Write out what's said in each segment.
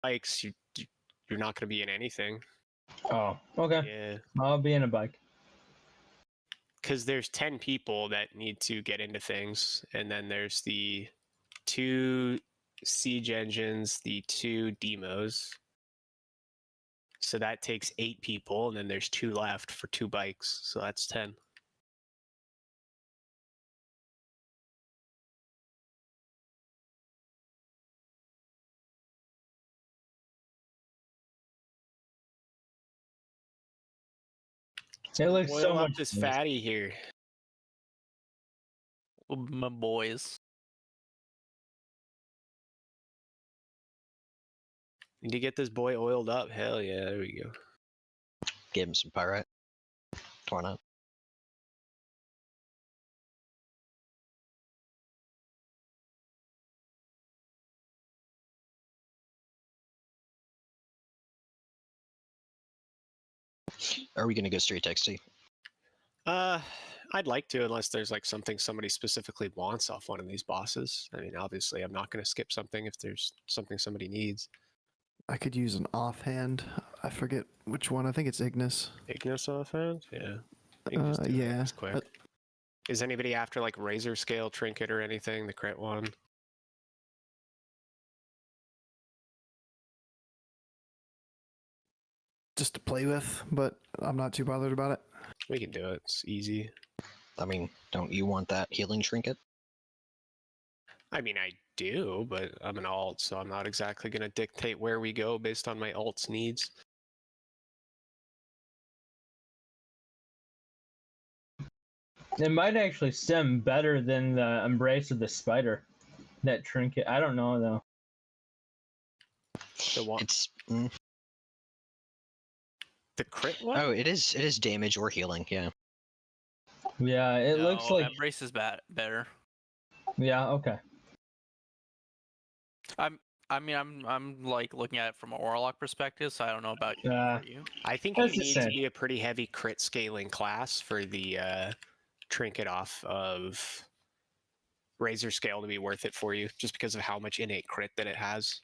bikes, you're not going to be in anything. Oh, okay. Yeah. I'll be in a bike. Because there's 10 people that need to get into things, and then there's the 2 siege engines, the 2 demos. So that takes 8 people, and then there's 2 left for 2 bikes, so that's 10. It looks Oil so up much this nicer. fatty here. My boys. Need to get this boy oiled up. Hell yeah, there we go. Give him some pyrite. Why not? Are we gonna go straight to XT? I'd like to, unless there's like something somebody specifically wants off one of these bosses. I mean, obviously, I'm not going to skip something if there's something somebody needs. I could use an offhand. I forget which one. I think it's Ignis. Ignis offhand? Yeah. You can just do Yeah. Ignis quick. Is anybody after like Razor Scale Trinket or anything? The crit one? Just to play with, but I'm not too bothered about it. We can do it. It's easy. I mean, don't you want that healing trinket? I mean, I do, but I'm an alt, so I'm not exactly going to dictate where we go based on my alt's needs. It might actually stem better than the Embrace of the Spider. That trinket. I don't know though. The one, It's the crit one? oh, it is damage or healing. Yeah. Yeah, it looks like. Embrace is better. Yeah. Okay. I'm like looking at it from a Warlock perspective, so I don't know about you. I think you That's the need to same. be a pretty heavy crit scaling class for the trinket off of Razor Scale to be worth it for you, just because of how much innate crit that it has.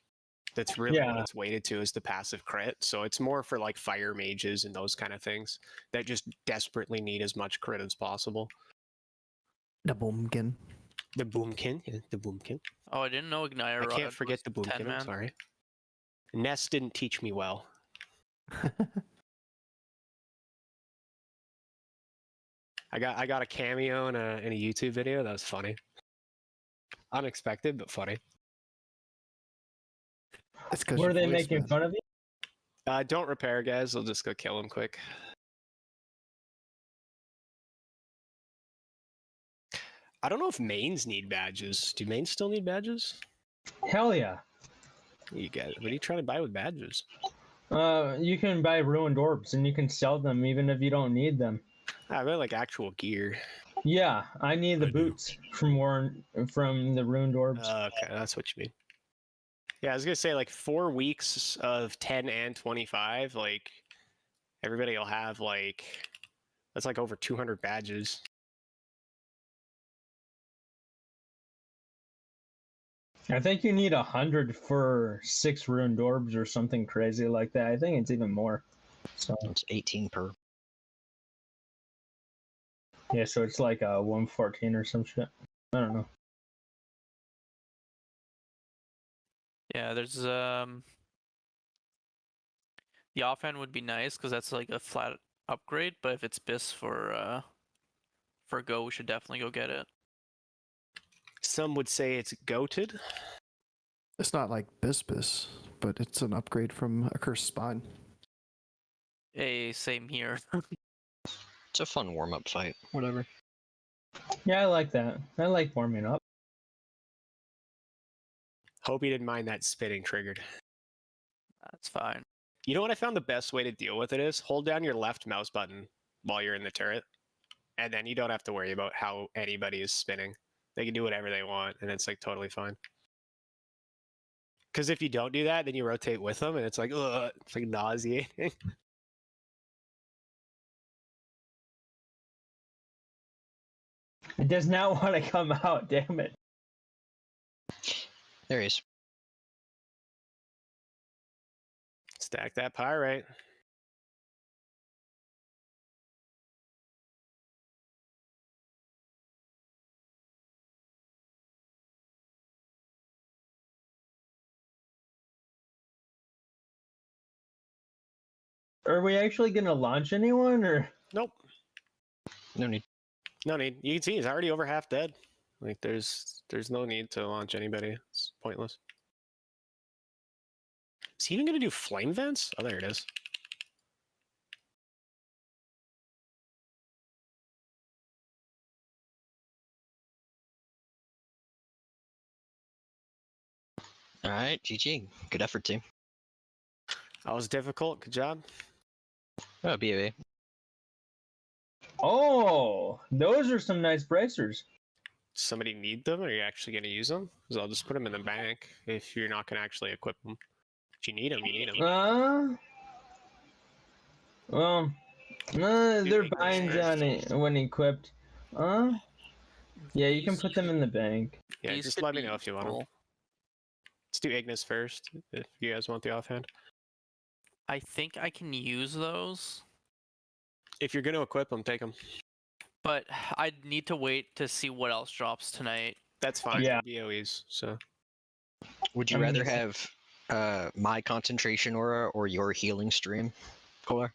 That's really what it's weighted to, is the passive crit. So it's more for like fire mages and those kind of things that just desperately need as much crit as possible. The boomkin. The boomkin, yeah, the boomkin. Oh, I didn't know Igniter. I can't forget the boomkin. I'm sorry. Ness didn't teach me well. I got a cameo in a YouTube video. That was funny. Unexpected, but funny. Were they making fun of you? Don't repair, guys. I'll just go kill him quick. I don't know if mains need badges. Do mains still need badges? Hell yeah. You guys, what are you trying to buy with badges? You can buy ruined orbs and you can sell them even if you don't need them. I really like actual gear. Yeah, I need the boots from the ruined orbs. Okay, that's what you mean. Yeah, I was gonna say like 4 weeks of 10 and 25. Like everybody will have like that's like over 200 badges. I think you need 100 for 6 ruined orbs or something crazy like that. I think it's even more. So it's 18 per. Yeah, so it's like 114 or some shit. I don't know. Yeah, there's the offhand would be nice because that's like a flat upgrade. But if it's BIS for Go, we should definitely go get it. Some would say it's goated. It's not like Bispis, but it's an upgrade from a cursed spine. Hey, same here. It's a fun warm-up fight. Whatever. Yeah, I like that. I like warming up. Hope you didn't mind that spitting triggered. That's fine. You know what I found the best way to deal with it is? Hold down your left mouse button while you're in the turret, and then you don't have to worry about how anybody is spinning. They can do whatever they want, and it's like totally fine. Because if you don't do that, then you rotate with them, and it's like, ugh, it's like nauseating. It does not want to come out, damn it. There he is. Stack that pyrite. Are we actually gonna launch anyone, or? Nope. No need. No need. You can see he's already over half dead. Like there's no need to launch anybody. It's pointless. Is he even gonna do flame vents? Oh, there it is. All right, GG. Good effort, team. That was difficult. Good job. Oh, BOA. Oh, those are some nice bracers. Does somebody need them? Or are you actually gonna use them? Because I'll just put them in the bank if you're not gonna actually equip them. If you need them, you need them. Well, they're binds on it when equipped. Yeah, you can These put them in the bank. Yeah, These just could let me be know if you want them. useful. Let's do Ignis first, if you guys want the offhand. I think I can use those, If you're gonna equip them, take them. but I'd need to wait to see what else drops tonight. That's fine. Yeah. Yeah. BOEs. So Would you I'm rather gonna have my concentration aura or your healing stream, Kohler?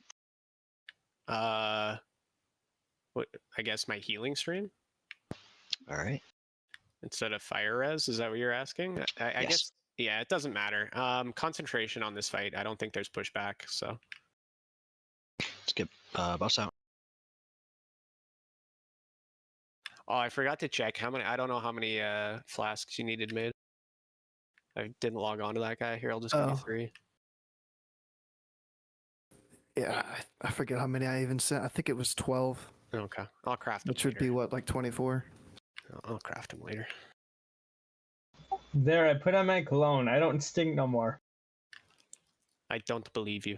what? I guess my healing stream All right. instead of fire res. Is that what you're asking? I Yes. guess. Yeah, it doesn't matter. Concentration on this fight. I don't think there's pushback. So Let's get bus out. oh, I forgot to check how many. I don't know how many flasks you needed made. I didn't log on to that guy. Here, I'll just give you Oh. 3. Yeah, I forget how many I even sent. I think it was 12, Okay, I'll craft them which would later. be what, like 24? I'll craft them later. There, I put on my cologne. I don't stink no more. I don't believe you.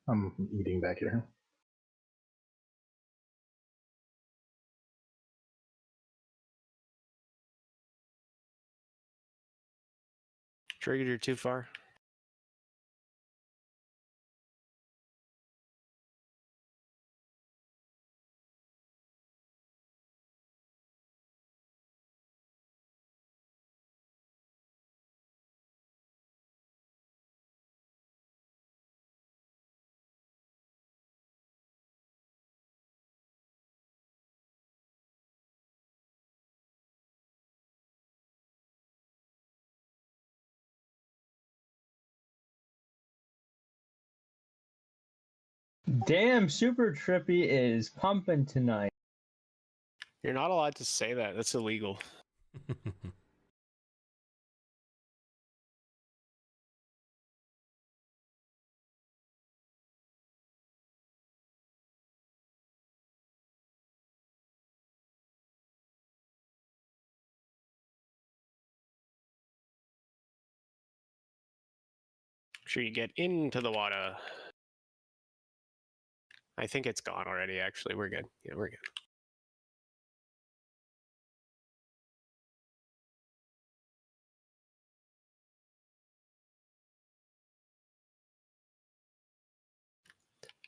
I'm eating back here. Triggered, you're too far. Damn, Super Trippy is pumping tonight. You're not allowed to say that. That's illegal. Make sure you get into the water. I think it's gone already, actually. We're good. Yeah, we're good.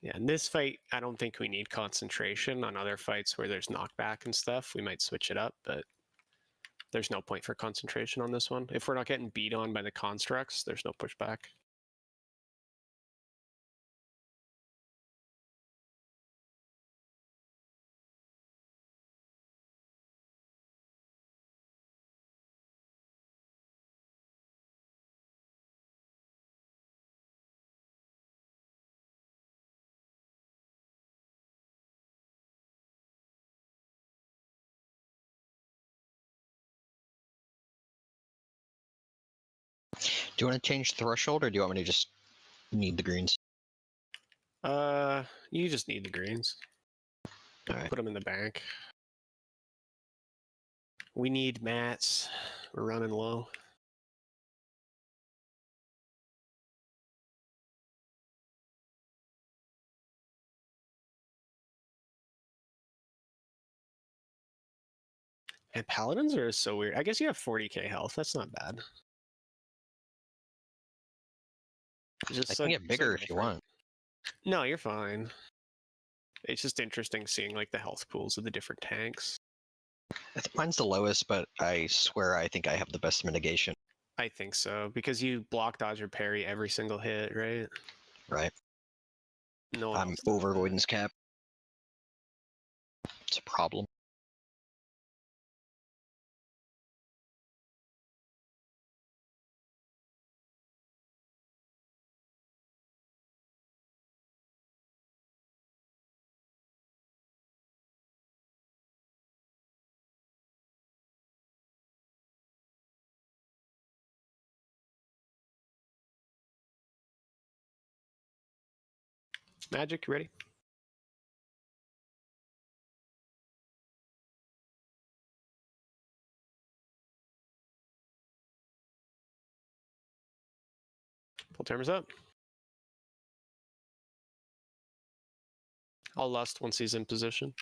Yeah, in this fight, I don't think we need concentration. On other fights where there's knockback and stuff, we might switch it up, but there's no point for concentration on this one. If we're not getting beat on by the constructs, there's no pushback. Do you want to change threshold, or do you want me to just need the greens? You just need the greens. All right. Put them in the bank. We need mats. We're running low. And paladins are so weird. I guess you have 40k health. That's not bad. Just I so, can get so bigger if you different. want. No, you're fine. It's just interesting seeing like the health pools of the different tanks. I think mine's the lowest, but I swear I think I have the best mitigation. I think so because you block, dodge, or parry every single hit, right? Right. No one I'm else does over that. avoidance cap. It's a problem. Magic, you ready? Pull terms up. I'll lust once he's in position.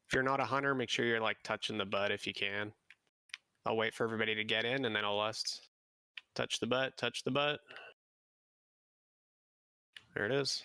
If you're not a hunter, make sure you're like touching the butt if you can. I'll wait for everybody to get in and then I'll lust. Touch the butt, touch the butt. There it is.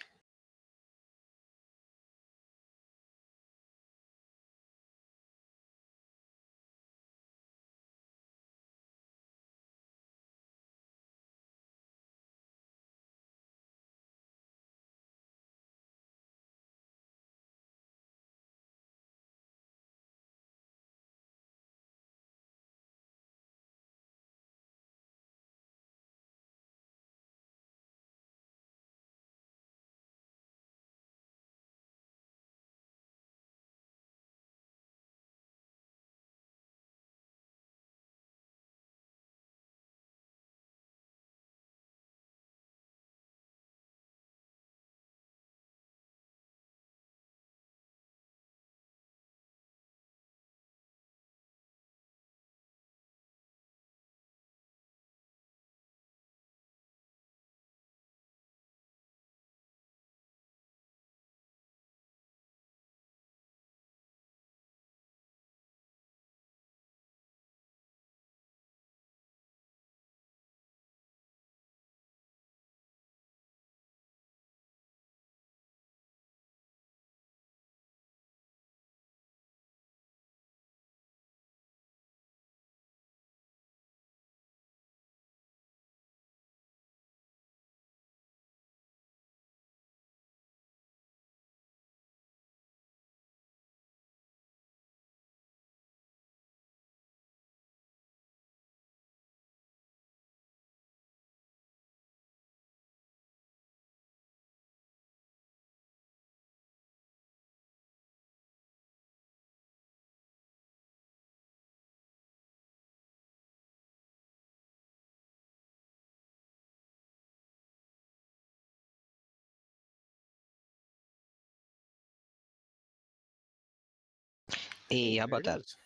Hey, how There about it that? is.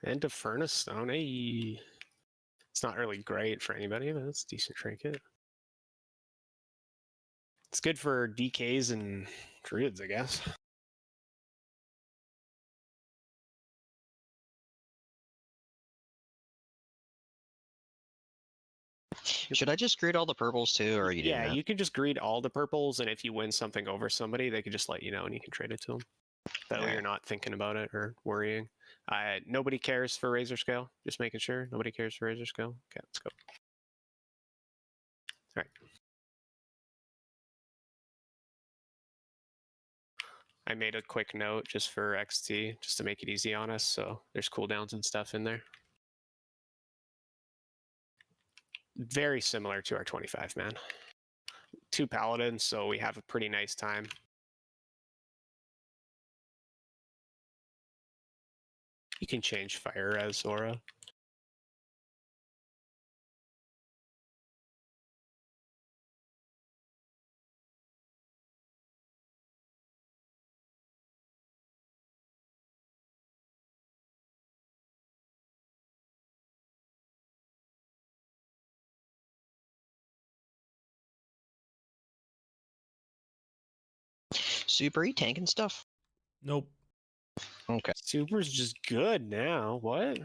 And to furnace stone. Hey. It's not really great for anybody, but it's a decent trinket. It's good for DKs and druids, I guess. Should I just greet all the purples too, or are you doing Yeah, that? you can just greet all the purples, and if you win something over somebody, they can just let you know and you can trade it to them. That way Alright. you're not thinking about it or worrying. Nobody cares for Razor Scale. Just making sure. Nobody cares for Razor Scale. Okay, let's go. All right. I made a quick note just for XT, just to make it easy on us. So there's cooldowns and stuff in there. Very similar to our 25 man. 2 paladins, so we have a pretty nice time. You can change fire as aura. Super, are you tanking stuff? Nope. Okay. Super's just good now. What?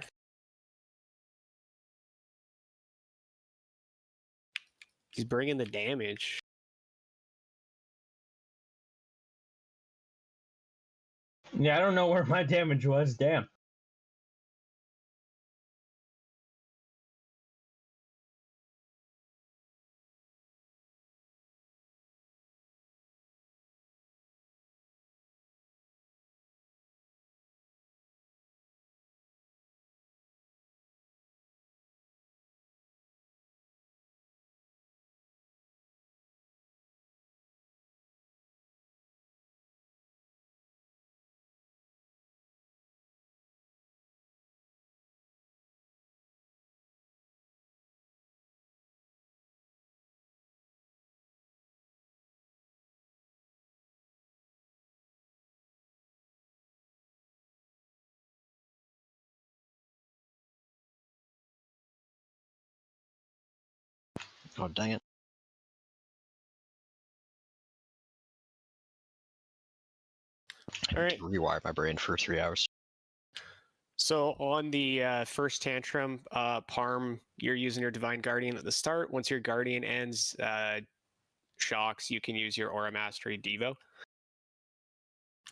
He's bringing the damage. Yeah, I don't know where my damage was. Damn. Oh, dang it. I All need right. to rewire my brain for 3 hours. So on the first tantrum, Parm, you're using your Divine Guardian at the start. Once your Guardian ends, shocks, you can use your Aura Mastery Devo.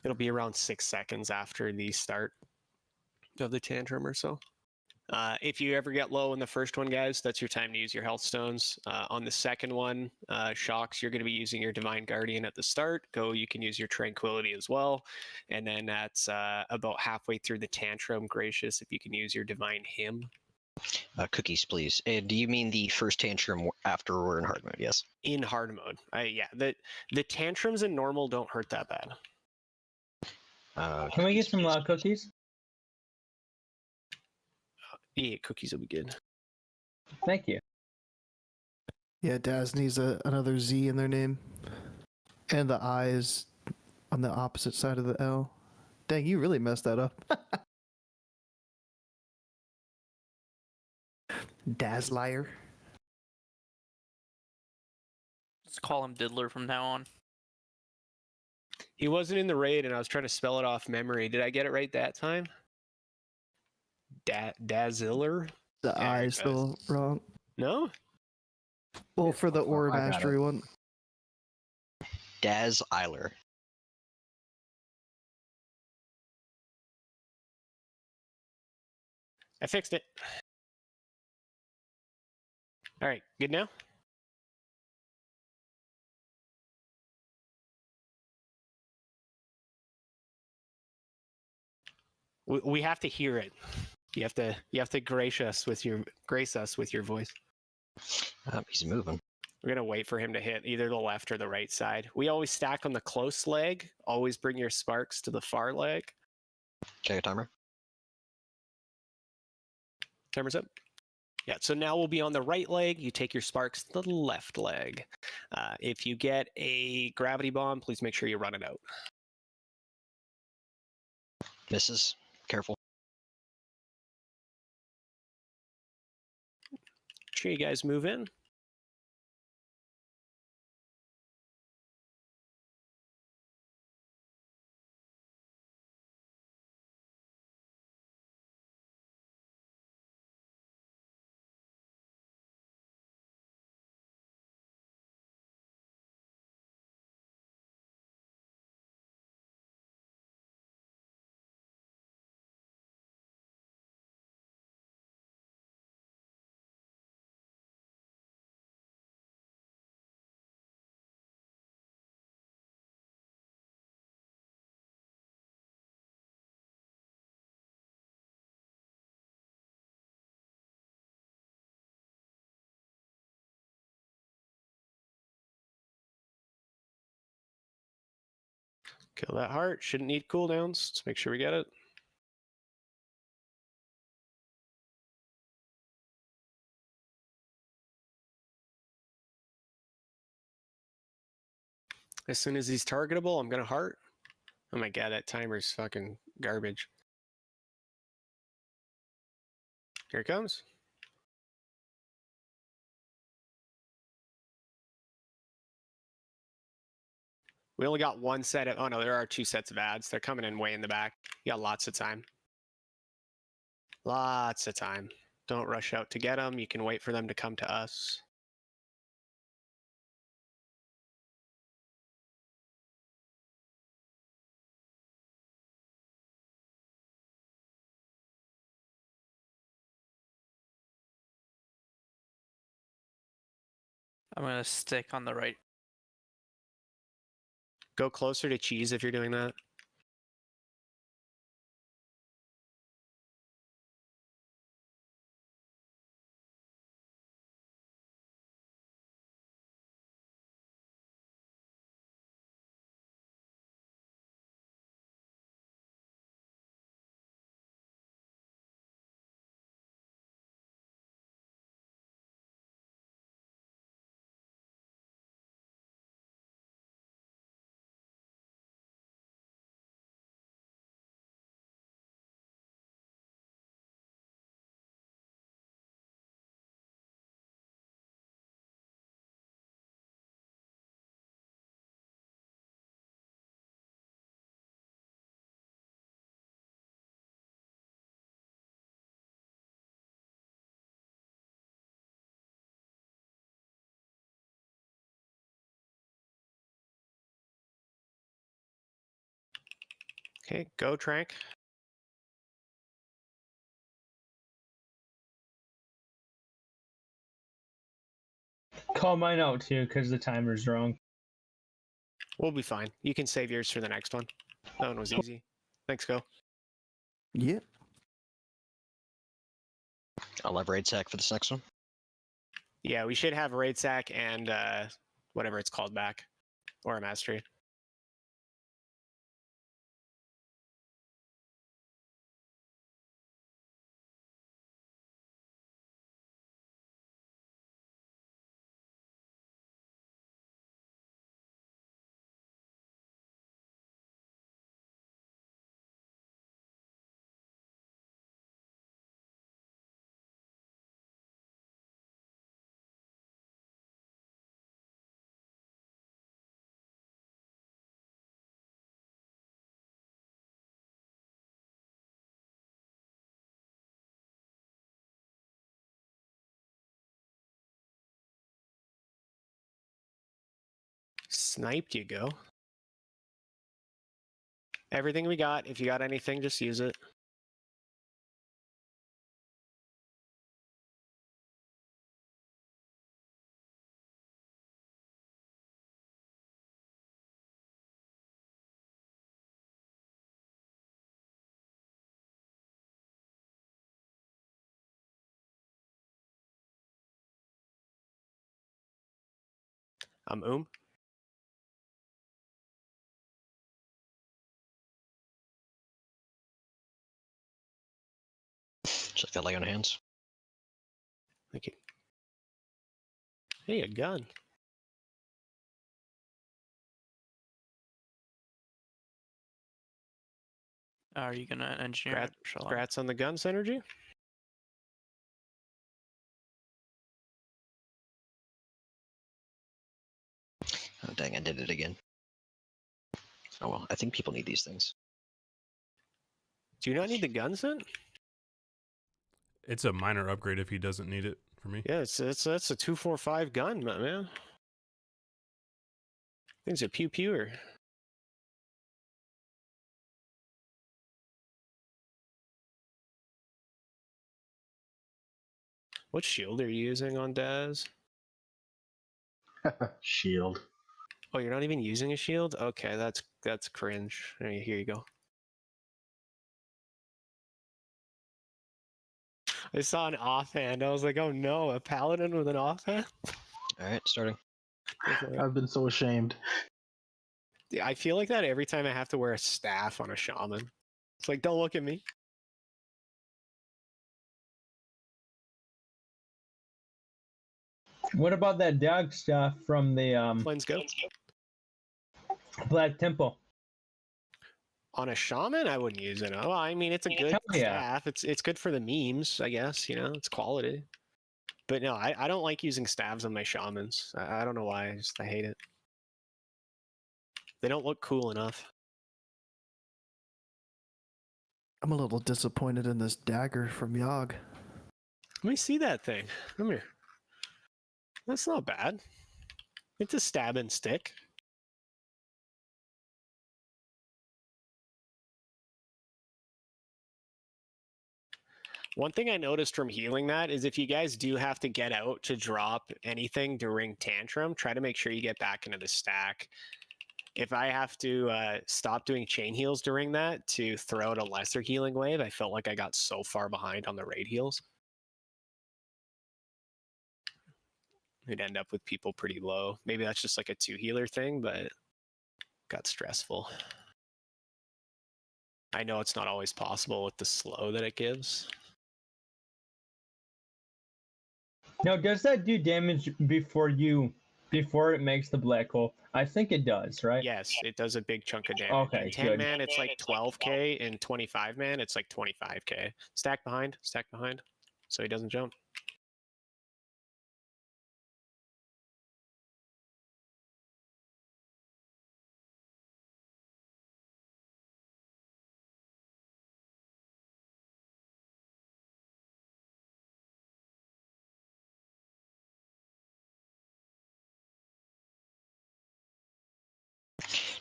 It'll be around 6 seconds after the start of the tantrum or so. If you ever get low in the first one, guys, that's your time to use your health stones. On the second one, shocks, you're going to be using your Divine Guardian at the start. Go, you can use your Tranquility as well. And then that's about halfway through the tantrum, Gracious, if you can use your Divine Hymn. Cookies, please. And do you mean the first tantrum after we're in hard mode? Yes. In hard mode. Yeah, the tantrums in normal don't hurt that bad. Can we get Cookies, some please. cookies? Yeah, cookies will be good. Thank you. Yeah, Daz needs another Z in their name. And the I is on the opposite side of the L. Dang, you really messed that up. Daz liar. Let's call him Diddler from now on. He wasn't in the raid, and I was trying to spell it off memory. Did I get it right that time? Daziller? The Yeah, I it is still wrong. No? Well, for the Aura I got Mastery it. one. Daz Eiler. I fixed it. All right, good now? We have to hear it. You have to grace us with your voice. He's moving. We're gonna wait for him to hit either the left or the right side. We always stack on the close leg. Always bring your sparks to the far leg. Check a timer. Timer's up. Yeah, so now we'll be on the right leg. You take your sparks to the left leg. If you get a gravity bomb, please make sure you run it out. Misses. Careful. Sure you guys move in. Kill that heart. Shouldn't need cooldowns. Let's make sure we get it. As soon as he's targetable, I'm gonna heart. Oh my god, that timer's fucking garbage. Here it comes. We only got one set of, oh no, there are 2 sets of ads. They're coming in way in the back. You got lots of time. Lots of time. Don't rush out to get them. You can wait for them to come to us. I'm gonna stick on the right. Go closer to cheese if you're doing that. Okay, go Trank. Call mine out too, because the timer's wrong. We'll be fine. You can save yours for the next one. That one was easy. Thanks, Go. Yeah. I'll have raid sack for this next one. Yeah, we should have raid sack and whatever it's called back. Or a mastery. Sniped you, Go. Everything we got, if you got anything, just use it. I'm Just got lay on hands. Thank you. Hey, a gun. Are you gonna engineer it? Or shall I? Congrats on the gun synergy. Oh dang, I did it again. Oh well, I think people need these things. Do you not need the gun set? It's a minor upgrade if he doesn't need it for me. Yeah, it's that's a 245 gun, my man. Things are pew-pewer. What shield are you using on Daz? Shield. Oh, you're not even using a shield? Okay, that's cringe. Here you go. I saw an offhand. I was like, oh no, a paladin with an offhand? Alright, starting. I've been so ashamed. I feel like that every time I have to wear a staff on a shaman. It's like, don't look at me. What about that dog stuff from the Let's go. Black Temple? On a shaman, I wouldn't use it. Oh, I mean, it's a good Hell yeah. staff. It's good for the memes, I guess. You know, it's quality. But no, I don't like using staves on my shamans. I don't know why. I hate it. They don't look cool enough. I'm a little disappointed in this dagger from Yogg. Let me see that thing. Come here. That's not bad. It's a stab and stick. One thing I noticed from healing that is if you guys do have to get out to drop anything during Tantrum, try to make sure you get back into the stack. If I have to stop doing chain heals during that to throw out a lesser healing wave, I felt like I got so far behind on the raid heals. We'd end up with people pretty low. Maybe that's just like a 2-healer thing, but got stressful. I know it's not always possible with the slow that it gives. Now, does that do damage before it makes the black hole? I think it does, right? Yes, it does a big chunk of damage. Okay, In 10 good. man, it's like 12k. In 25 man, it's like 25k. Stack behind, so he doesn't jump.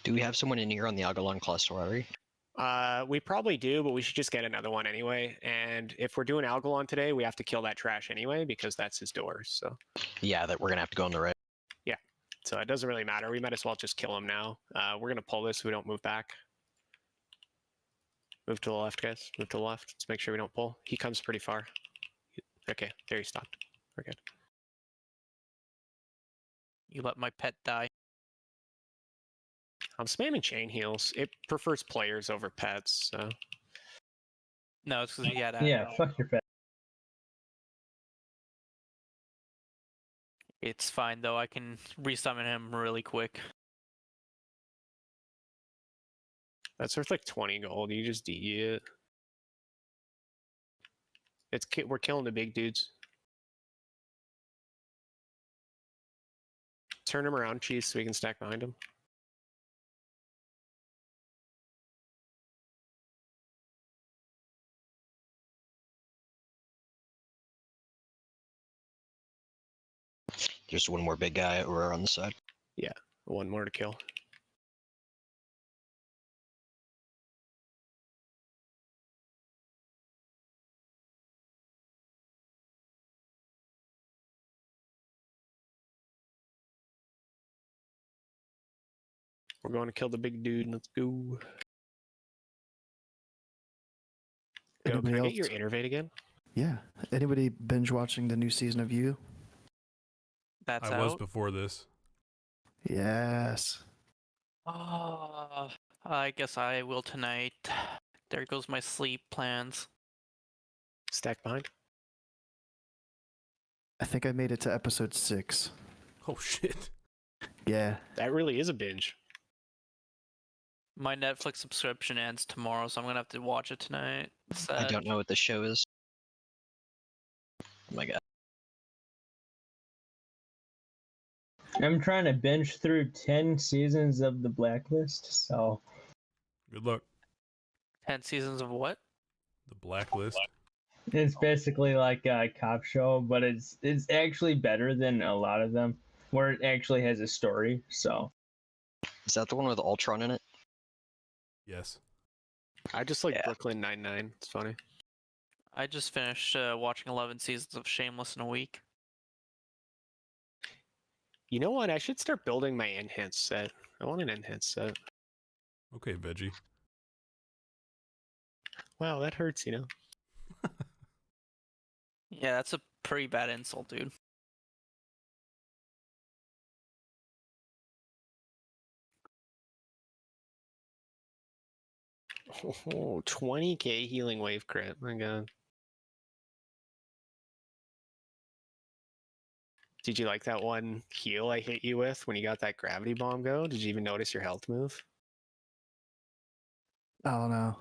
Do we have someone in here on the Agalon cluster already? We probably do, but we should just get another one anyway. And if we're doing Algalon today, we have to kill that trash anyway because that's his doors. So Yeah, that we're gonna have to go on the right. so it doesn't really matter. We might as well just kill him now. We're gonna pull this so we don't move back. Move to the left, guys. Move to the left. Let's make sure we don't pull. He comes pretty far. Okay, there he stopped. We're good. You let my pet die. I'm spamming chain heals. It prefers players over pets, so No, it's because he had Yeah, aggro. fuck your pet. It's fine though. I can resummon him really quick. that's worth like 20 gold. You just DE it. We're killing the big dudes. Turn him around, Cheese, so we can stack behind him. There's one more big guy over on the side. One more to kill. We're going to kill the big dude. Let's go. Go. Can Anybody I else? get your innervate again? Yeah. Anybody binge watching the new season of You? That's I out. was before this. Yes. I guess I will tonight. There goes my sleep plans. Stack behind. I think I made it to episode 6. Oh shit. Yeah. That really is a binge. My Netflix subscription ends tomorrow, so I'm gonna have to watch it tonight. I don't know what the show is. Oh my god. I'm trying to binge through 10 seasons of The Blacklist, so Good luck. 10 seasons of what? The blacklist. it's basically like a cop show, but it's actually better than a lot of them, where it actually has a story. So Is that the one with Ultron in it? Yes. I just like Yeah. Brooklyn Nine-Nine. It's funny. I just finished watching 11 seasons of Shameless in a week. You know what? I should start building my enhanced set. I want an enhanced set. Okay, veggie. Wow, that hurts, you know? Yeah, that's a pretty bad insult, dude. Oh, 20k healing wave crit. My god. Did you like that one heal I hit you with when you got that gravity bomb go? Did you even notice your health move? Oh no.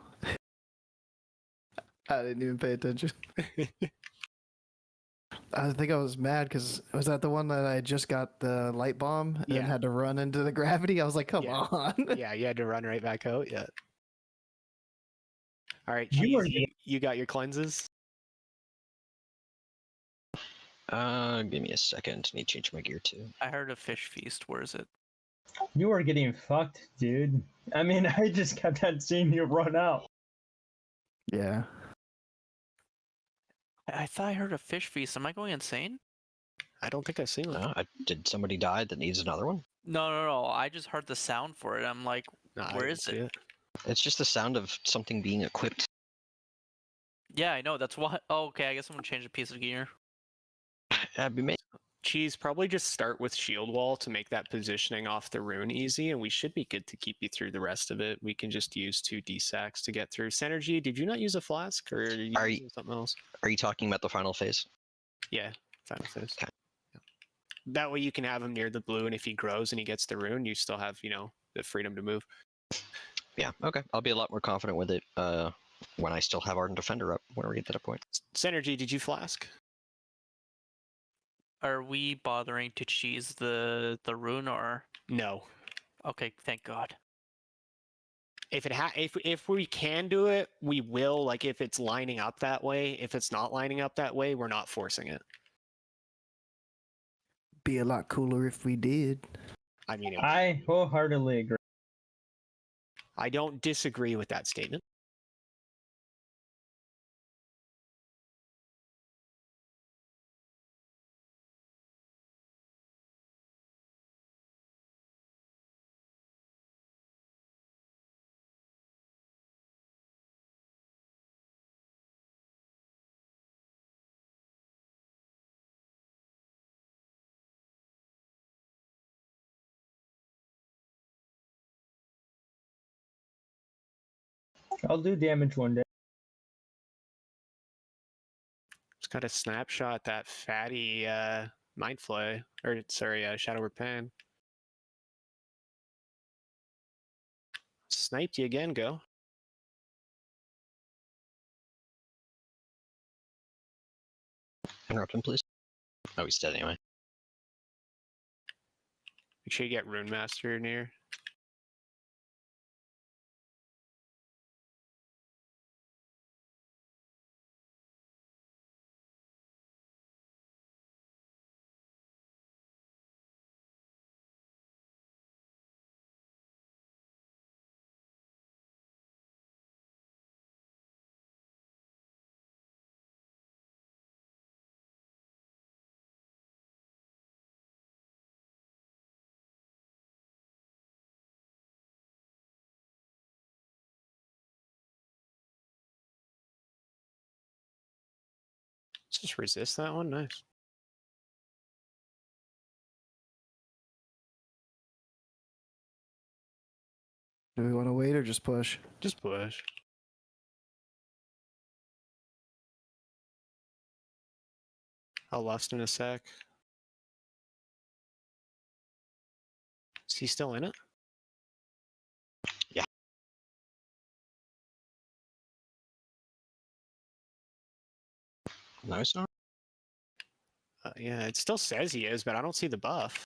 I didn't even pay attention. I think I was mad because was that the one that I just got the light bomb and Yeah. had to run into the gravity? I was like, come Yeah. on. Yeah, you had to run right back out. Yeah. All right, You were Cheese, you got your cleanses? Give me a second. Need to change my gear too. I heard a fish feast. Where is it? You were getting fucked, dude. I mean, I just kept on seeing you run out. Yeah. I thought I heard a fish feast. Am I going insane? I don't think I've seen one. Did somebody die that needs another one? No. I just heard the sound for it. I'm like, No, I where didn't is see it? It's just the sound of something being equipped. Yeah, I know. That's why. Oh, okay. I guess I'm gonna change a piece of gear. That'd be me. Cheese, probably just start with shield wall to make that positioning off the rune easy, and we should be good to keep you through the rest of it. We can just use 2 D-sacks to get through. Synergy, did you not use a flask, or are you Are you- using something else? Are you talking about the final phase? Yeah, final phase. Okay. Yeah. That way you can have him near the blue, and if he grows and he gets the rune, you still have, the freedom to move. Yeah, okay. I'll be a lot more confident with it when I still have Ardent Defender up, when we get to that point. Synergy, did you flask? Are we bothering to cheese the rune or? No. Okay, thank God. If we can do it, we will. Like if it's lining up that way. If it's not lining up that way, we're not forcing it. Be a lot cooler if we did. I mean, I wholeheartedly agree. I don't disagree with that statement. I'll do damage one day. Just got a snapshot that fatty mind flay, or sorry, shadow repent. Sniped you again, go. Interrupt him, please. Oh, he's dead anyway. Make sure you get Rune Master near. Let's just resist that one. Nice. Do we want to wait or just push? Just push. I'll lust in a sec. Is he still in it? No, it's not. Yeah, it still says he is, but I don't see the buff.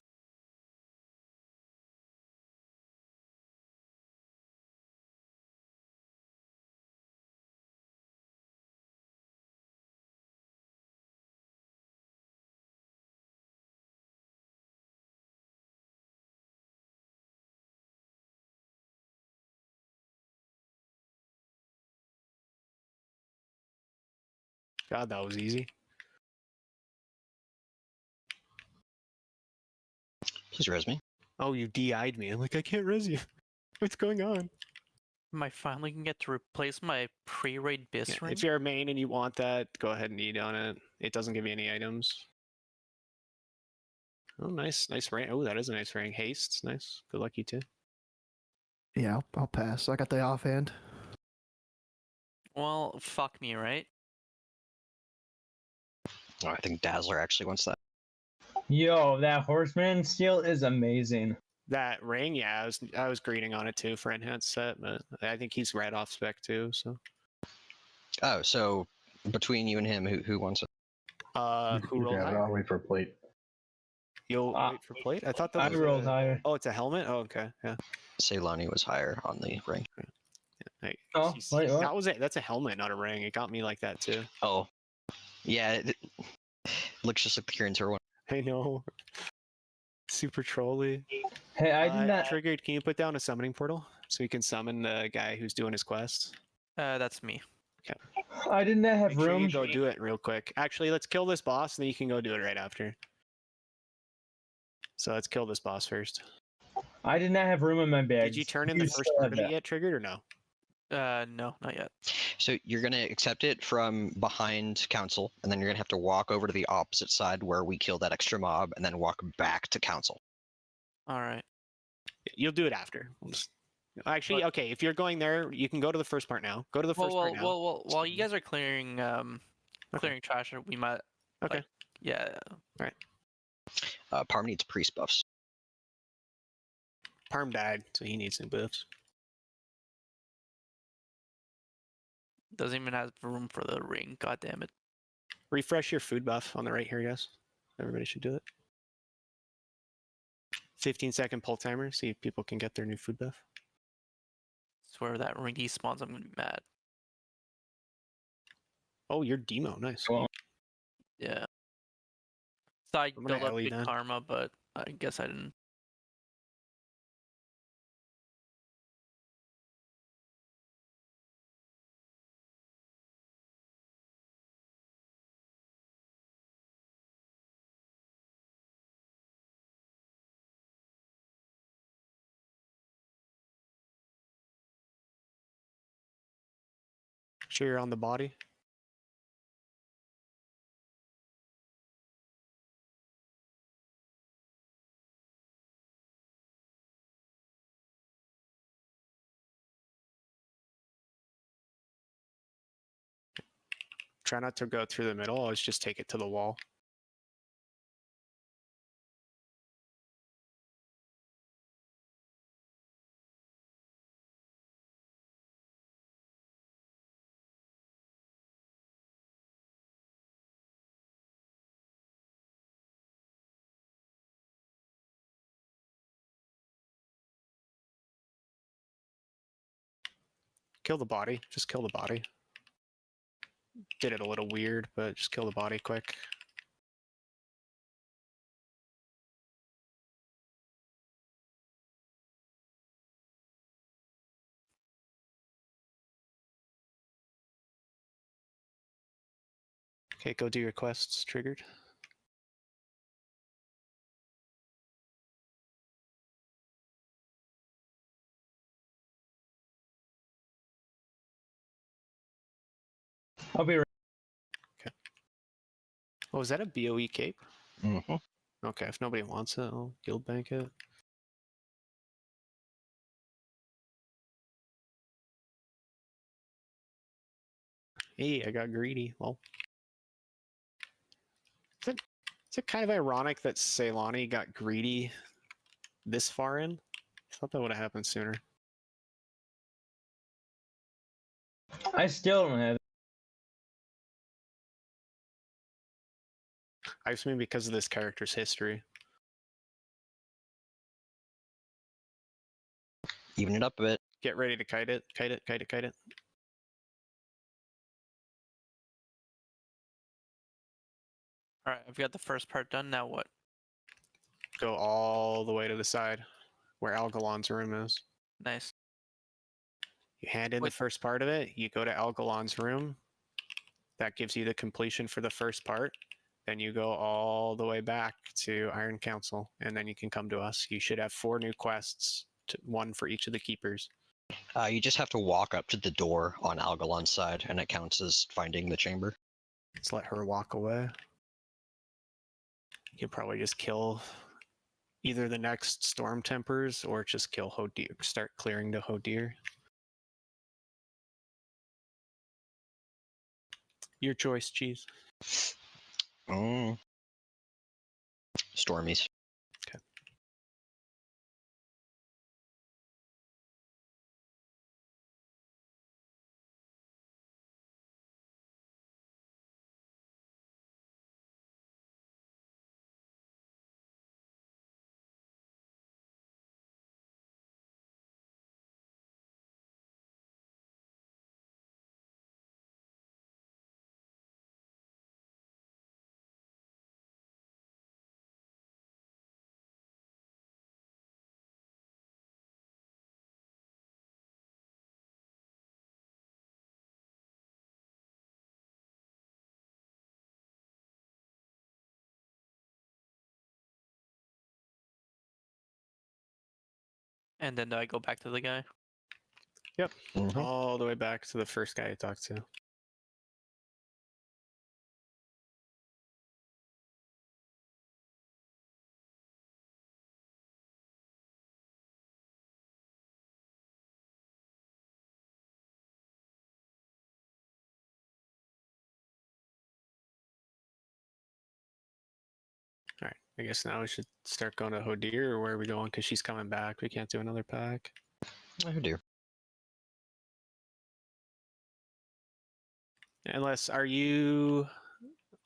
God, that was easy. Please res me. Oh, you DI'd me. I'm like, I can't res you. What's going on? Am I finally gonna get to replace my pre-raid bis Yeah, ring? if you're a main and you want that, go ahead and eat on it. It doesn't give you any items. Oh, nice rank. Oh, that is a nice rank. Haste, nice. Good luck, you too. Yeah, I'll pass. I got the offhand. Well, fuck me, right? Oh, I think Dazzler actually wants that. Yo, that horseman steel is amazing. That ring, yeah, I was greeting on it too for enhanced set, but I think he's right off spec too. So, Oh, so between you and him, who wants it? who You rolled have it. higher? I'll wait for a plate. You'll Uh, wait for plate. I thought that I was rolled higher. Oh, it's a helmet. Oh, okay, yeah. Ceylani was higher on the ring. Hey, Oh, wait, what? that was it. That's a helmet, not a ring. It got me like that too. Oh, yeah, it looks just like the Kieran one. I know. Super trolly. Hey, I did not. Triggered. Can you put down a summoning portal so we can summon the guy who's doing his quest? That's me. I did not have Make sure room. you go do it real quick. Actually, let's kill this boss, and then you can go do it right after. So let's kill this boss first. I did not have room in my bag. Did you turn in the first part of it yet, Triggered, or no? No, not yet. So you're gonna accept it from behind council, and then you're gonna have to walk over to the opposite side where we kill that extra mob, and then walk back to council. All right. You'll do it after. Actually, okay. If you're going there, you can go to the first part now. Go to the first part now. Well, while you guys are clearing trash, we might. Okay. Like, yeah. Parm needs priest buffs. Parm died, so he needs some buffs. Doesn't even have room for the ring. God damn it. Refresh your food buff on the right here, guys. Everybody should do it. 15-second pull timer. See if people can get their new food buff. Swear that ring despawns, I'm gonna be mad. Oh, you're demo. Nice. Cool. Yeah. So I I'm gonna built up alley good then. karma, but I guess I didn't. Sure you're on the body. Try not to go through the middle. Always just take it to the wall. Kill the body. Just kill the body. Did it a little weird, but just kill the body quick. Okay, go do your quests. Triggered. I'll be right. Oh, is that a BOE cape? Mm-hmm. Okay, if nobody wants it, I'll guild bank it. Hey, I got greedy. Well, is it kind of ironic that Ceylani got greedy this far in? I thought that would have happened sooner. I still don't have it. I just mean because of this character's history. Even it up a bit. Get ready to kite it, kite it, kite it, kite it. All right, I've got the first part done. Now what? Go all the way to the side where Algalon's room is. Nice. You hand in the first part of it, you go to Algalon's room. That gives you the completion for the first part. Then you go all the way back to Iron Council, and then you can come to us. You should have 4 new quests, one for each of the keepers. You just have to walk up to the door on Algalon's side, and it counts as finding the chamber. Let's let her walk away. You can probably just kill either the next Storm Tempers or just kill Hodir. Start clearing the Hodir. Your choice, cheese. Mm. Stormies. Okay. And then do I go back to the guy? Yep. Mhm. All the way back to the first guy you talked to. All right. I guess now we should start going to Hodir, or where are we going? Because she's coming back. We can't do another pack. Oh dear. Unless, are you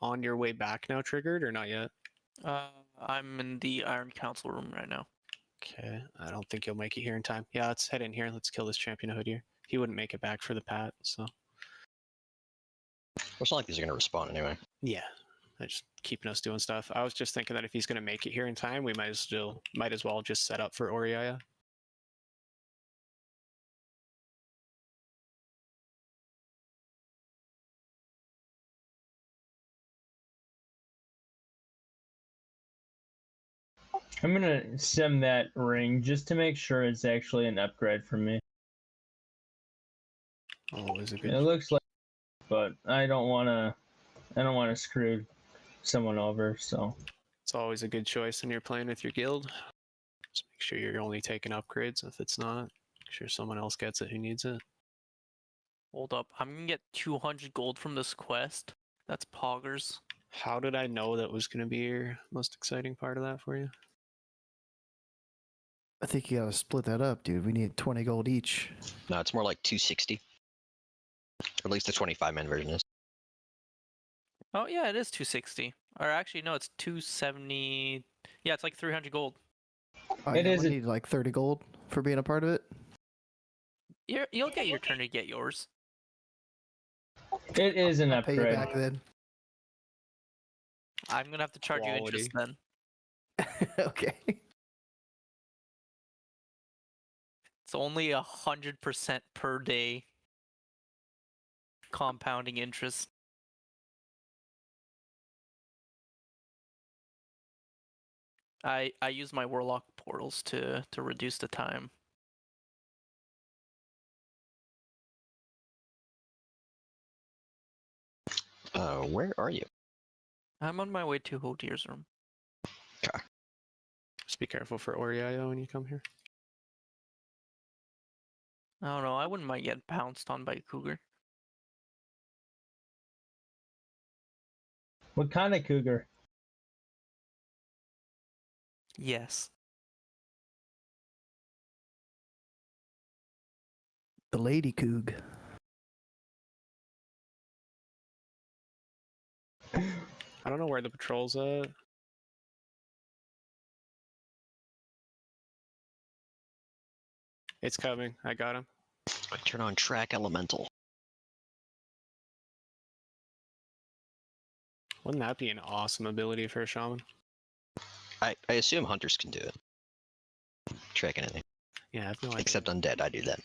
on your way back now, triggered, or not yet? I'm in the Iron Council room right now. Okay. I don't think you'll make it here in time. Yeah, let's head in here. Let's kill this champion of Hodir. He wouldn't make it back for the pat, so. Well, it's not like these are going to respawn anyway. Yeah. Just keeping us doing stuff. I was just thinking that if he's going to make it here in time, we might as well just set up for Oriaya. I'm gonna sim that ring just to make sure it's actually an upgrade for me. Always a good. It looks like, but I don't wanna screw someone over. So It's always a good choice when you're playing with your guild. Just make sure you're only taking upgrades. If it's not, make sure someone else gets it who needs it. Hold up. I'm gonna get 200 gold from this quest. That's poggers. How did I know that was going to be your most exciting part of that for you? I think you gotta split that up, dude. We need 20 gold each. No, it's more like 260. Or at least the 25-man version is. Oh yeah, it is 260. Or actually, no, it's 270. Yeah, it's like 300 gold. Oh, It yeah, is we a- need like 30 gold for being a part of it. You'll get your turn to get yours. it is an I'll pay you upgrade. back then. I'm gonna have to charge you interest then. Okay. It's only 100% per day. Compounding interest. I use my warlock portals to reduce the time. Where are you? I'm on my way to Hodir's room. Just be careful for Oriaya when you come here. I don't know. I wouldn't mind getting pounced on by a cougar. What kind of cougar? Yes. The Lady Coog. I don't know where the patrol's at. It's coming. I got him. Turn on track elemental. Wouldn't that be an awesome ability for a shaman? I assume hunters can do it. Track anything. Yeah, I have no idea. Except undead, I do that.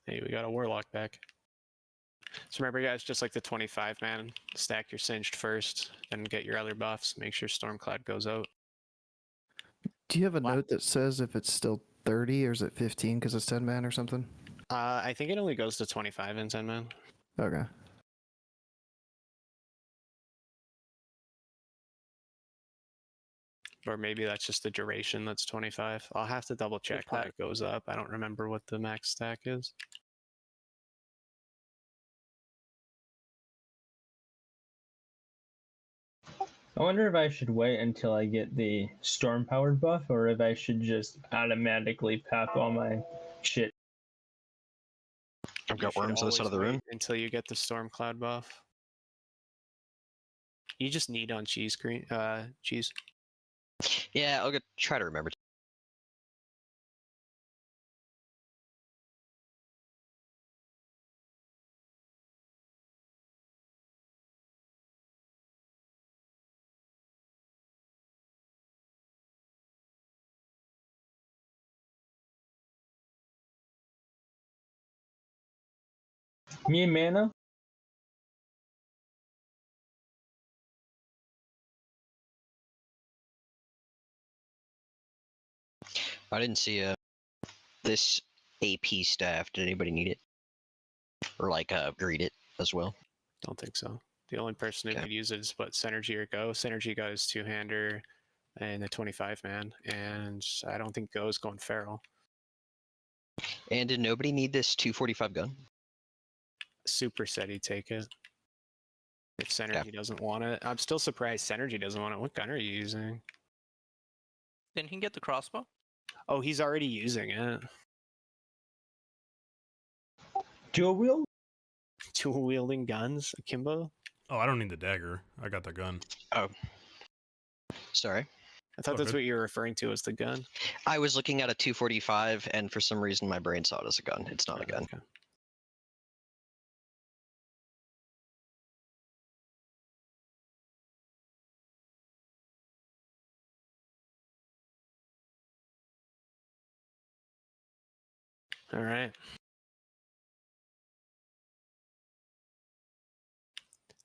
Hey, we got a warlock back. So remember, guys, just like the 25 man, stack your singed first, then get your other buffs. Make sure Stormcloud goes out. Do you have a Wow. note that says if it's still 30 or is it 15 because it's 10 man or something? I think it only goes to 25 in 10 man. Okay. Or maybe that's just the duration that's 25. I'll have to double check that it goes up. I don't remember what the max stack is. I wonder if I should wait until I get the storm powered buff or if I should just automatically pop all my shit. I've You got should worms on this side always of the room. wait until you get the storm cloud buff. You just need on cheese green cheese. Yeah, I'll try to remember. Me and Mana? I didn't see this AP staff. Did anybody need it? Or like read it as well? Don't think so. The only person who Okay. could use it is what Synergy or Go. Synergy got his two-hander and the 25 man, and I don't think Go's going feral. And did nobody need this 245 gun? Super said he'd take it. If Synergy doesn't want it. I'm still surprised Synergy doesn't want it. What gun are you using? Didn't he get the crossbow? Oh, he's already using it. Dual wield? Dual wielding guns, akimbo. Oh, I don't need the dagger. I got the gun. Oh. Sorry. I thought Oh, that's good. what you were referring to as the gun. I was looking at a 245, and for some reason my brain saw it as a gun. It's not a gun. Okay. All right.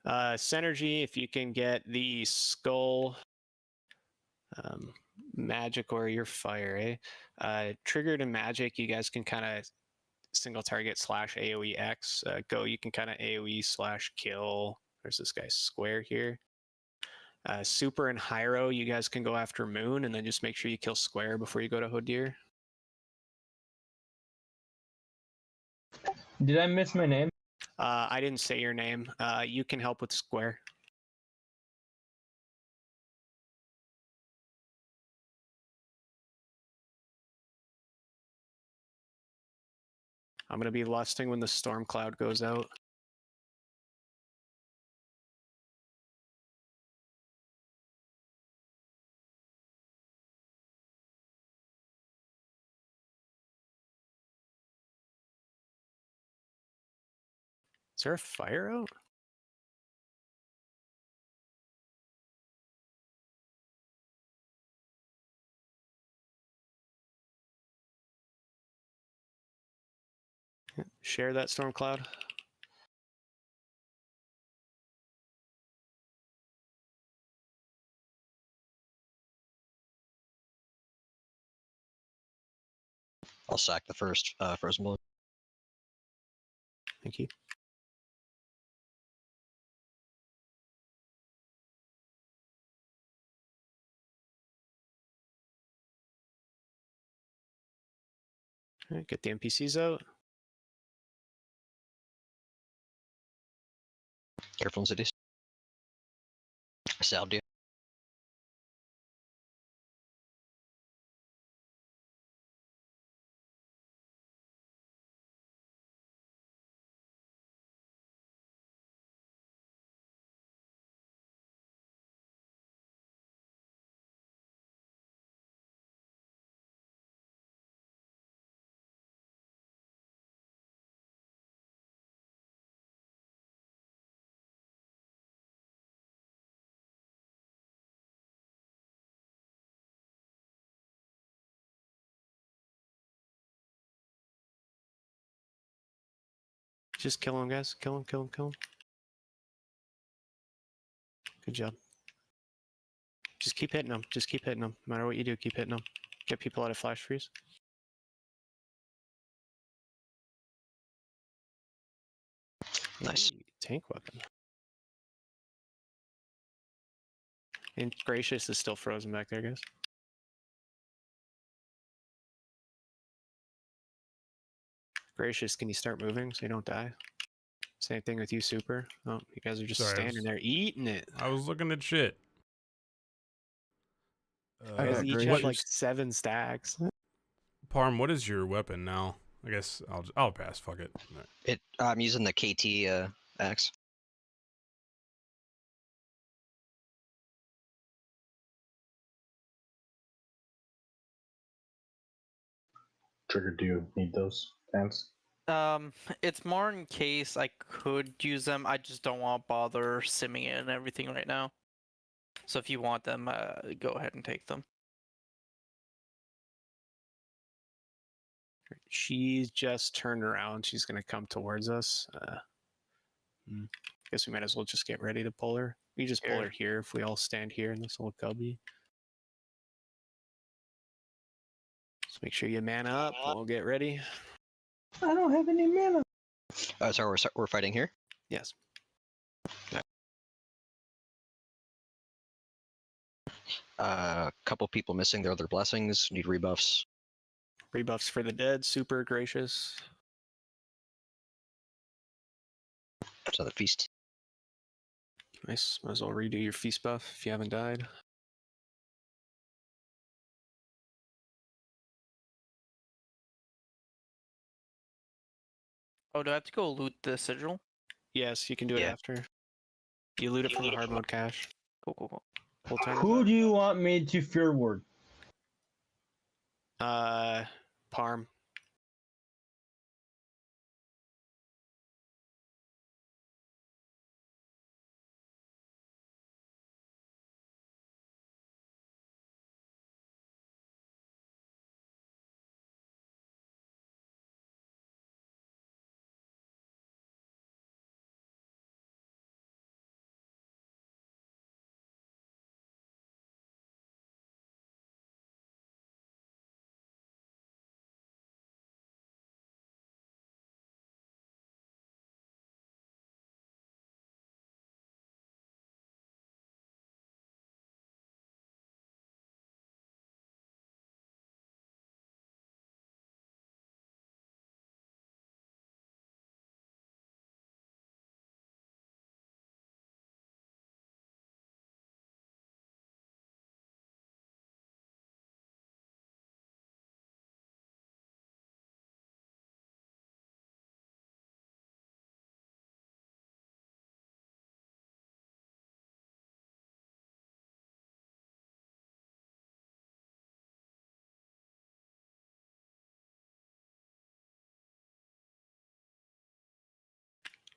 Synergy, if you can get the skull magic or your fire, triggered and magic, you guys can kind of single target / AoE X. Go, you can kind of AoE / kill. There's this guy square here. Super and Hyro, you guys can go after Moon and then just make sure you kill square before you go to Hodir. Did I miss my name? I didn't say your name. You can help with square. I'm going to be lusting when the storm cloud goes out. Is there a fire out? Share that storm cloud. I'll sack the first frozen bullet. Thank you. All right, get the NPCs out. Careful in cities. Saldio. Just kill him, guys. Kill him, kill him, kill him. Good job. Just keep hitting them. Just keep hitting them. No matter what you do, keep hitting them. Get people out of flash freeze. Nice. Hey, tank weapon. And Gracious is still frozen back there, guys. Gracious, can you start moving so you don't die? Same thing with you, Super. Oh, you guys are just Sorry, I standing was- there eating it. I was looking at shit. I You guys got each have Gracious. like 7 stacks. Parm, what is your weapon now? I guess I'll pass. Fuck it. I'm using the KT axe. Trigger, do you need those fans? It's more in case I could use them. I just don't want to bother simming it and everything right now. So if you want them, go ahead and take them. She's just turned around. She's going to come towards us. Guess we might as well just get ready to pull her. We just pull Here. her here if we all stand here in this little cubby. Just make sure you man up. We'll get ready. I don't have any mana. So we're fighting here. Yes. Couple people missing their other blessings. Need rebuffs. Rebuffs for the dead. Super Gracious. So the feast. Nice. Might as well redo your feast buff if you haven't died. Oh, do I have to go loot the sigil? Yes, you can do it Yeah. after. You loot it from the hard mode cache. Cool, cool, cool. Full turn. Who do you want me to fear ward? Parm.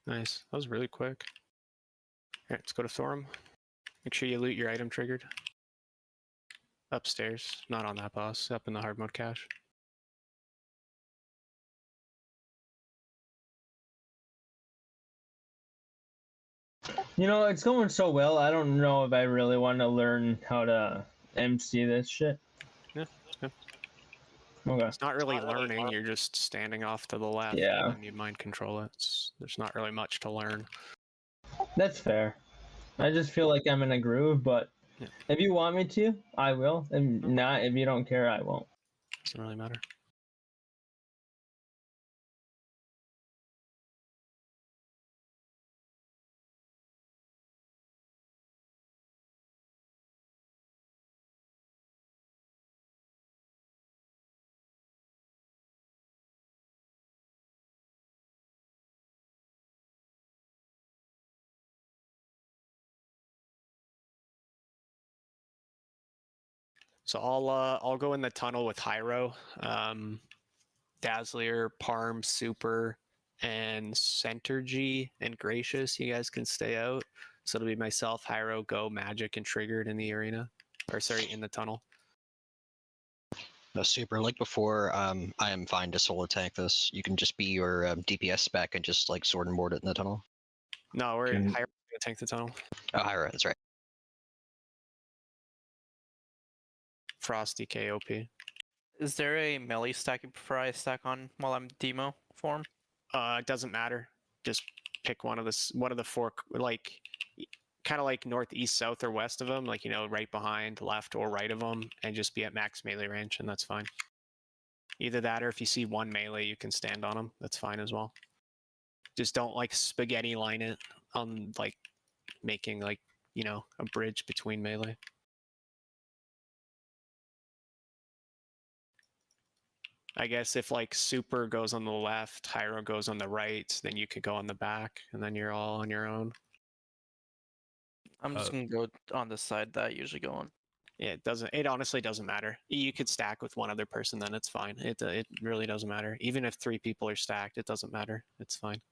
Nice. That was really quick. Alright, let's go to Thorum. Make sure you loot your item triggered. Upstairs. Not on that boss. Up in the hard mode cache. You know, it's going so well. I don't know if I really want to learn how to MC this shit. Yeah, yeah. Okay. It's not really learning. You're just standing off to the left. Yeah. And you mind control it. There's not really much to learn. That's fair. I just feel like I'm in a groove, but Yeah. if you want me to, I will. If not, if you don't care, I won't. Doesn't really matter. So I'll go in the tunnel with Hyro, Dazzler, Parm, Super, and Centergy and Gracious. You guys can stay out. So it'll be myself, Hyro, Go, Magic, and Triggered in the arena. Or sorry, in the tunnel. No, Super. Like before, I am fine to solo tank this. You can just be your DPS spec and just like sword and board it in the tunnel. No, we're Can- Hyro's gonna tank the tunnel. Oh, Hyra, that's right. Frosty KOP. Is there a melee stack you prefer I stack on while I'm demo form? It doesn't matter. Just pick one of the 4. Like, kind of like north, east, south, or west of them, like, you know, right behind, left, or right of them, and just be at max melee range, and that's fine. Either that, or if you see one melee, you can stand on them. That's fine as well. Just don't like spaghetti line it on like making like, you know, a bridge between melee. I guess if like super goes on the left, Hyro goes on the right, then you could go on the back, and then you're all on your own. I'm just gonna go on the side that I usually go on. Yeah, it doesn't. It honestly doesn't matter. You could stack with one other person, then it's fine. It really doesn't matter. Even if 3 people are stacked, it doesn't matter. It's fine.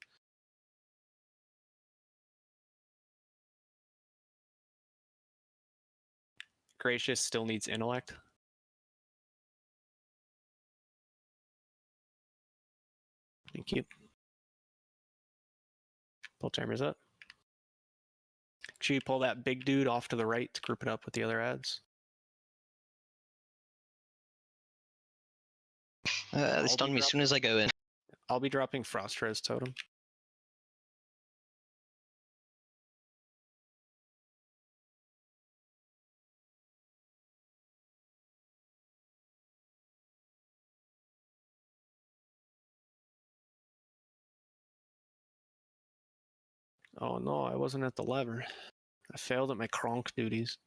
Gracious still needs intellect. Thank you. Pull timers up. Make sure you pull that big dude off to the right to group it up with the other ads. They stun me as soon as I go in. I'll be dropping Frost Res Totem. Oh no, I wasn't at the lever. I failed at my Kronk duties.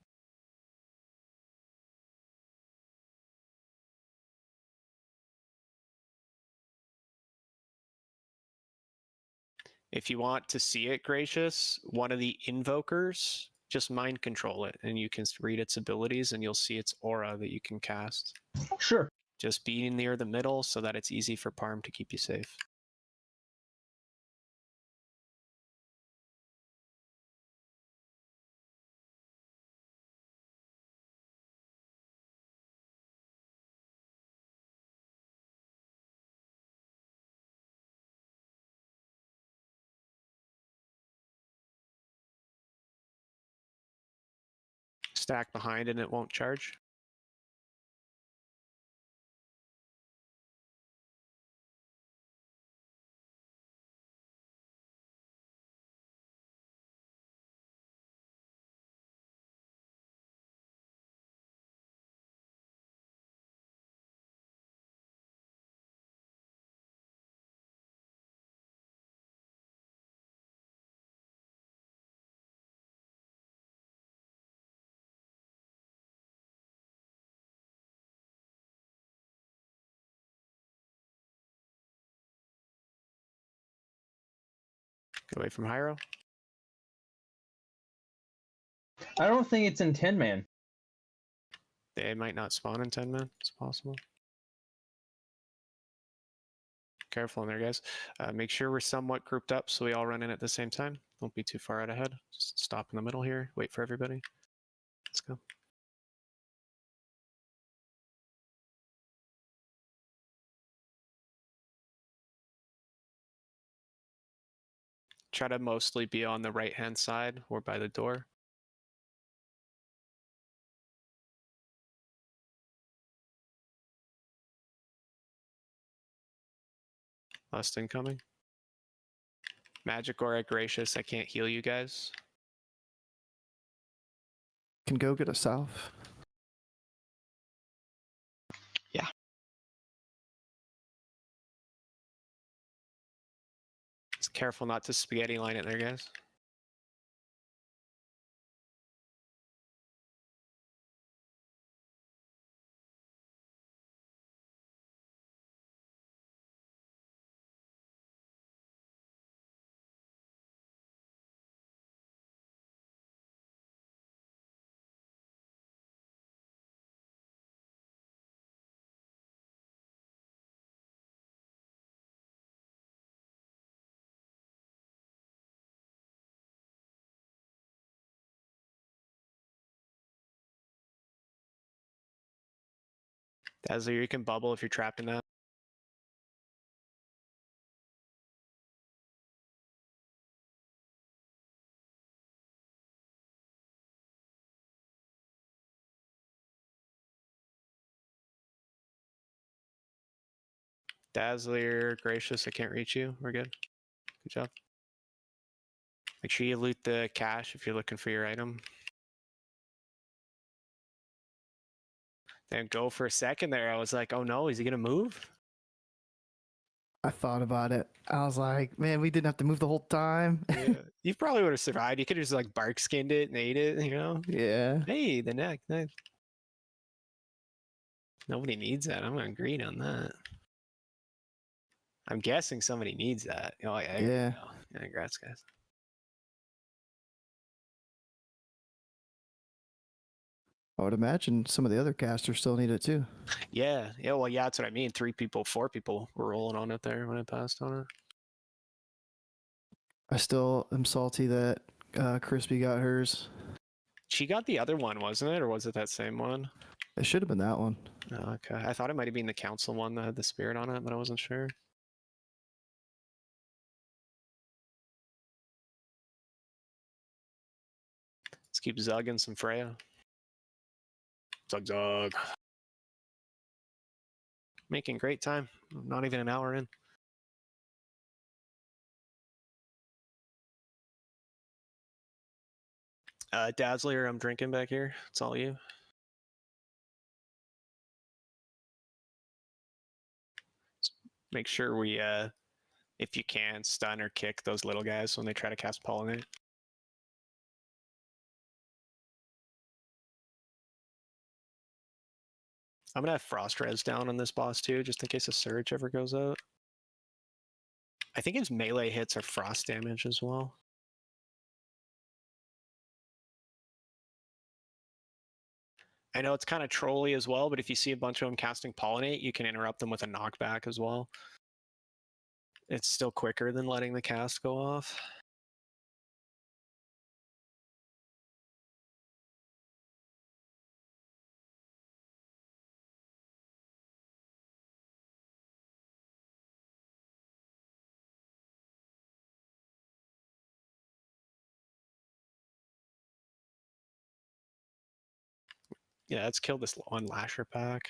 If you want to see it, Gracious, one of the invokers, just mind control it, and you can read its abilities, and you'll see its aura that you can cast. Sure. Just be near the middle so that it's easy for Parm to keep you safe. Stack behind and it won't charge. Get away from Hyro. I don't think it's in 10 man. They might not spawn in 10 man. It's possible. Careful in there, guys. Make sure we're somewhat grouped up so we all run in at the same time. Don't be too far out ahead. Just stop in the middle here. Wait for everybody. Let's go. Try to mostly be on the right-hand side or by the door. Last incoming. Magic Aura Gracious, I can't heal you guys. Can go get a south. Just careful not to spaghetti line it there, guys. Dazzler, you can bubble if you're trapped in that. Dazzler, Gracious, I can't reach you. We're good. Good job. Make sure you loot the cache if you're looking for your item. Then go for a second there. I was like, oh no, is he gonna move? I thought about it. I was like, man, we didn't have to move the whole time. Yeah. You probably would have survived. You could have just like bark skinned it and ate it, you know? Yeah. Hey, the neck. Nice. Nobody needs that. I'm agreeing on that. I'm guessing somebody needs that. Oh, yeah. There Yeah. you go. Yeah, congrats, guys. I would imagine some of the other casters still need it too. Yeah. Yeah. Well, yeah, that's what I mean. 3 people, 4 people were rolling on it there when I passed on it. I still am salty that Crispy got hers. She got the other one, wasn't it? Or was it that same one? It should have been that one. Oh, okay. I thought it might have been the council one that had the spirit on it, but I wasn't sure. Let's keep zugging some Freya. Zug zug. Making great time. Not even an hour in. Dazzler, I'm drinking back here. It's all you. Make sure we, if you can, stun or kick those little guys when they try to cast Pollinate. I'm gonna have Frost Res down on this boss too, just in case a Surge ever goes out. I think his melee hits are frost damage as well. I know it's kind of trolly as well, but if you see a bunch of them casting Pollinate, you can interrupt them with a knockback as well. It's still quicker than letting the cast go off. Yeah, let's kill this one Lasher pack.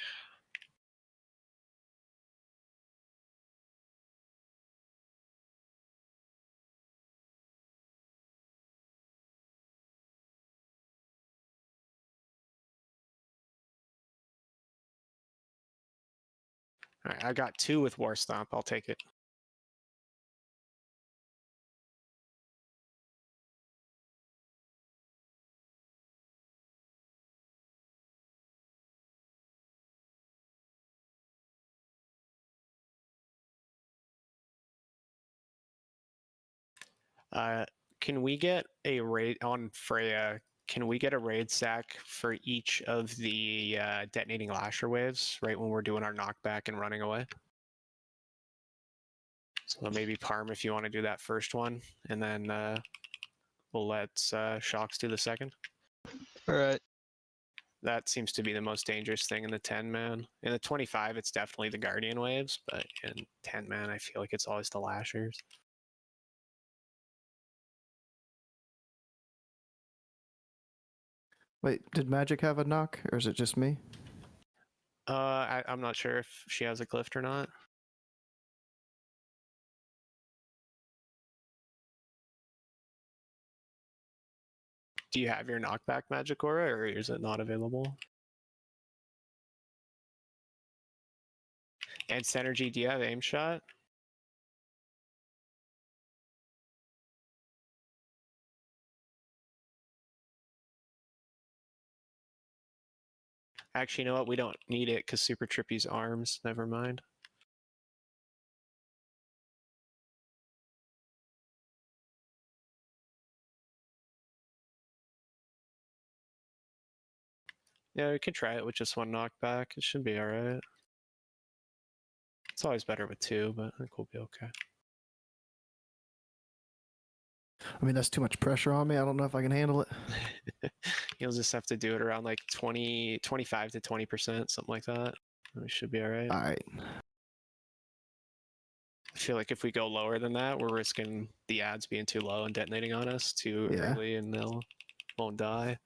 All right, I got 2 with War Stomp. I'll take it. Can we get a raid on Freya? Can we get a raid sack for each of the detonating Lasher waves right when we're doing our knockback and running away? So maybe Parm if you want to do that first one, and then we'll let Shocks do the second. All right. That seems to be the most dangerous thing in the 10-man. In the 25, it's definitely the Guardian waves, but in 10-man, I feel like it's always the Lashers. Wait, did Magic have a knock, or is it just me? I'm not sure if she has a Glyph or not. Do you have your knockback Magic Aura, or is it not available? And Synergy, do you have aim shot? Actually, you know what? We don't need it because Super Trippy's arms. Never mind. Yeah, we can try it with just 1 knockback. It should be alright. It's always better with 2, but I think we'll be okay. I mean, that's too much pressure on me. I don't know if I can handle it. You'll just have to do it around like 25 to 20%, something like that. We should be alright. All right. I feel like if we go lower than that, we're risking the ads being too low and detonating on us too Yeah. early, and they'll won't die.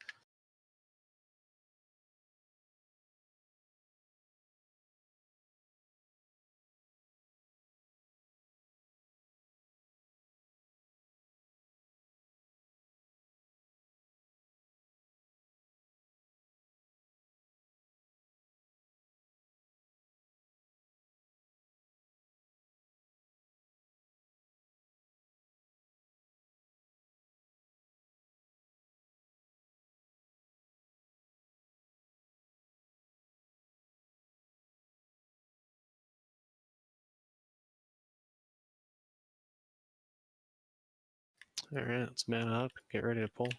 All right, let's man up. Get ready to pull.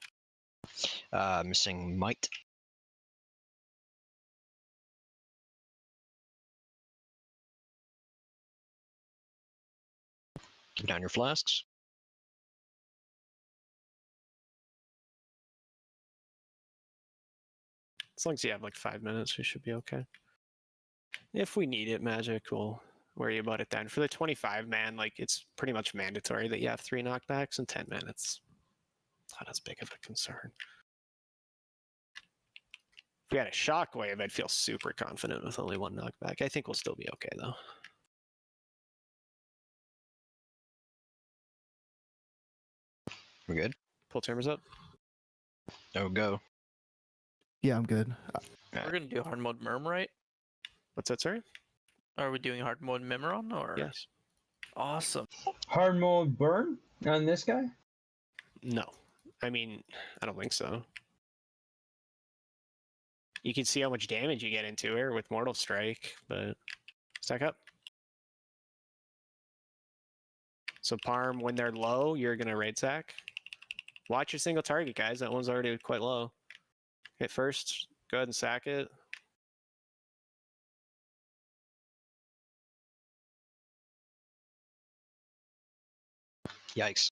Missing might. Keep down your flasks. As long as you have like 5 minutes, we should be okay. If we need it, magic, we'll worry about it then. For the 25 man, like it's pretty much mandatory that you have 3 knockbacks in 10 minutes. Not as big of a concern. If we had a shockwave, I'd feel super confident with only 1 knockback. I think we'll still be okay though. We're good. Pull timbers up. No go. Yeah, I'm good. We're gonna do hard mode Murm, right? What's that, sorry? Are we doing hard mode Mimiron or? Yes. Awesome. Hard mode burn on this guy? No. I mean, I don't think so. You can see how much damage you get into her with Mortal Strike, but stack up. So Parm, when they're low, you're gonna raid sack. Watch your single target, guys. That one's already quite low. Hit first. Go ahead and sack it. Yikes.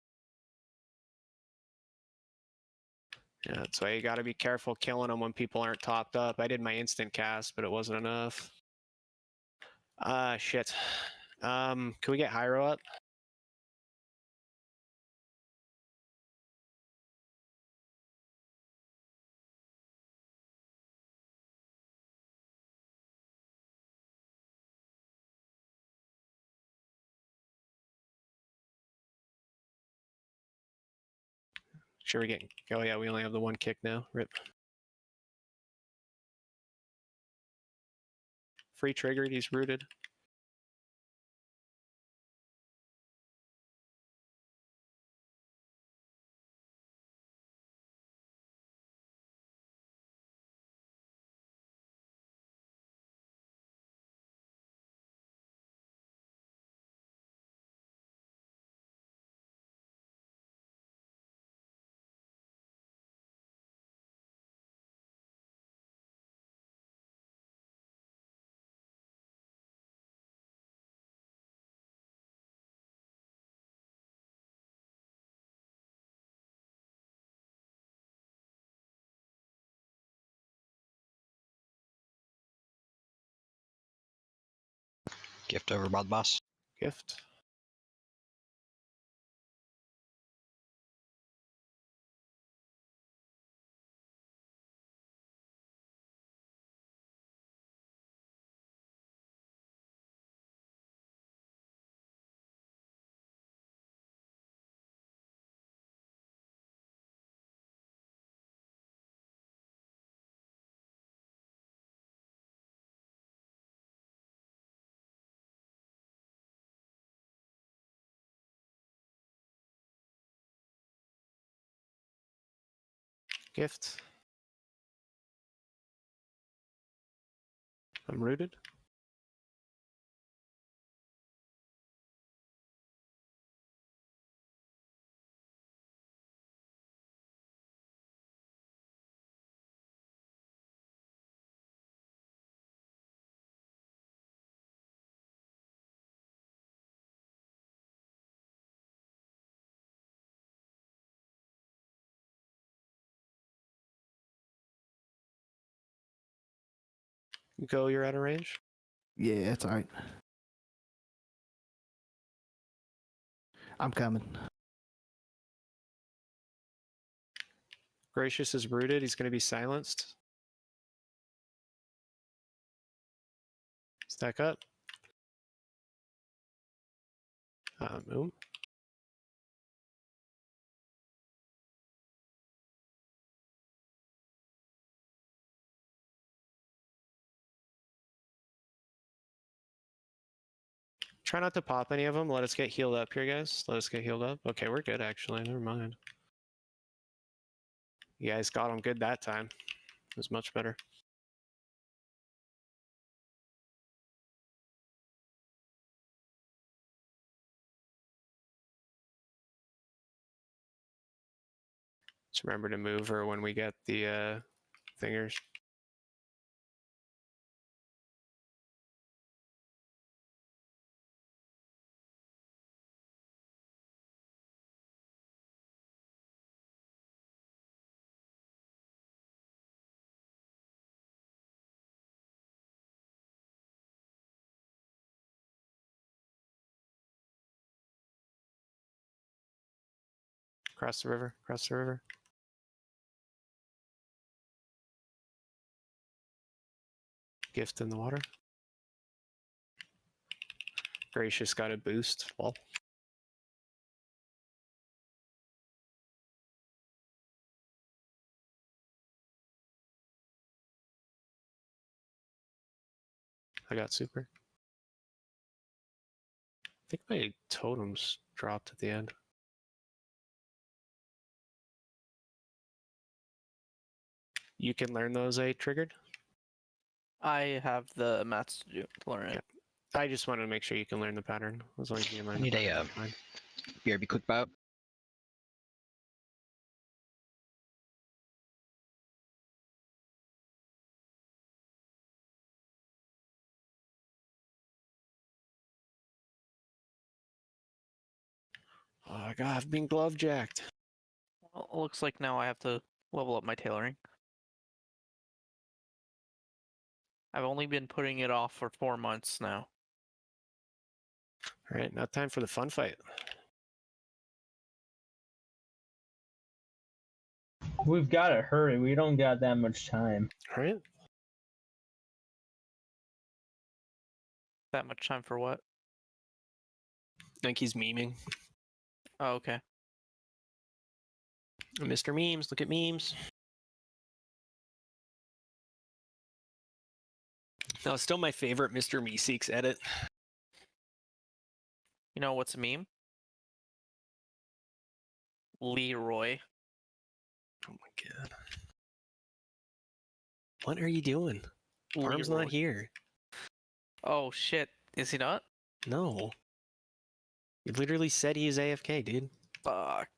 Yeah, that's why you got to be careful killing them when people aren't topped up. I did my instant cast, but it wasn't enough. Shit. Can we get Hyro up? Sure, we get. Oh yeah, we only have the 1 kick now. Rip. Free triggered. He's rooted. Gift over by the boss. Gift. Gift. I'm rooted. Go, you're out of range. Yeah, it's alright. I'm coming. Gracious is rooted. He's going to be silenced. Stack up. Move. Try not to pop any of them. Let us get healed up here, guys. Let us get healed up. Okay, we're good, actually. Never mind. You guys got them good that time. It was much better. Just remember to move her when we get the thingers. Cross the river, cross the river. Gift in the water. Gracious got a boost. Well, I got super. I think my totems dropped at the end. You can learn those, triggered? I have the mats to learn it. Yeah. I just wanted to make sure you can learn the pattern. As long as you can learn Need the a pattern, fine. BRB quick bout. Oh god, I've been glove jacked. Well, it looks like now I have to level up my tailoring. I've only been putting it off for 4 months now. Alright, now time for the fun fight. We've got to hurry. We don't got that much time. Alright. That much time for what? I think he's memeing. Oh, okay. Mr. Memes, look at memes. No, still my favorite Mr. Meeseeks edit. You know what's a meme? Leroy. Oh my god. What are you doing? Arm's Leroy. not here. Oh shit. Is he not? No. You literally said he's AFK, dude. Fuck.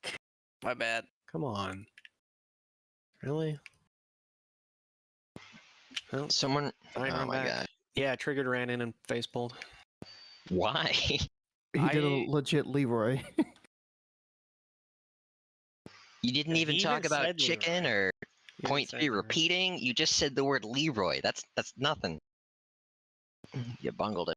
My bad. Come on. Really? Well, Someone. fine, Oh run my back. god. Yeah, triggered, ran in and face pulled. Why? He did a I- legit Leroy. You didn't Yeah, even he talk even about said chicken Leroy. or He didn't point say three Leroy. repeating. You just said the word Leroy. That's nothing. You bungled it.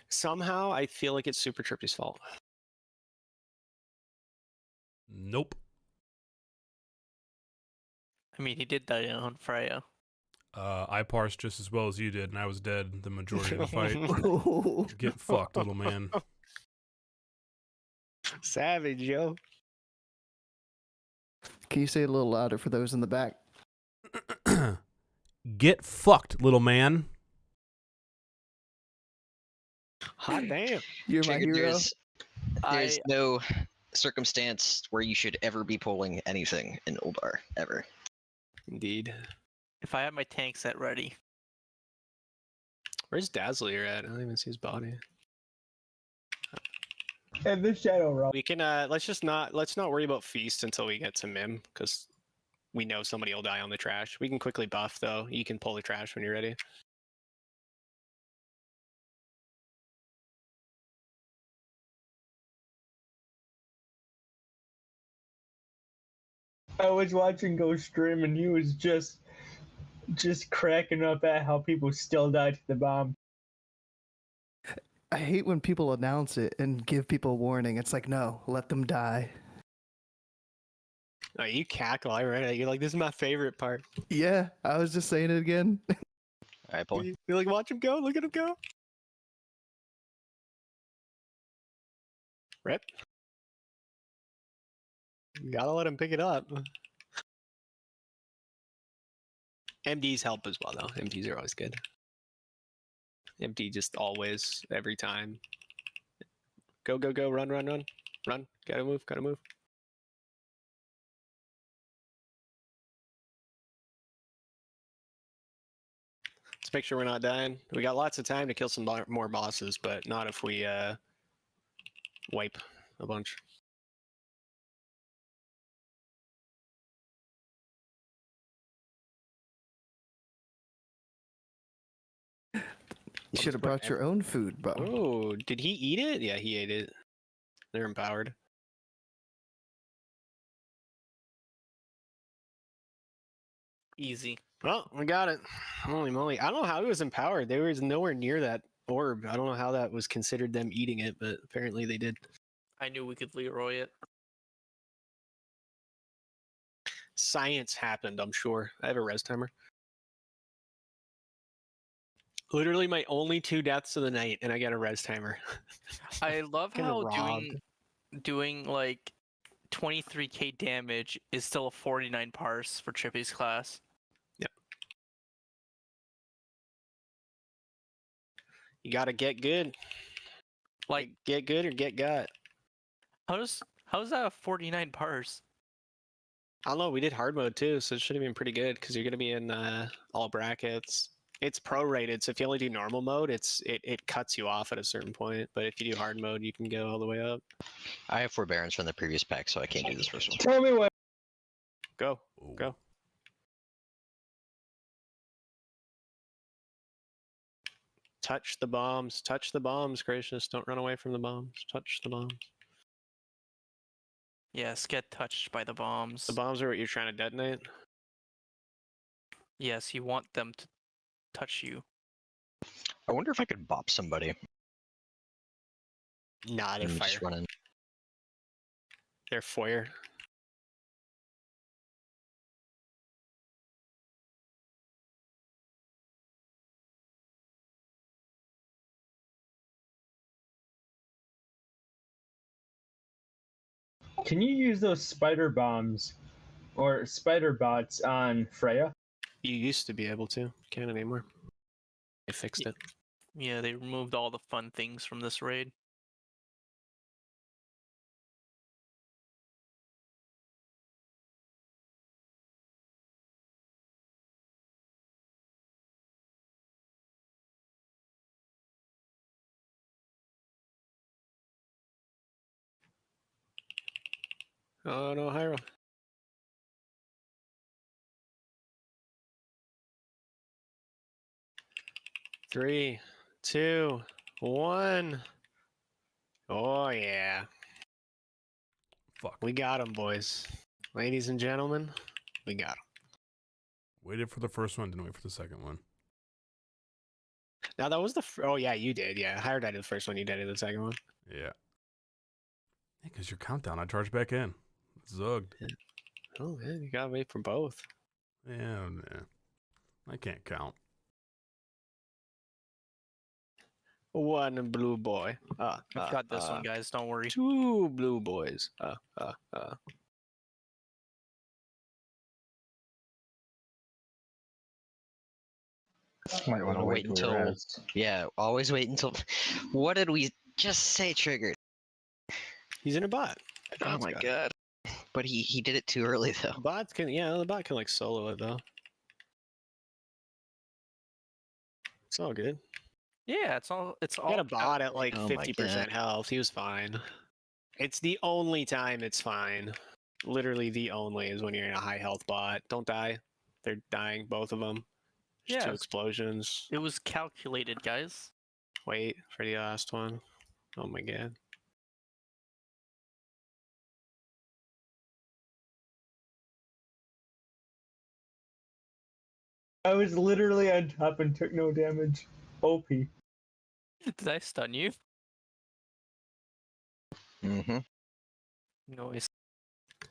Somehow, I feel like it's Super Trippy's fault. Nope. I mean, he did die on Freya. I parsed just as well as you did, and I was dead the majority of the fight. Get fucked, little man. Savage, yo. Can you say it a little louder for those in the back? Get fucked, little man. Hot damn. You're my Triggered, hero. there's no circumstance where you should ever be pulling anything in Ulduar, ever. Indeed. If I had my tank set ready. Where's Dazzler at? I don't even see his body. And the Shadow Realm. We can let's not worry about Feast until we get to Mim, because we know somebody will die on the trash. We can quickly buff though. You can pull the trash when you're ready. I was watching Ghost stream and he was just cracking up at how people still die to the bomb. I hate when people announce it and give people warning. It's like, no, let them die. Oh, you cackle. I read it. You're like, this is my favorite part. Yeah, I was just saying it again. Alright, pull. You're like, watch him go. Look at him go. Rip. You gotta let him pick it up. MDs help as well, though. MDs are always good. MD just always, every time. Go, go, go. Run, run, run. Run. Gotta move, gotta move. It's Let's make sure we're not dying. We got lots of time to kill some more bosses, but not if we wipe a bunch. You should have brought your own food, Bo. Oh, did he eat it? Yeah, he ate it. They're empowered. Easy. Well, we got it. Holy moly. I don't know how he was empowered. They were nowhere near that orb. I don't know how that was considered them eating it, but apparently they did. I knew we could Leroy it. Science happened, I'm sure. I have a res timer. Literally my only 2 deaths of the night, and I got a res timer. I love Fucking how robbed. doing like 23k damage is still a 49 parse for Trippy's class. Yep. You gotta get good. Like, Get good or get got. how's that a 49 parse? I don't know, we did hard mode too, so it should have been pretty good because you're gonna be in all brackets. It's prorated, so if you only do normal mode, it cuts you off at a certain point. But if you do hard mode, you can go all the way up. I have forbearance from the previous pack, so I can't do this first one. Tell me what. Go. Oh. Go. Touch the bombs. Touch the bombs, Gracious. Don't run away from the bombs. Touch the bombs. Yes, get touched by the bombs. The bombs are what you're trying to detonate. Yes, you want them to touch you. I wonder if I could bop somebody. Nah, they're and fire. just run in. They're foyer. Can you use those spider bombs or spider bots on Freya? You used to be able to. Can't anymore. They fixed it. Yeah, they removed all the fun things from this raid. Oh no, Hyro. Three, two, one. Oh yeah. Fuck. We got him, boys. Ladies and gentlemen, we got him. Waited for the first one, didn't wait for the second one. Now that was the. Oh yeah, you did. Yeah, Hire died the first one. You did the second one. Yeah. Because your countdown, I charged back in. Zugged. Oh man, you gotta wait for both. Yeah, nah. I can't count. One blue boy. I've got this one, guys. Don't worry. 2 blue boys. Might want to wait until. Yeah, always wait until. What did we just say triggered? He's in a bot. Oh my god. But he did it too early though. Bots can, yeah, the bot can like solo it though. It's all good. Yeah, it's all. He had a bot at like Oh my 50% health. He was fine. It's the only time it's fine. Literally the only is when you're in a high health bot. Don't die. They're dying, both of them. Just Yeah, 2 explosions. It was calculated, guys. Wait for the last one. Oh my god. I was literally on top and took no damage. OP. Did I stun you? Mm-hmm. Noise.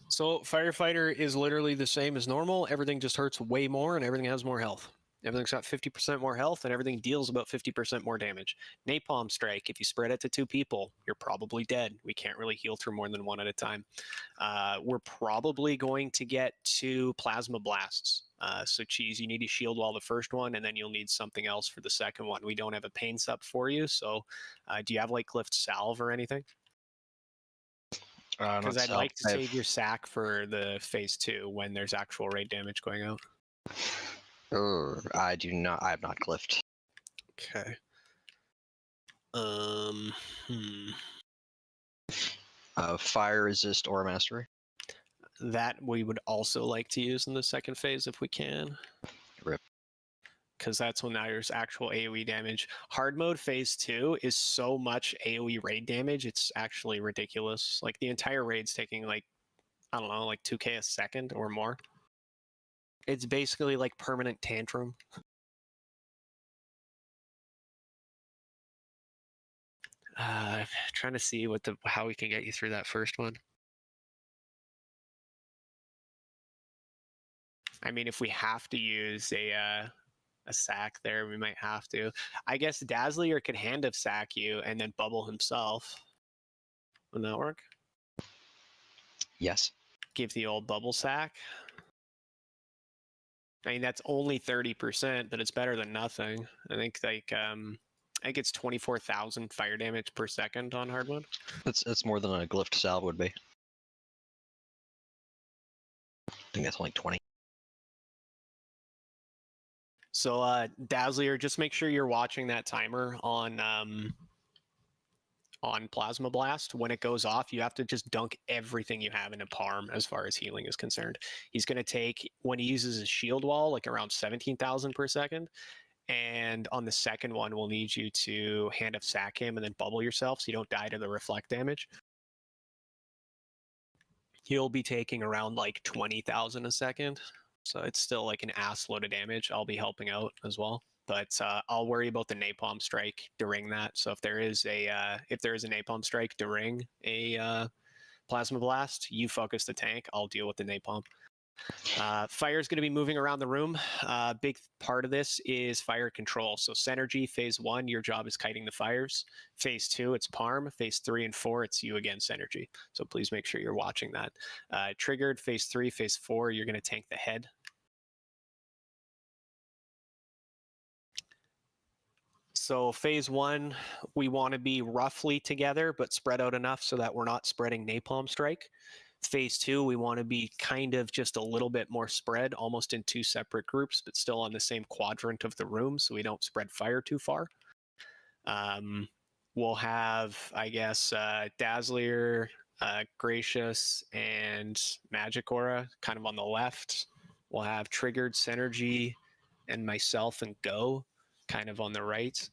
So firefighter is literally the same as normal. Everything just hurts way more and everything has more health. Everything's got 50% more health and everything deals about 50% more damage. Napalm strike, if you spread it to 2 people, you're probably dead. We can't really heal through more than 1 at a time. We're probably going to get 2 plasma blasts. So Cheese, you need to shield wall the first one and then you'll need something else for the second one. We don't have a pain sup for you, so do you have like Clift salve or anything? Because I'd like to save your sack for the phase 2 when there's actual raid damage going out. I do not. I have not glyphed. Okay. Hmm. Fire resist aura mastery. That we would also like to use in the second phase if we can. Rip. Because that's when there's actual AoE damage. Hard mode phase 2 is so much AoE raid damage, it's actually ridiculous. Like the entire raid's taking like, I don't know, like 2k a second or more. It's basically like permanent tantrum. Trying to see how we can get you through that first one. I mean, if we have to use a sack there, we might have to. I guess Dazzler could hand of sack you and then bubble himself. Would that work? Yes. Give the old bubble sack. I mean, that's only 30%, but it's better than nothing. I think I think it's 24,000 fire damage per second on hard mode. That's more than a glyphed salve would be. I think that's only 20. So Dazzler, just make sure you're watching that timer on Plasma Blast. When it goes off, you have to just dunk everything you have into Parm as far as healing is concerned. He's going to take, when he uses his shield wall, like around 17,000 per second. And on the second one, we'll need you to hand of sack him and then bubble yourself so you don't die to the reflect damage. He'll be taking around like 20,000 a second. So it's still like an ass load of damage. I'll be helping out as well. But I'll worry about the napalm strike during that. So if there is a napalm strike during a plasma blast, you focus the tank. I'll deal with the napalm. Fire is going to be moving around the room. Big part of this is fire control. So Synergy, phase 1, your job is kiting the fires. Phase 2, it's Parm. Phase 3 and 4, it's you again, Synergy. So please make sure you're watching that. Triggered, phase 3, phase 4, you're going to tank the head. So phase 1, we want to be roughly together, but spread out enough so that we're not spreading napalm strike. Phase 2, we want to be kind of just a little bit more spread, almost in 2 separate groups, but still on the same quadrant of the room so we don't spread fire too far. We'll have, I guess, Dazzler, Gracious, and Magic Aura kind of on the left. We'll have Triggered, Synergy, and myself and Go kind of on the right.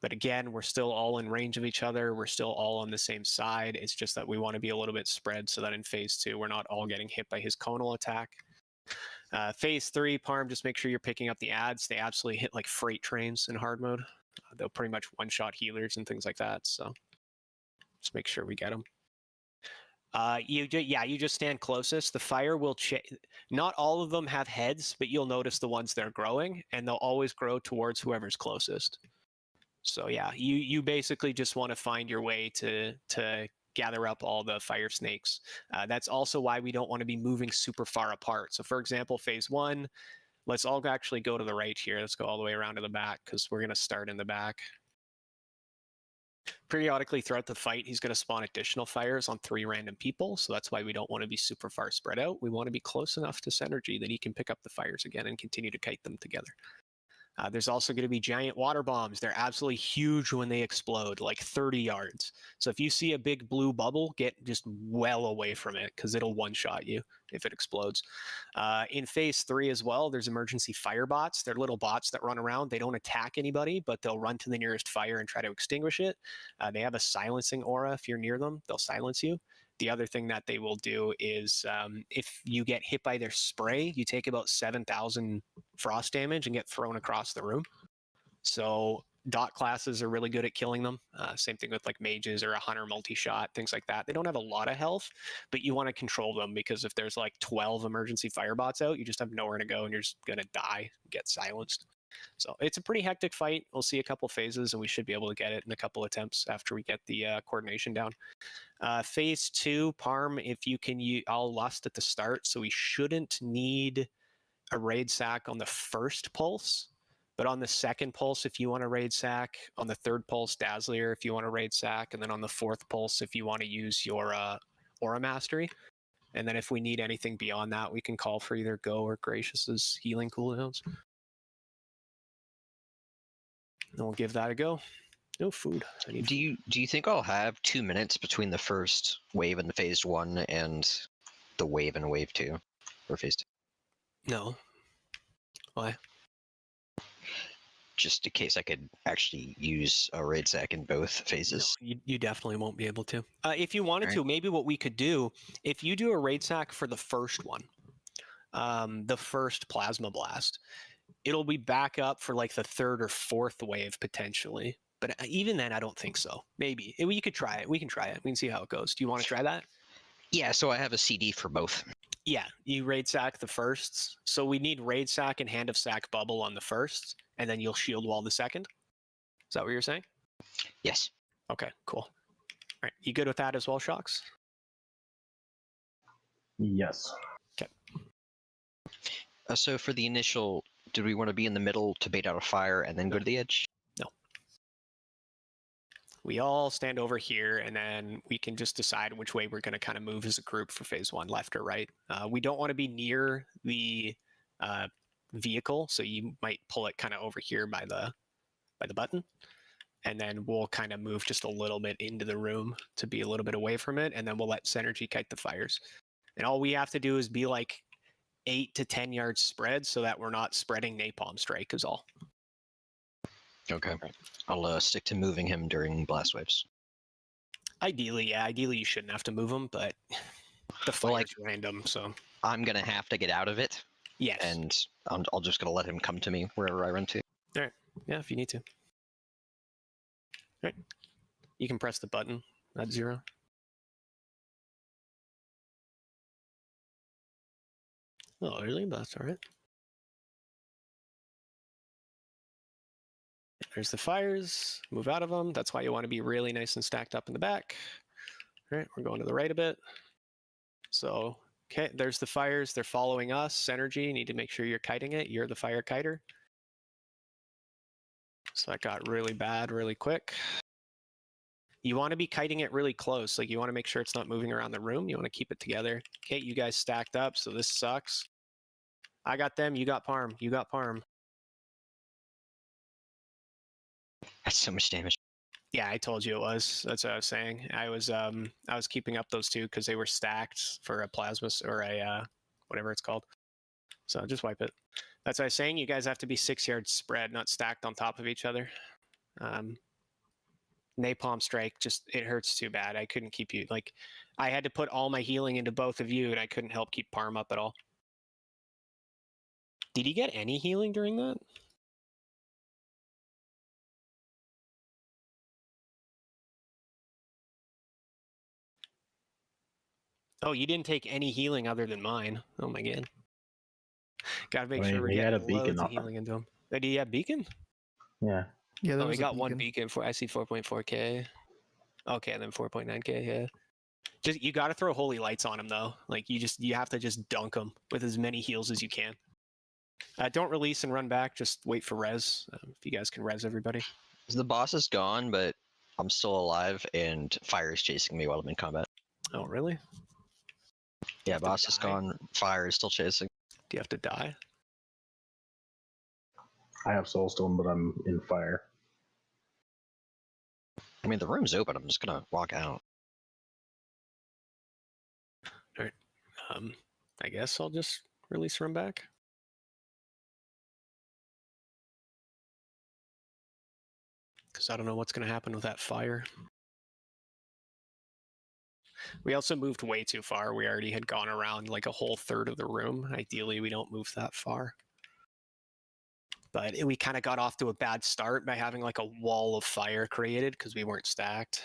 But again, we're still all in range of each other. We're still all on the same side. It's just that we want to be a little bit spread so that in phase 2, we're not all getting hit by his conal attack. Phase 3, Parm, just make sure you're picking up the adds. They absolutely hit like freight trains in hard mode. They'll pretty much one-shot healers and things like that. So just make sure we get them. You just stand closest. The fire will not all of them have heads, but you'll notice the ones that are growing, and they'll always grow towards whoever's closest. So yeah, you basically just want to find your way to gather up all the fire snakes. That's also why we don't want to be moving super far apart. So for example, phase 1, let's all actually go to the right here. Let's go all the way around to the back because we're going to start in the back. Periodically throughout the fight, he's going to spawn additional fires on 3 random people. So that's why we don't want to be super far spread out. We want to be close enough to Synergy that he can pick up the fires again and continue to kite them together. There's also going to be giant water bombs. They're absolutely huge when they explode, like 30 yards. So if you see a big blue bubble, get just well away from it because it'll one-shot you if it explodes. In phase 3 as well, there's emergency fire bots. They're little bots that run around. They don't attack anybody, but they'll run to the nearest fire and try to extinguish it. They have a silencing aura. If you're near them, they'll silence you. The other thing that they will do is if you get hit by their spray, you take about 7,000 frost damage and get thrown across the room. So dot classes are really good at killing them. Same thing with like mages or a hunter multi-shot, things like that. They don't have a lot of health, but you want to control them because if there's like 12 emergency firebots out, you just have nowhere to go and you're just going to die, get silenced. So it's a pretty hectic fight. We'll see a couple phases and we should be able to get it in a couple attempts after we get the coordination down. Phase 2, Parm, if you can, I'll lust at the start, so we shouldn't need a raid sack on the first pulse. But on the second pulse, if you want to raid sack, on the third pulse, Dazzler, if you want to raid sack, and then on the fourth pulse, if you want to use your Aura Mastery. And then if we need anything beyond that, we can call for either Go or Gracious's healing cooldowns. And we'll give that a go. No food. I need Do you think I'll have 2 minutes between the first wave in the phase 1 and the wave in wave 2 or phase 2? No. Why? Just in case I could actually use a raid sack in both No, phases. you definitely won't be able to. If you wanted Alright. to, maybe what we could do, if you do a raid sack for the first one, the first plasma blast, it'll be back up for like the third or fourth wave potentially. But even then, I don't think so. Maybe you could try it. We can try it. We can see how it goes. Do you want to try that? Yeah, so I have a CD for both. Yeah, you raid sack the firsts. So we need raid sack and hand of sack bubble on the first, and then you'll shield wall the second. Is that what you're saying? Yes. Okay, cool. All right, you good with that as well, Shocks? Yes. So for the initial, do we want to be in the middle to bait out a fire and then go to the edge? We all stand over here, and then we can just decide which way we're going to kind of move as a group for phase 1, left or right. We don't want to be near the vehicle, so you might pull it kind of over here by the button, and then we'll kind of move just a little bit into the room to be a little bit away from it, and then we'll let Synergy kite the fires. And all we have to do is be like 8 to 10 yards spread so that we're not spreading napalm strike is all. Okay. I'll stick to moving him during blast waves. Ideally, yeah. Ideally, you shouldn't have to move them, but the fire's Well, like, random, so... I'm going to have to get out of it, Yes. and I'll just going to let him come to me wherever I run to. Yeah, if you need to. All right. You can press the button at 0. Oh, really? That's all right. There's the fires. Move out of them. That's why you want to be really nice and stacked up in the back. All right, we're going to the right a bit. So, okay, there's the fires. They're following us. Synergy, you need to make sure you're kiting it. You're the fire kiter. So that got really bad really quick. You want to be kiting it really close. Like, you want to make sure it's not moving around the room. You want to keep it together. Okay, you guys stacked up, so this sucks. I got them. You got Parm. You got Parm. That's so much damage. Yeah, I told you it was. That's what I was saying. I was keeping up those two because they were stacked for a plasma or a whatever it's called. So just wipe it. That's what I was saying. You guys have to be 6 yards spread, not stacked on top of each other. Napalm strike, just it hurts too bad. I couldn't keep you. Like, I had to put all my healing into both of you, and I couldn't help keep Parm up at all. Did he get any healing during that? Oh, you didn't take any healing other than mine. Oh my god. Gotta make sure we're he had getting a beacon loads of on. healing into him. Did he have beacon? Yeah. Yeah, there Oh, was he a got one beacon. beacon for I see 4.4k. Okay, and then 4.9k, yeah. Just you gotta throw holy lights on him though. Like you have to just dunk him with as many heals as you can. Don't release and run back, just wait for res. If you guys can res everybody. The boss is gone, but I'm still alive, and fire is chasing me while I'm in combat. Oh really? Yeah, have to boss is die? gone, fire is still chasing. Do you have to die? I have soulstone, but I'm in fire. I mean, the room's open, I'm just gonna walk out. Alright. I guess I'll just release run back. Because I don't know what's going to happen with that fire. We also moved way too far. We already had gone around like a whole third of the room. Ideally, we don't move that far. But we kind of got off to a bad start by having like a wall of fire created because we weren't stacked.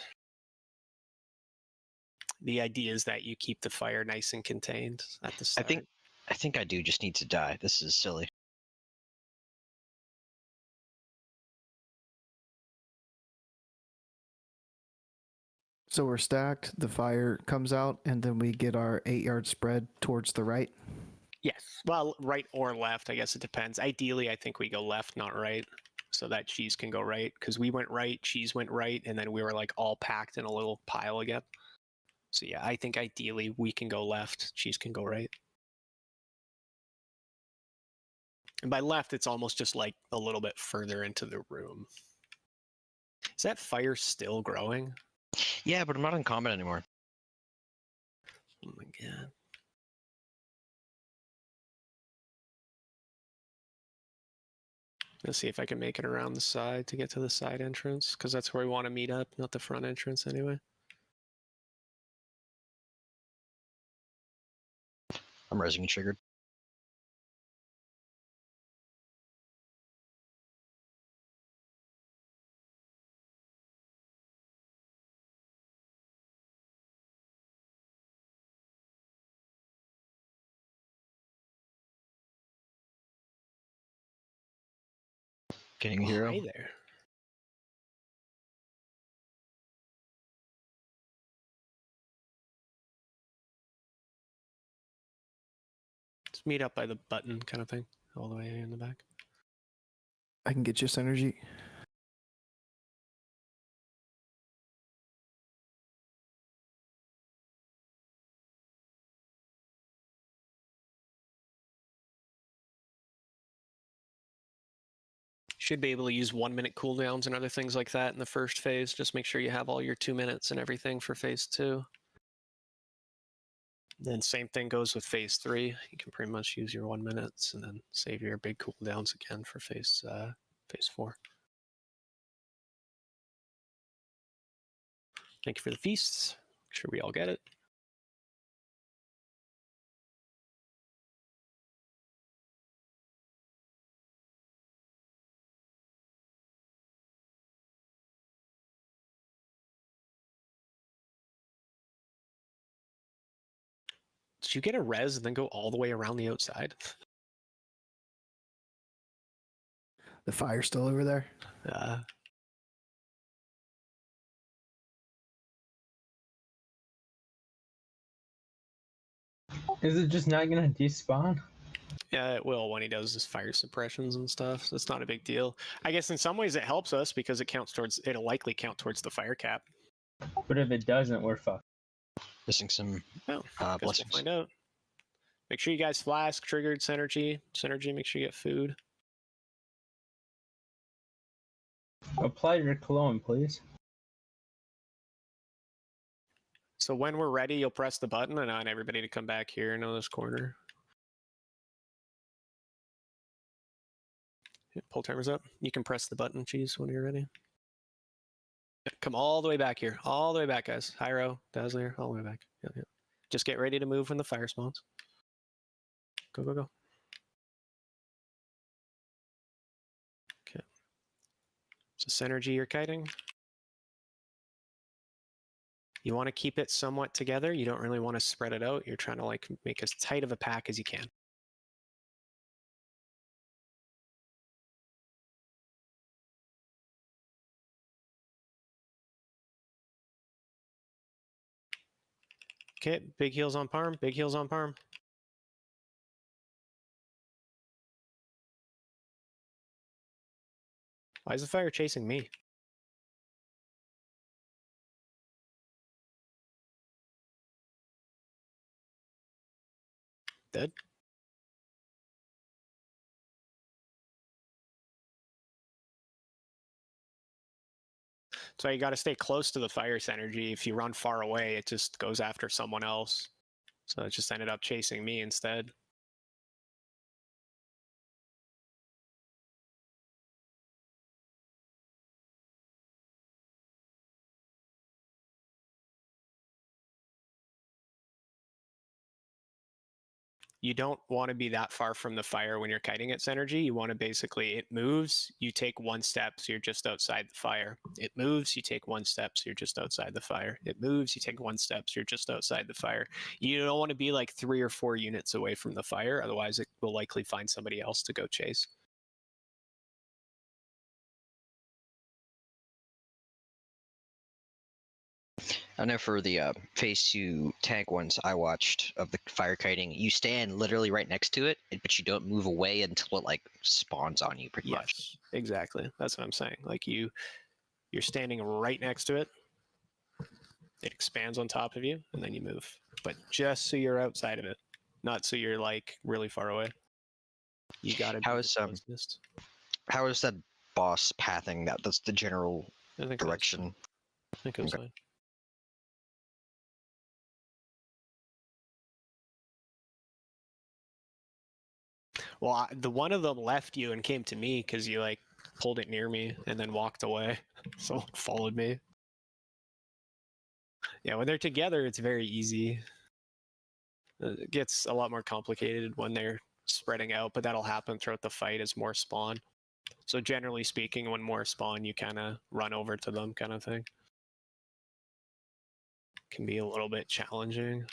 The idea is that you keep the fire nice and contained at the start. I think I do just need to die. This is silly. So we're stacked, the fire comes out, and then we get our 8-yard spread towards the right. Yes. Well, right or left, I guess it depends. Ideally, I think we go left, not right, so that cheese can go right. Because we went right, cheese went right, and then we were like all packed in a little pile again. So yeah, I think ideally we can go left, Cheese can go right. And by left, it's almost just like a little bit further into the room. Is that fire still growing? Yeah, but I'm not in combat anymore. Oh my god. Let's see if I can make it around the side to get to the side entrance, because that's where we want to meet up, not the front entrance anyway. I'm resing triggered. Getting a hero. Hi there. Let's meet up by the button kind of thing, all the way in the back. I can get you synergy. Should be able to use 1 minute cooldowns and other things like that in the first phase. Just make sure you have all your 2 minutes and everything for phase 2. Then same thing goes with phase 3. You can pretty much use your 1 minutes and then save your big cooldowns again for phase 4. Thank you for the feasts. Make sure we all get it. Did you get a res and then go all the way around the outside? The fire's still over there. Is it just not gonna despawn? Yeah, it will when he does his fire suppressions and stuff. So it's not a big deal. I guess in some ways it helps us because it counts towards. It'll likely count towards the fire cap. But if it doesn't, we're fucked. Missing some Well, guess blessings. we'll find out. Make sure you guys flask, triggered, synergy. Synergy, make sure you get food. Apply your cologne, please. So when we're ready, you'll press the button and I want everybody to come back here into this corner. Yeah, pull timers up. You can press the button, Cheese, when you're ready. Yeah, come all the way back here. All the way back, guys. Hyro, Dazzler, all the way back. Yeah. Just get ready to move when the fire spawns. Go, go, go. Okay. So synergy you're kiting. You want to keep it somewhat together. You don't really want to spread it out. You're trying to like make as tight of a pack as you can. Okay, big heals on Parm, big heals on Parm. Why is the fire chasing me? Dead? So you got to stay close to the fire's energy. If you run far away, it just goes after someone else. So it just ended up chasing me instead. You don't want to be that far from the fire when you're kiting its energy. You want to basically, it moves, you take 1 step, so you're just outside the fire. It moves, you take 1 step, so you're just outside the fire. It moves, you take 1 step, so you're just outside the fire. You don't want to be like 3 or 4 units away from the fire, otherwise it will likely find somebody else to go chase. I know for the phase 2 tank ones I watched of the fire kiting, you stand literally right next to it, but you don't move away until it like spawns on you pretty much. Yes, exactly. That's what I'm saying. Like you're standing right next to it. It expands on top of you, and then you move. But just so you're outside of it, not so you're like really far away. You gotta be How the is closest. how is that boss pathing? That's the general I think direction. I think it was Okay. fine. Well, the one of them left you and came to me because you like pulled it near me and then walked away. So it followed me. Yeah, when they're together, it's very easy. It gets a lot more complicated when they're spreading out, but that'll happen throughout the fight as more spawn. So generally speaking, when more spawn, you kind of run over to them, kind of thing. Can be a little bit challenging.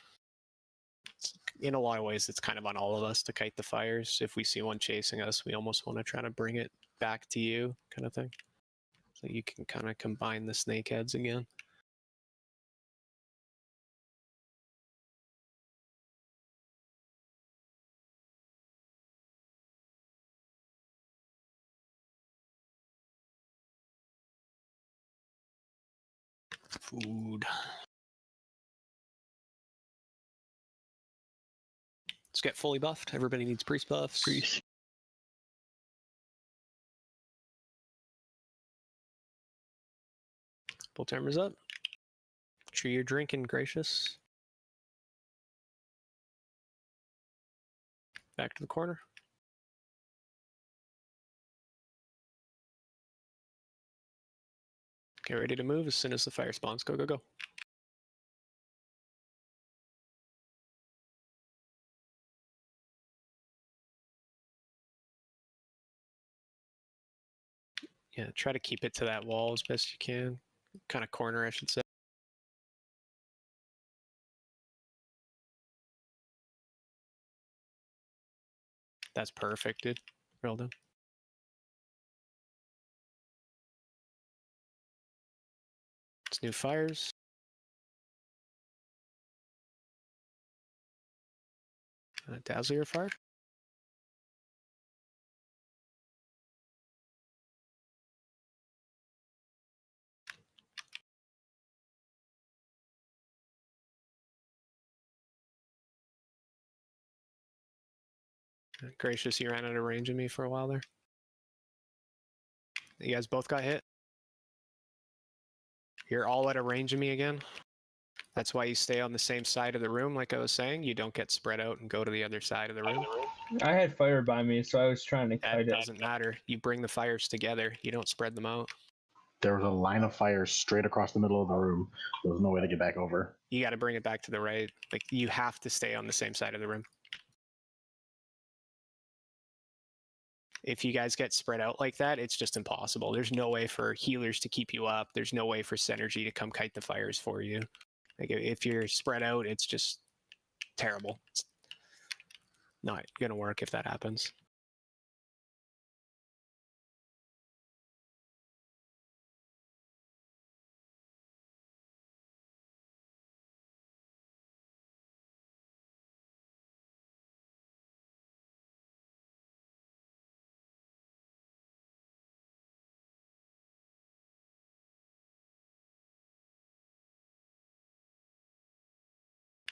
In a lot of ways, it's kind of on all of us to kite the fires. If we see one chasing us, we almost want to try to bring it back to you, kind of thing. So you can kind of combine the snakeheads again. Food. Let's get fully buffed. Everybody needs priest buffs. Priest. Pull timers up. Sure you're drinking, gracious. Back to the corner. Get ready to move as soon as the fire spawns. Go, go, go. Yeah, try to keep it to that wall as best you can. Kind of corner, I should say. That's perfect, dude. Well done. It's new fires. Dazzle your fire. Gracious, you ran out of range of me for a while there. You guys both got hit. You're all out of range of me again. That's why you stay on the same side of the room, like I was saying. You don't get spread out and go to the other side of the room. I had fire by me, so I was trying to That kite it. doesn't matter. You bring the fires together. You don't spread them out. There was a line of fire straight across the middle of the room. There was no way to get back over. You got to bring it back to the right. Like, you have to stay on the same side of the room. If you guys get spread out like that, it's just impossible. There's no way for healers to keep you up. There's no way for Synergy to come kite the fires for you. Like, if you're spread out, it's just terrible. It's not going to work if that happens.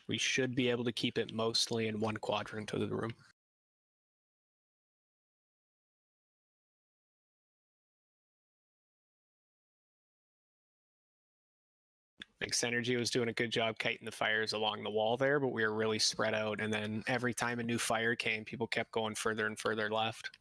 We should be able to keep it mostly in one quadrant of the room. Like, Synergy was doing a good job kiting the fires along the wall there, but we were really spread out. And then every time a new fire came, people kept going further and further left.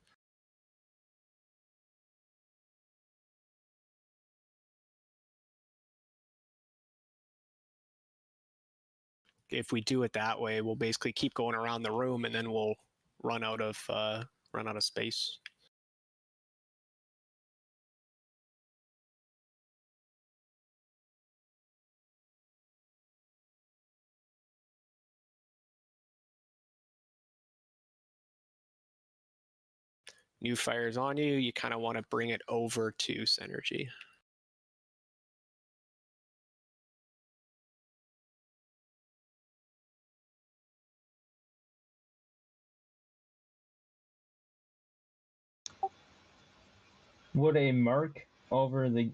If we do it that way, we'll basically keep going around the room, and then we'll run out of space. New fires on you, you kind of want to bring it over to Synergy. Would a mark over the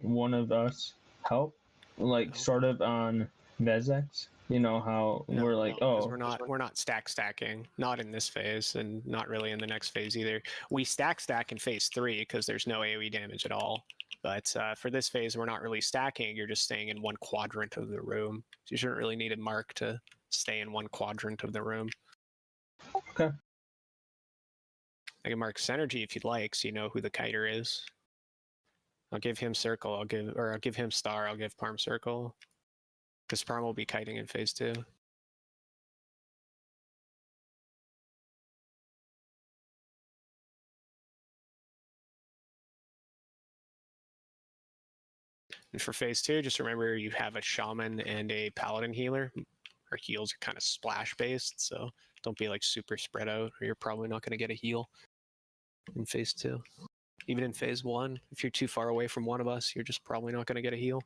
one of us help? like No. sort of on Vezex? You know how No, we're like, no, 'cause oh, we're not stacking, not in this phase, and not really in the next phase either. We stack in phase 3 because there's no AoE damage at all. But for this phase, we're not really stacking. You're just staying in one quadrant of the room. So you shouldn't really need a mark to stay in one quadrant of the room. okay. I can mark Synergy if you'd like, so you know who the kiter is. I'll give him circle. I'll give him star. I'll give Parm circle, because Parm will be kiting in phase 2. And for phase 2, just remember you have a shaman and a paladin healer. Our heals are kind of splash based, so don't be like super spread out, or you're probably not going to get a heal in phase 2. Even in phase 1, if you're too far away from one of us, you're just probably not going to get a heal.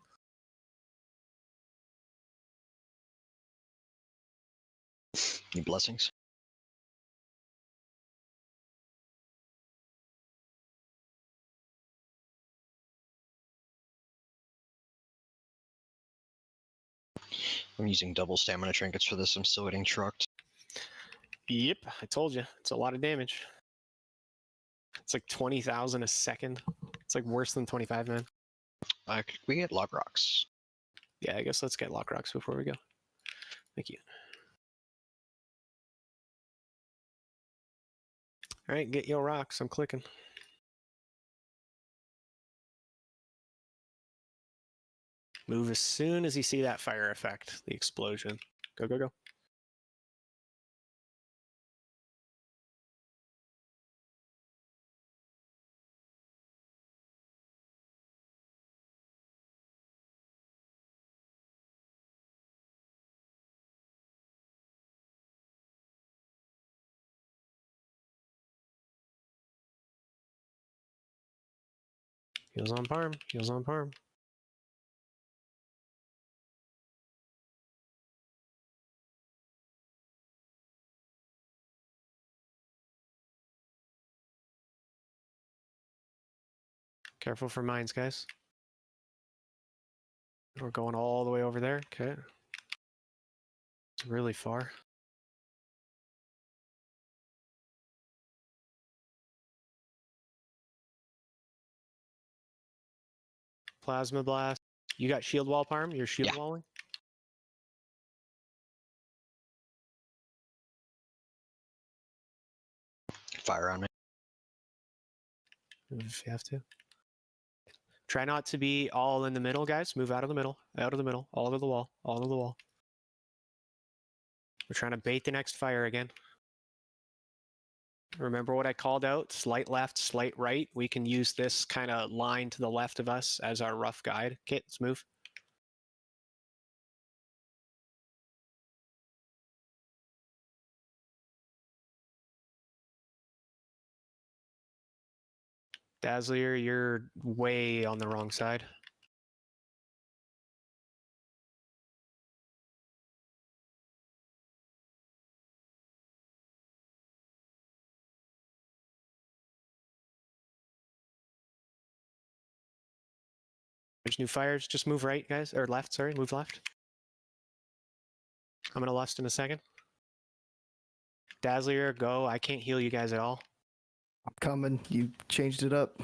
Any blessings? I'm using double stamina trinkets for this. I'm still getting trucked. Yep, I told you. It's a lot of damage. It's like 20,000 a second. It's like worse than 25, man. We get log rocks. Yeah, I guess let's get lock rocks before we go. Thank you. All right, get your rocks. I'm clicking. Move as soon as you see that fire effect, the explosion. Go, go, go. Heals on Parm. Heals on Parm. Careful for mines, guys. We're going all the way over there. Okay. It's really far. Plasma blast. You got shield wall, Parm? You're shield Yeah. walling? Fire on me. If you have to. Try not to be all in the middle, guys. Move out of the middle. Out of the middle. All over the wall. All over the wall. We're trying to bait the next fire again. Remember what I called out? Slight left, slight right. We can use this kind of line to the left of us as our rough guide. Okay, let's move. Dazzler, you're way on the wrong side. There's new fires. Just move right, guys. Or left, sorry. Move left. I'm going to lust in a second. Dazzler, go. I can't heal you guys at all. I'm coming. You changed it up.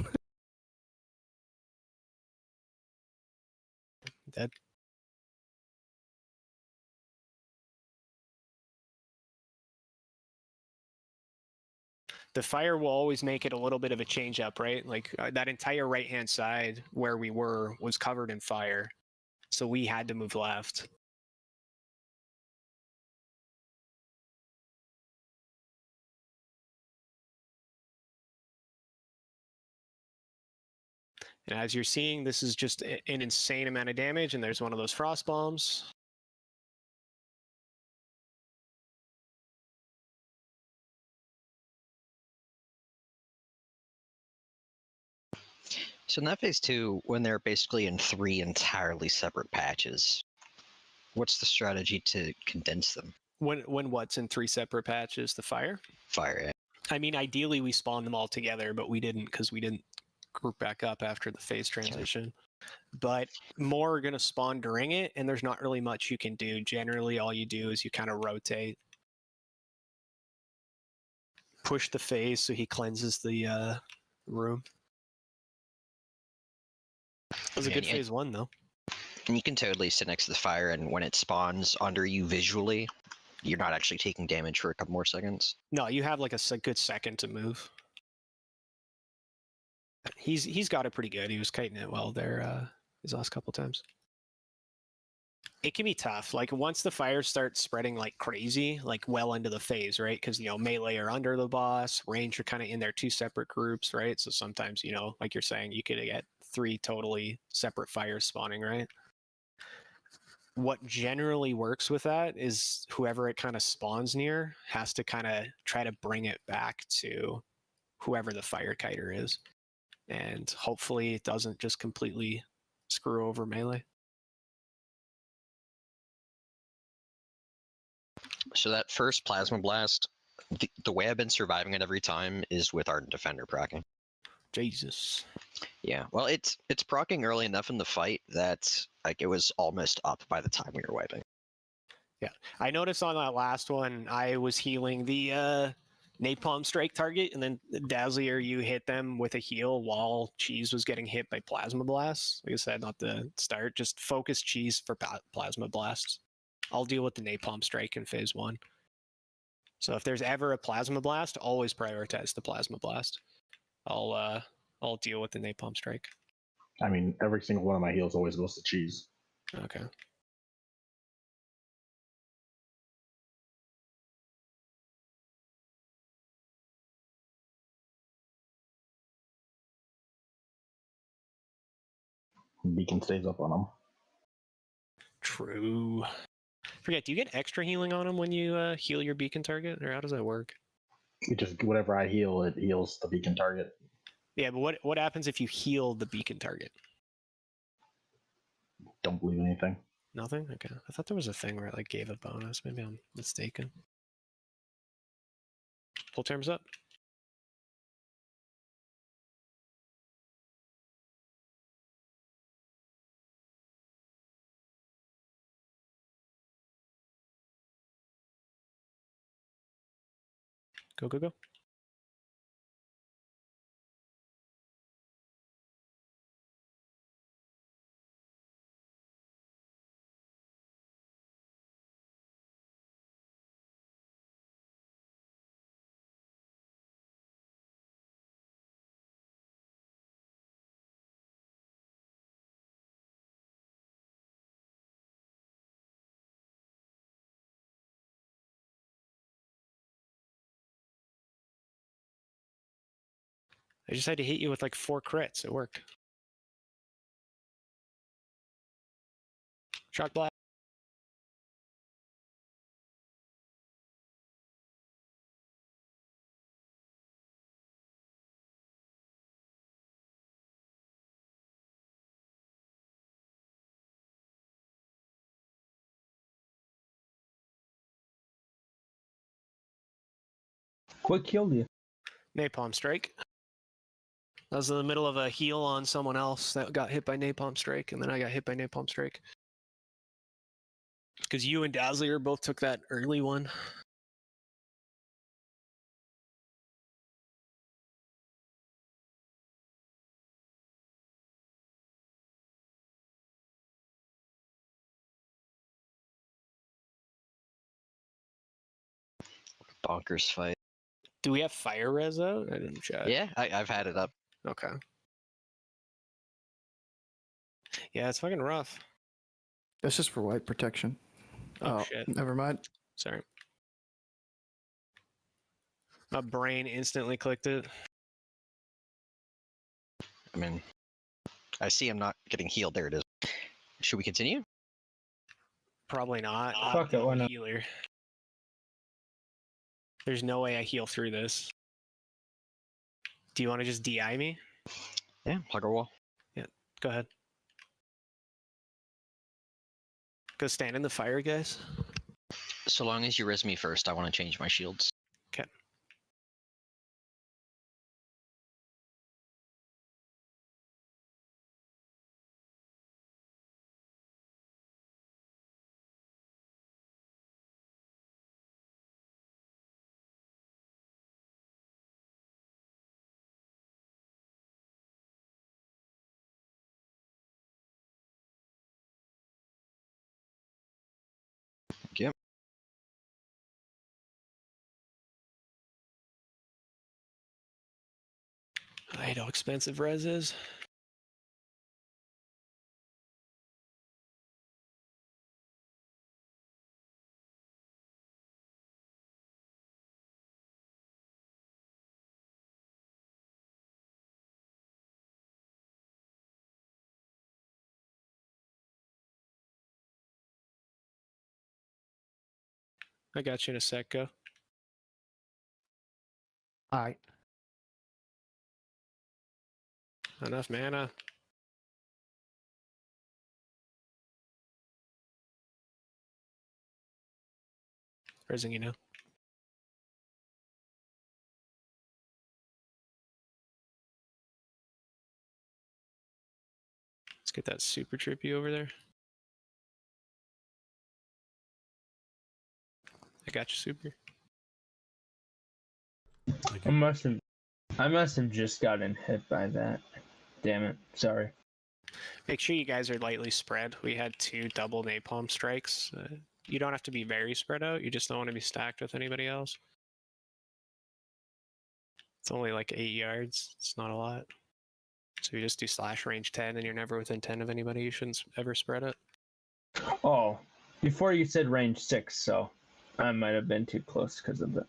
Dead. The fire will always make it a little bit of a change up, right? Like that entire right-hand side where we were was covered in fire. So we had to move left. And as you're seeing, this is just an insane amount of damage, and there's one of those frost bombs. So in that phase 2, when they're basically in 3 entirely separate patches, what's the strategy to condense them? When what's in 3 separate patches? The fire? Fire, yeah. I mean, ideally we spawned them all together, but we didn't because we didn't group back up after the phase transition. but more are going to spawn during it, and there's not really much you can do. Generally, all you do is you kind of rotate. Push the phase so he cleanses the room. That was a Yeah, good phase 1, though. And you can totally sit next to the fire, and when it spawns under you visually, you're not actually taking damage for a couple more seconds. No, you have like a good second to move. He's got it pretty good. He was kiting it well there his last couple times. It can be tough. Like once the fires start spreading like crazy, like well into the phase, right? Because melee are under the boss, range are kind of in their 2 separate groups, right? So sometimes like you're saying, you could get 3 totally separate fires spawning, right? What generally works with that is whoever it kind of spawns near has to kind of try to bring it back to whoever the fire kiter is. And hopefully it doesn't just completely screw over melee. So that first plasma blast, the way I've been surviving it every time is with Ardent Defender procking. Jesus. Yeah, well, it's procking early enough in the fight that like it was almost up by the time we were wiping. Yeah, I noticed on that last one, I was healing the napalm strike target, and then Dazzler, you hit them with a heal while Cheese was getting hit by plasma blasts. Like I said, not the start, just focus Cheese for plasma blasts. I'll deal with the napalm strike in phase 1. So if there's ever a plasma blast, always prioritize the plasma blast. I'll deal with the napalm strike. I mean, every single one of my heals always goes to Cheese. Okay. Beacon stays up on them. True. Forget, do you get extra healing on him when you heal your beacon target, or how does that work? It just whatever I heal, it heals the beacon target. Yeah, but what happens if you heal the beacon target? Don't believe anything. Nothing? Okay. I thought there was a thing where it like gave a bonus. Maybe I'm mistaken. Pull terms up. Go, go, go. I just had to hit you with like 4 crits. It worked. Shock blast. What killed you? Napalm strike. I was in the middle of a heal on someone else that got hit by napalm strike, and then I got hit by napalm strike. Because you and Dazzler both took that early one. Bonkers fight. Do we have fire res out? I didn't check. Yeah, I've had it up. Okay. Yeah, it's fucking rough. That's just for white protection. Oh, shit. Never mind. Sorry. My brain instantly clicked it. I mean, I see I'm not getting healed. There it is. Should we continue? Probably not. Fuck it, why I'm a not? healer. There's no way I heal through this. Do you want to just DI me? Yeah, plug our wall. Go ahead. Go stand in the fire, guys. So long as you res me first, I want to change my shields. Okay. I hate how expensive res is. I got you in a sec, go. All right. Enough mana. Resing you now. Let's get that super trippy over there. I got you, super. Thank I you. must have just gotten hit by that. Damn it. Sorry. Make sure you guys are lightly spread. We had 2 double napalm strikes. You don't have to be very spread out. You just don't want to be stacked with anybody else. It's only like 8 yards. It's not a lot. So you just do slash range 10 and you're never within 10 of anybody. You shouldn't ever spread it. Oh, before you said range 6, so I might have been too close because of it.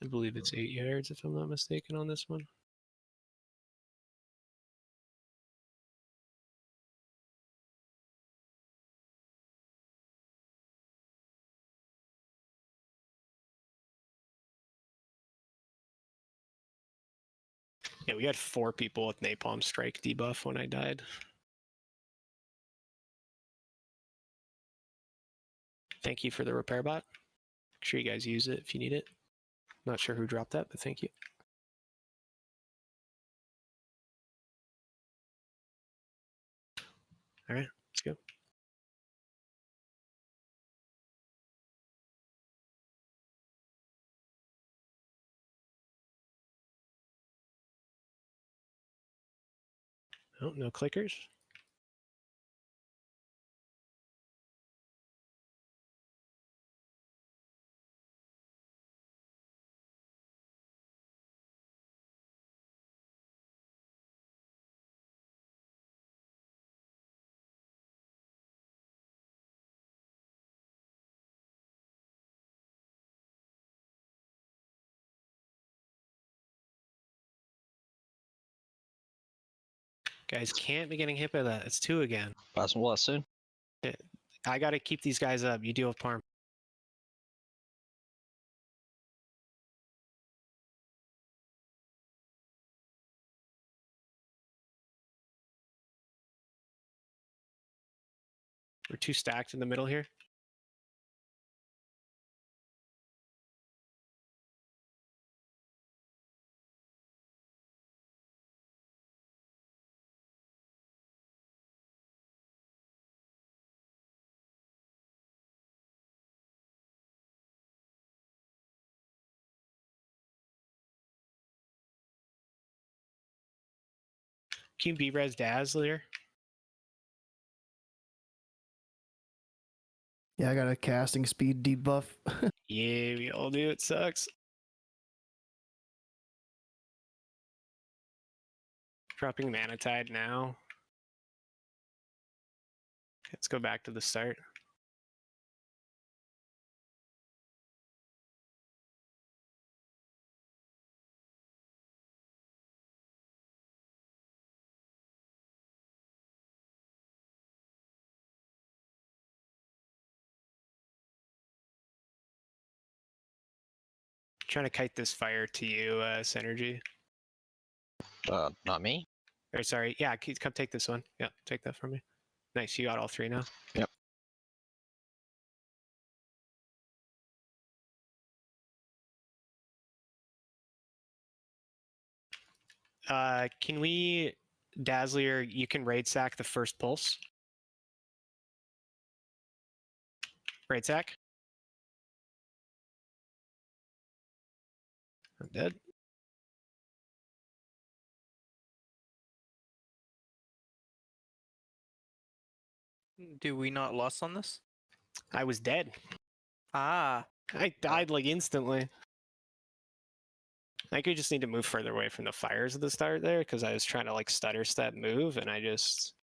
I believe it's 8 yards if I'm not mistaken on this one. Yeah, we had 4 people with napalm strike debuff when I died. Thank you for the repair bot. Make sure you guys use it if you need it. Not sure who dropped that, but thank you. All right, let's go. Oh, no clickers. Guys can't be getting hit by that. It's 2 again. Possible less soon. I got to keep these guys up. You deal with Parm. We're 2 stacked in the middle here. Can you B-res Dazzler? Yeah, I got a casting speed debuff. Yeah, we all do. It sucks. Dropping Mana Tide now. Let's go back to the start. Trying to kite this fire to you, Synergy. Not me. Or sorry, yeah, come take this one. Yeah, take that from me. Nice, you got all 3 now. Yep. Can we, Dazzler, you can raid sack the first pulse. Raid sack. I'm dead. Do we not lost on this? I was dead. Ah, I died like instantly. I think we just need to move further away from the fires at the start there, because I was trying to like stutter step move, and I just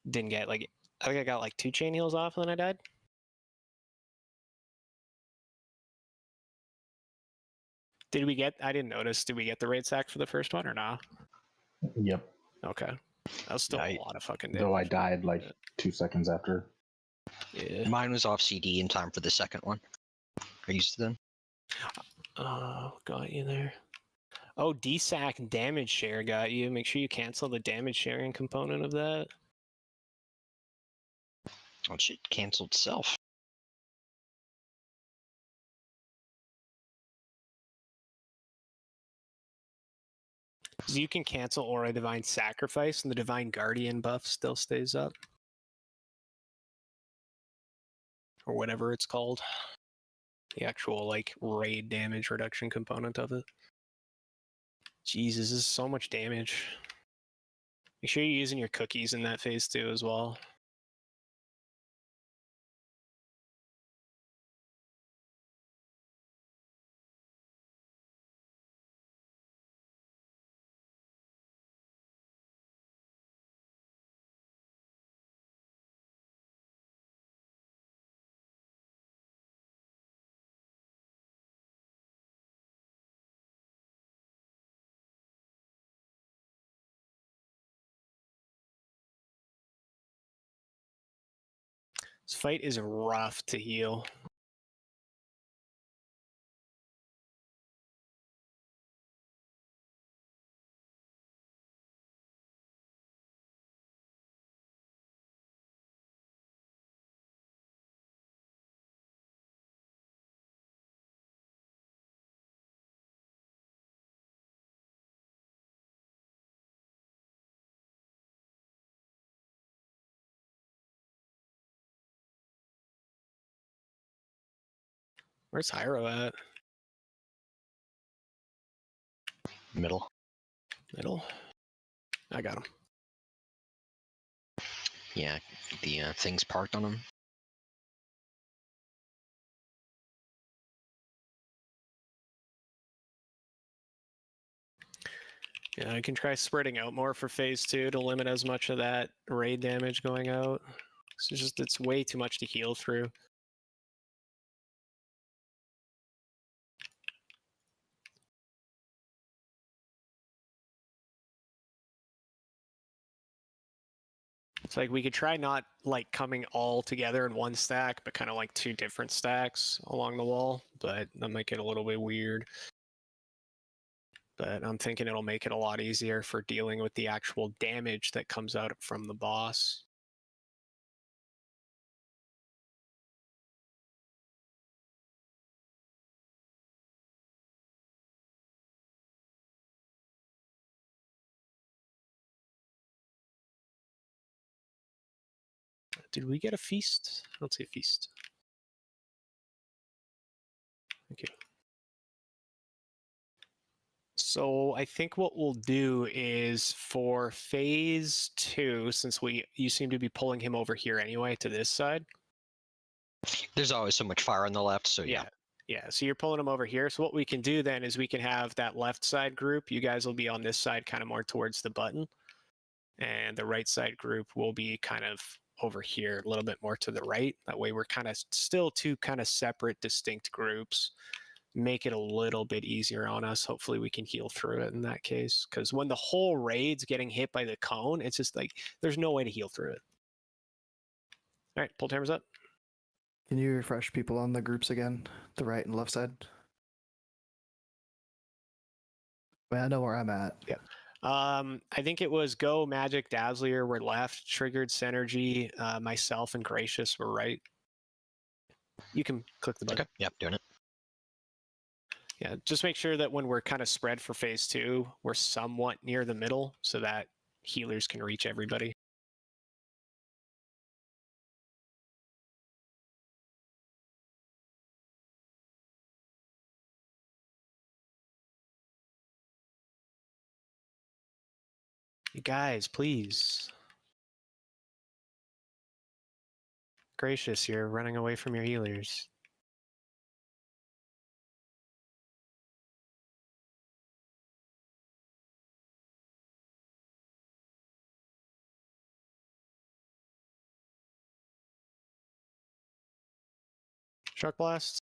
didn't get like. I think I got like 2 chain heals off, and then I died. Did we get? I didn't notice. Did we get the raid sack for the first one or not? Yep. Okay, that was still I- a lot of fucking damage. Though I died like 2 seconds after. Yeah. Mine was off CD in time for the second one. Are you still then? Oh, got you there. Oh, DSAC damage share got you. Make sure you cancel the damage sharing component of that. Oh, shit canceled itself. So you can cancel Aura Divine Sacrifice, and the Divine Guardian buff still stays up. Or whatever it's called. The actual, like, raid damage reduction component of it. Jesus, this is so much damage. Make sure you're using your cookies in that phase too as well. This fight is rough to heal. Where's Hyro at? Middle. Middle? I got him. Yeah, the thing's parked on him. Yeah, I can try spreading out more for phase 2 to limit as much of that raid damage going out. It's way too much to heal through. It's like we could try not like coming all together in one stack, but kind of like 2 different stacks along the wall, but that might get a little bit weird. But I'm thinking it'll make it a lot easier for dealing with the actual damage that comes out from the boss. Did we get a feast? I don't see a feast. Thank you. So I think what we'll do is for phase 2, since you seem to be pulling him over here anyway to this side. There's always so much fire on the left, so yeah. Yeah, so you're pulling him over here. So what we can do then is we can have that left side group. You guys will be on this side kind of more towards the button. And the right side group will be kind of over here, a little bit more to the right. That way we're kind of still 2 kind of separate, distinct groups. Make it a little bit easier on us. Hopefully we can heal through it in that case. Because when the whole raid's getting hit by the cone, it's just like, there's no way to heal through it. All right, pull timers up. Can you refresh people on the groups again? The right and left side? Well, I know where I'm at. Yeah. I think it was Go, Magic, Dazzler were left, Triggered, Synergy, myself, and Gracious were right. You can click the button. Okay, yep, doing it. Yeah, just make sure that when we're kind of spread for phase 2, we're somewhat near the middle so that healers can reach everybody. You guys, please. Gracious, you're running away from your healers. Shock blast.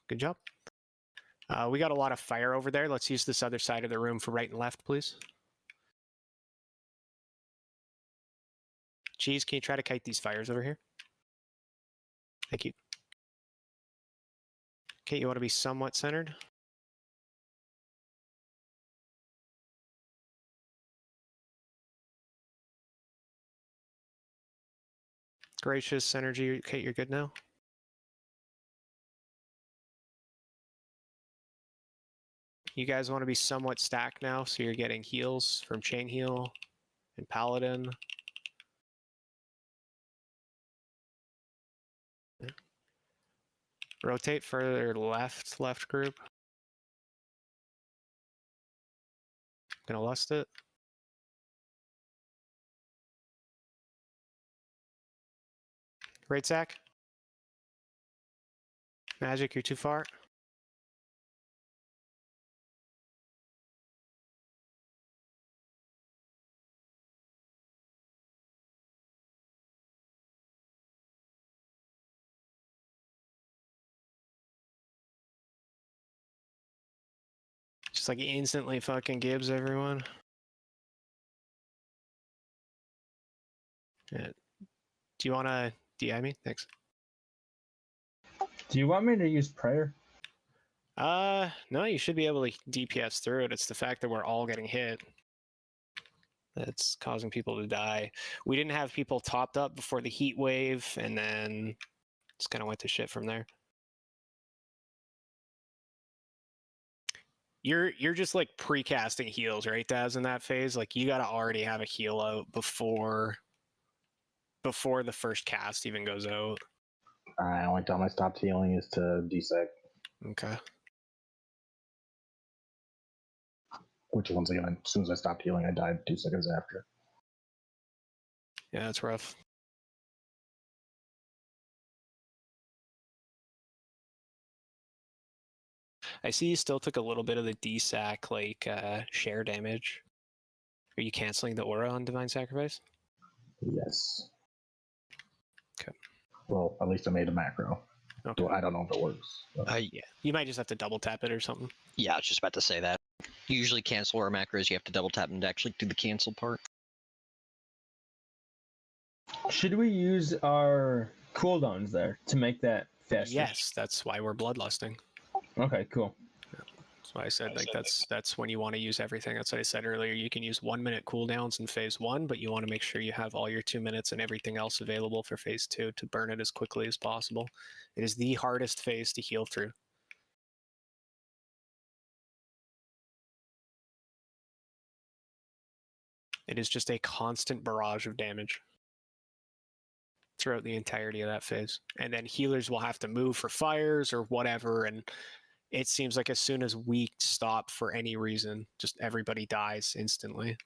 Good job. We got a lot of fire over there. Let's use this other side of the room for right and left, please. Cheese, can you try to kite these fires over here? Thank you. Okay, you want to be somewhat centered? Gracious energy. Okay, you're good now. You guys want to be somewhat stacked now, so you're getting heals from Chain Heal and Paladin. Rotate further left group. Gonna lust it. Right, Zach? Magic, you're too far. Just like instantly fucking Gibbs everyone. Yeah. Do you wanna DI me? Thanks. Do you want me to use prayer? No, you should be able to DPS through it. It's the fact that we're all getting hit that's causing people to die. We didn't have people topped up before the heat wave, and then just kind of went to shit from there. You're just like pre-casting heals, right, Daz, in that phase? Like you gotta already have a heal out before the first cast even goes out. Only time I stopped healing is to desec, Okay. which once again, as soon as I stopped healing, I died 2 seconds after. Yeah, that's rough. I see you still took a little bit of the DSAC, like, share damage. Are you canceling the aura on Divine Sacrifice? Yes. Okay. Well, at least I made a macro. Okay. Well, I don't know if it works. But Yeah. You might just have to double tap it or something. Yeah, I was just about to say that. You usually cancel our macros, you have to double tap them to actually do the cancel part. Should we use our cooldowns there to make that faster? Yes, that's why we're bloodlusting. Okay, cool. That's why I said like that's when you want to use everything. That's what I said earlier. You can use 1 minute cooldowns in phase 1, but you want to make sure you have all your 2 minutes and everything else available for phase 2 to burn it as quickly as possible. It is the hardest phase to heal through. It is just a constant barrage of damage throughout the entirety of that phase. And then healers will have to move for fires or whatever, and it seems like as soon as we stop for any reason, just everybody dies instantly.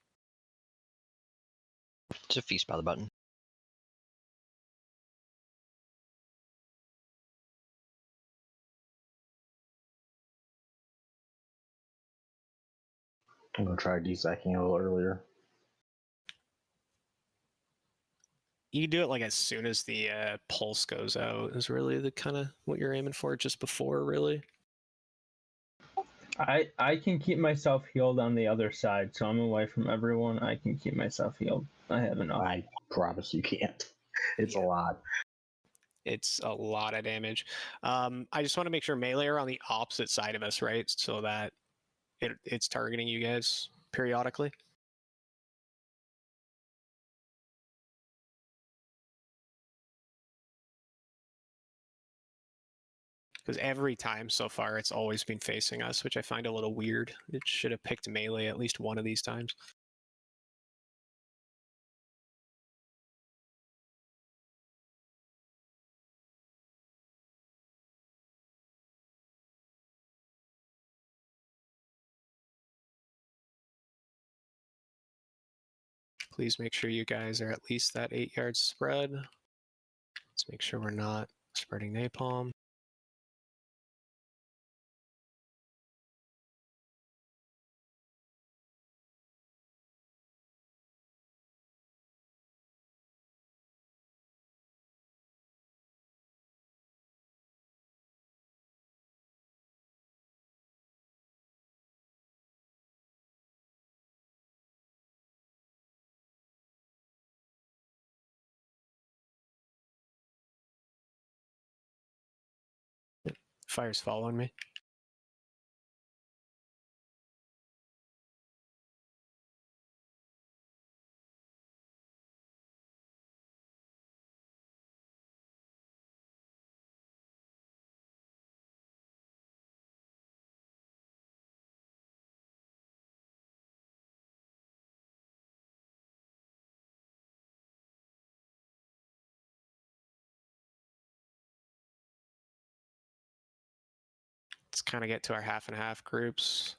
It's a feast by the button. I'm going to try desecking a little earlier. You can do it like as soon as the pulse goes out is really the kind of what you're aiming for, just before really. I can keep myself healed on the other side, so I'm away from everyone. I can keep myself healed. I have enough. I promise you can't. It's a lot. It's a lot of damage. I just want to make sure melee are on the opposite side of us, right? So that it's targeting you guys periodically. Because every time so far, it's always been facing us, which I find a little weird. It should have picked melee at least one of these times. Please make sure you guys are at least that 8 yard spread. Let's make sure we're not spreading napalm. Fire's following me. Let's kind of get to our half and half groups.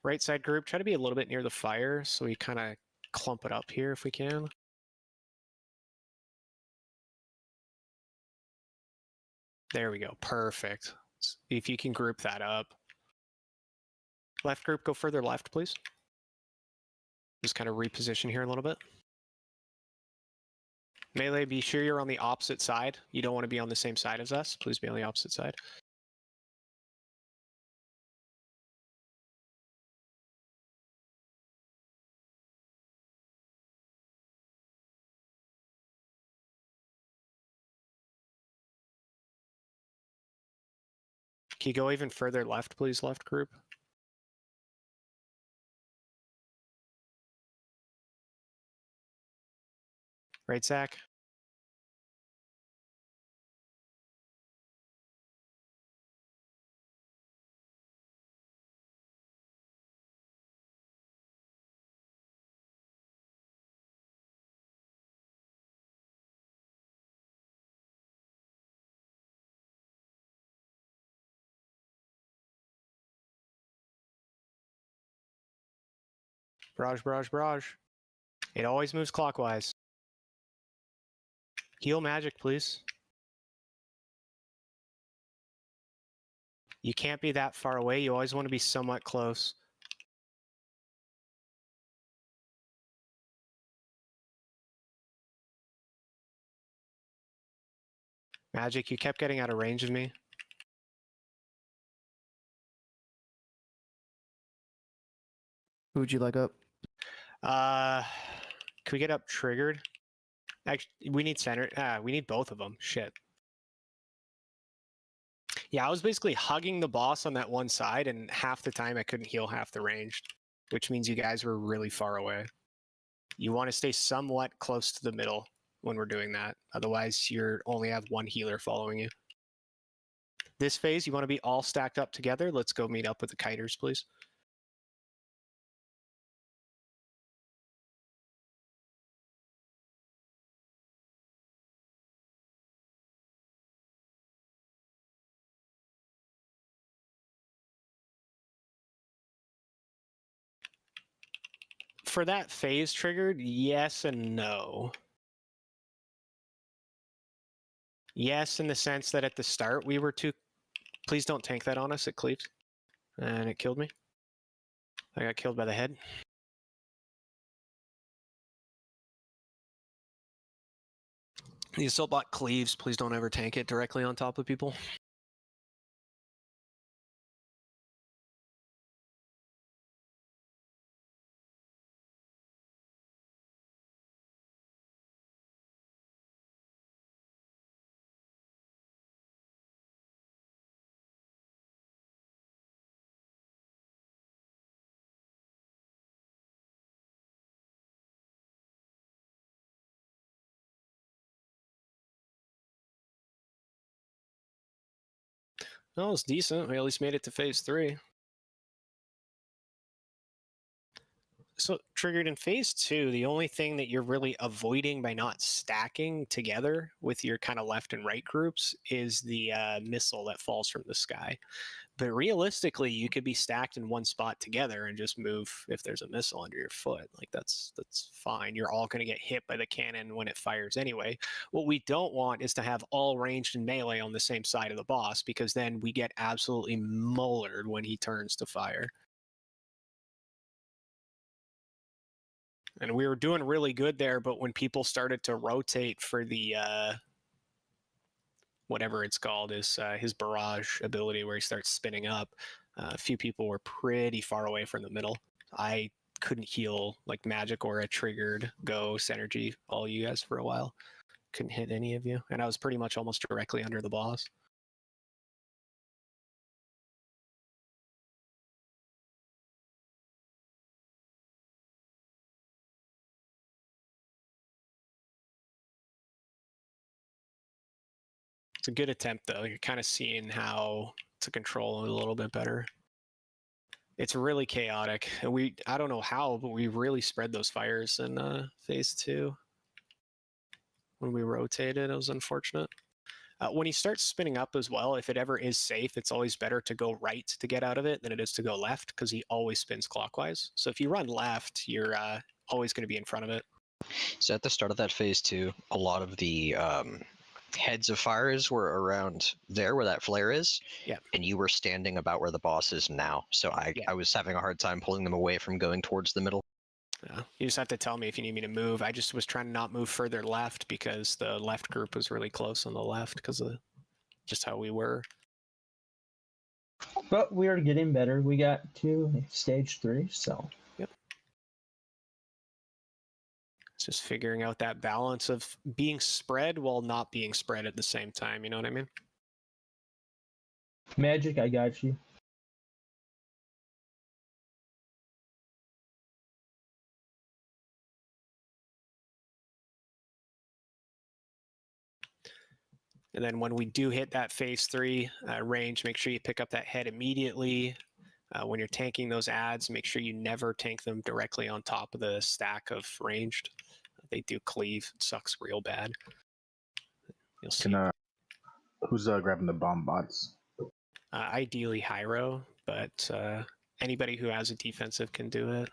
Right side group, try to be a little bit near the fire so we kind of clump it up here if we can. There we go, perfect. If you can group that up. Left group, go further left, please. Just kind of reposition here a little bit. Melee, be sure you're on the opposite side. You don't want to be on the same side as us. Please be on the opposite side. Can you go even further left, please, left group? Right, Zach? Barrage, barrage, barrage. It always moves clockwise. Heal magic, please. You can't be that far away. You always want to be somewhat close. Magic, you kept getting out of range of me. Who would you like up? Can we get up triggered? Actually, we need center. We need both of them. Shit. Yeah, I was basically hugging the boss on that one side, and half the time I couldn't heal half the range, which means you guys were really far away. You want to stay somewhat close to the middle when we're doing that. Otherwise, you only have one healer following you. This phase, you want to be all stacked up together. Let's go meet up with the kiters, please. For that phase triggered, yes and no. Yes, in the sense that at the start we were too... Please don't tank that on us, it cleaves. And it killed me. I got killed by the head. The assault bot cleaves, please don't ever tank it directly on top of people. Oh, it's decent. We at least made it to phase 3. So triggered in phase 2, the only thing that you're really avoiding by not stacking together with your kind of left and right groups is the missile that falls from the sky. But realistically, you could be stacked in one spot together and just move if there's a missile under your foot. Like that's fine. You're all going to get hit by the cannon when it fires anyway. What we don't want is to have all ranged and melee on the same side of the boss, because then we get absolutely mullered when he turns to fire. And we were doing really good there, but when people started to rotate for the whatever it's called, is his barrage ability where he starts spinning up, a few people were pretty far away from the middle. I couldn't heal like magic or a triggered ghost energy all you guys for a while. Couldn't hit any of you, and I was pretty much almost directly under the boss. It's a good attempt, though. You're kind of seeing how to control it a little bit better. It's really chaotic. And I don't know how, but we really spread those fires in phase 2. When we rotated, it was unfortunate. When he starts spinning up as well, if it ever is safe, it's always better to go right to get out of it than it is to go left, because he always spins clockwise. So if you run left, you're always going to be in front of it. So at the start of that phase 2, a lot of the heads of fires were around there where that flare is. Yeah. And you were standing about where the boss is now. So I was having a hard time pulling them away from going towards the middle. Yeah. You just have to tell me if you need me to move. I just was trying to not move further left because the left group was really close on the left because of just how we were. But we are getting better. We got to stage 3, so. Yep. It's just figuring out that balance of being spread while not being spread at the same time. You know what I mean? Magic, I got you. And then when we do hit that phase 3 range, make sure you pick up that head immediately. When you're tanking those adds, make sure you never tank them directly on top of the stack of ranged. They do cleave. It sucks real bad. You'll see. Who's grabbing the bomb bots? Ideally Hyro, but anybody who has a defensive can do it.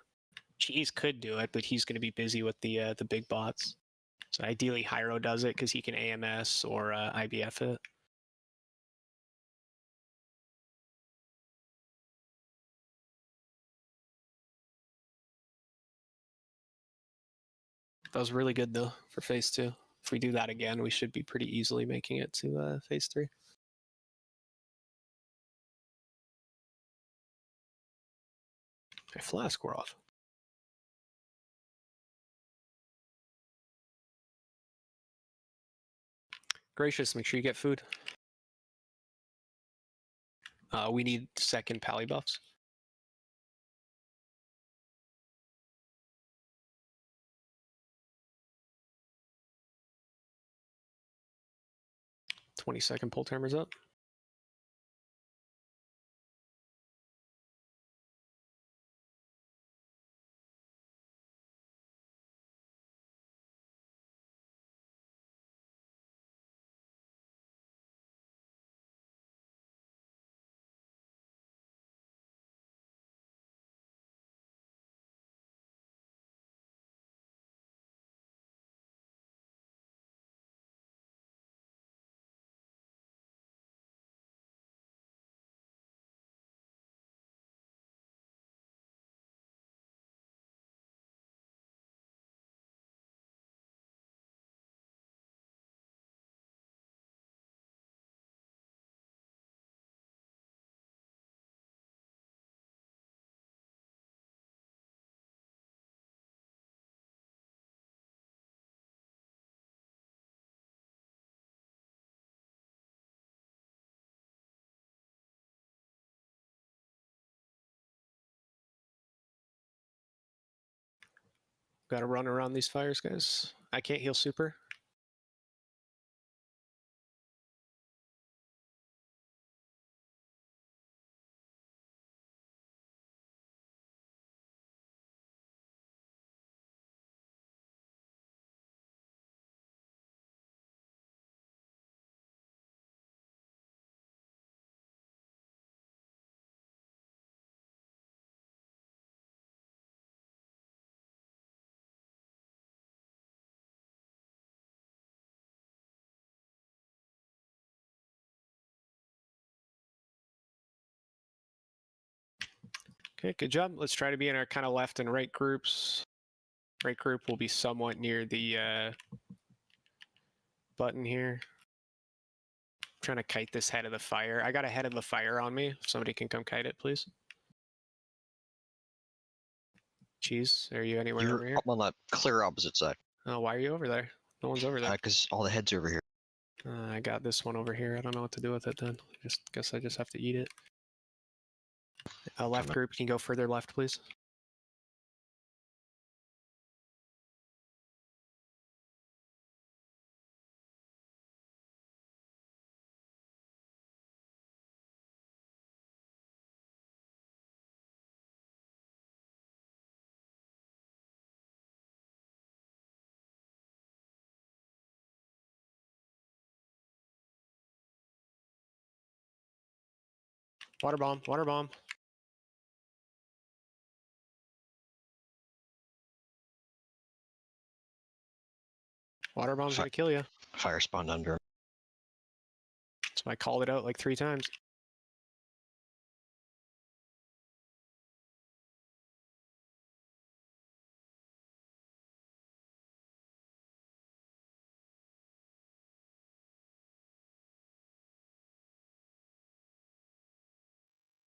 Cheese could do it, but he's going to be busy with the big bots. So ideally Hyro does it because he can AMS or IBF it. That was really good though for phase 2. If we do that again, we should be pretty easily making it to phase 3. Okay, flask, we're off. Gracious, make sure you get food. We need second pally buffs. "20-second pull timer's up. Gotta run around these fires, guys. I can't heal super. Okay, good job. Let's try to be in our kind of left and right groups. Right group will be somewhat near the button here. Trying to kite this head of the fire. I got a head of the fire on me. If somebody can come kite it, please. Cheese, are you anywhere You're over here? up on the clear opposite side. Oh, why are you over there? No one's over there. Because all the heads are over here. I got this one over here. I don't know what to do with it then. Guess I just have to eat it. Left group, can you go further left, please? Water bomb, water bomb. Water bomb's gonna kill you. Fire spawned under him. So I called it out like 3 times.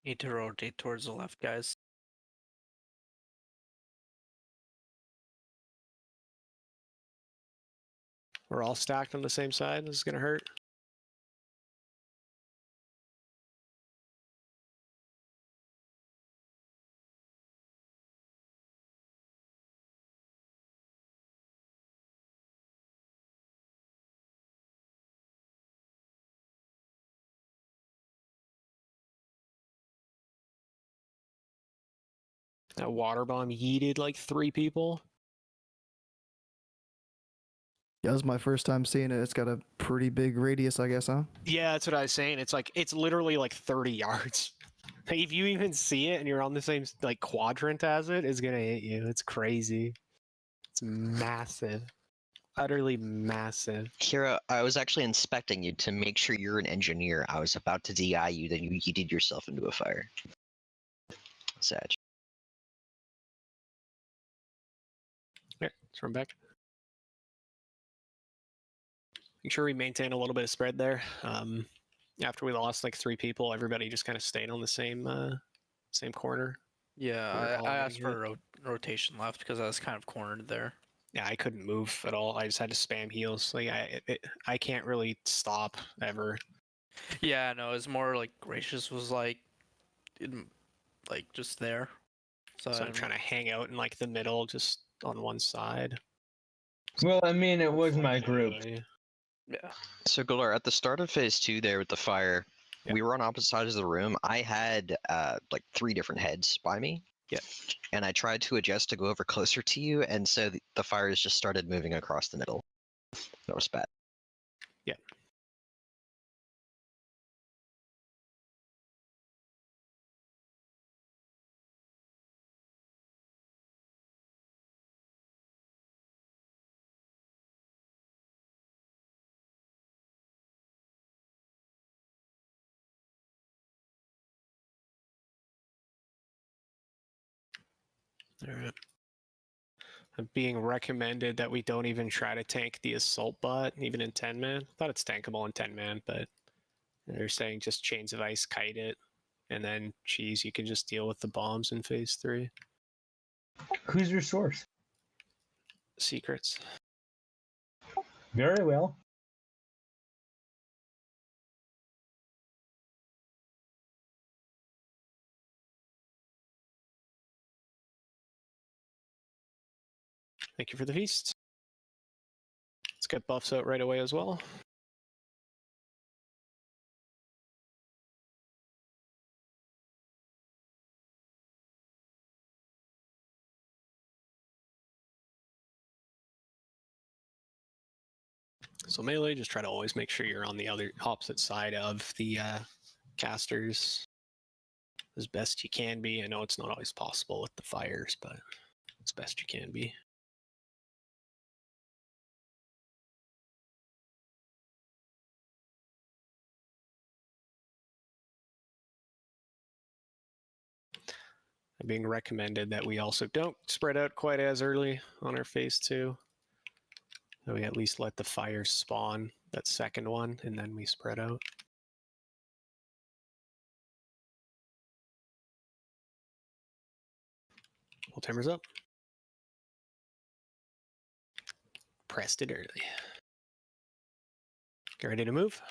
Need to rotate towards the left, guys. We're all stacked on the same side. This is gonna hurt. That water bomb yeeted like 3 people. Yeah, this is my first time seeing it. It's got a pretty big radius, I guess, huh? Yeah, that's what I was saying. It's literally like 30 yards. Like, if you even see it and you're on the same like quadrant as it, it's gonna hit you. It's crazy. It's massive. Utterly massive. Kira, I was actually inspecting you to make sure you're an engineer. I was about to DI you, then you yeeted yourself into a fire. Sad. Yeah, let's run back. Make sure we maintain a little bit of spread there. After we lost like 3 people, everybody just kind of stayed on the same corner. Yeah, all I getting asked for a rotation left because I was kind of cornered there. Yeah, I couldn't move at all. I just had to spam heals. Like I can't really stop ever. Yeah, no, it's more like Gracious was like, like just there. So, So I'm trying to hang out in like the middle, just on one side. Well, I mean, it was my group. Yeah. So, Galar, at the start of phase 2 there with the fire, Yep. we were on opposite sides of the room. I had like 3 different heads by me. Yep. And I tried to adjust to go over closer to you, and so the fires just started moving across the middle. That was bad. Yeah. All right. I'm being recommended that we don't even try to tank the assault bot, even in 10-man. I thought it's tankable in 10-man, but they're saying just chains of ice, kite it, and then cheese, you can just deal with the bombs in phase 3. Who's your source? Secrets. Very well. Thank you for the feast. Let's get buffs out right away as well. So melee, just try to always make sure you're on the other opposite side of the casters as best you can be. I know it's not always possible with the fires, but as best you can be. Being recommended that we also don't spread out quite as early on our phase 2. So we at least let the fire spawn that second one, and then we spread out. Full timer's up. Pressed it early. Get ready to move.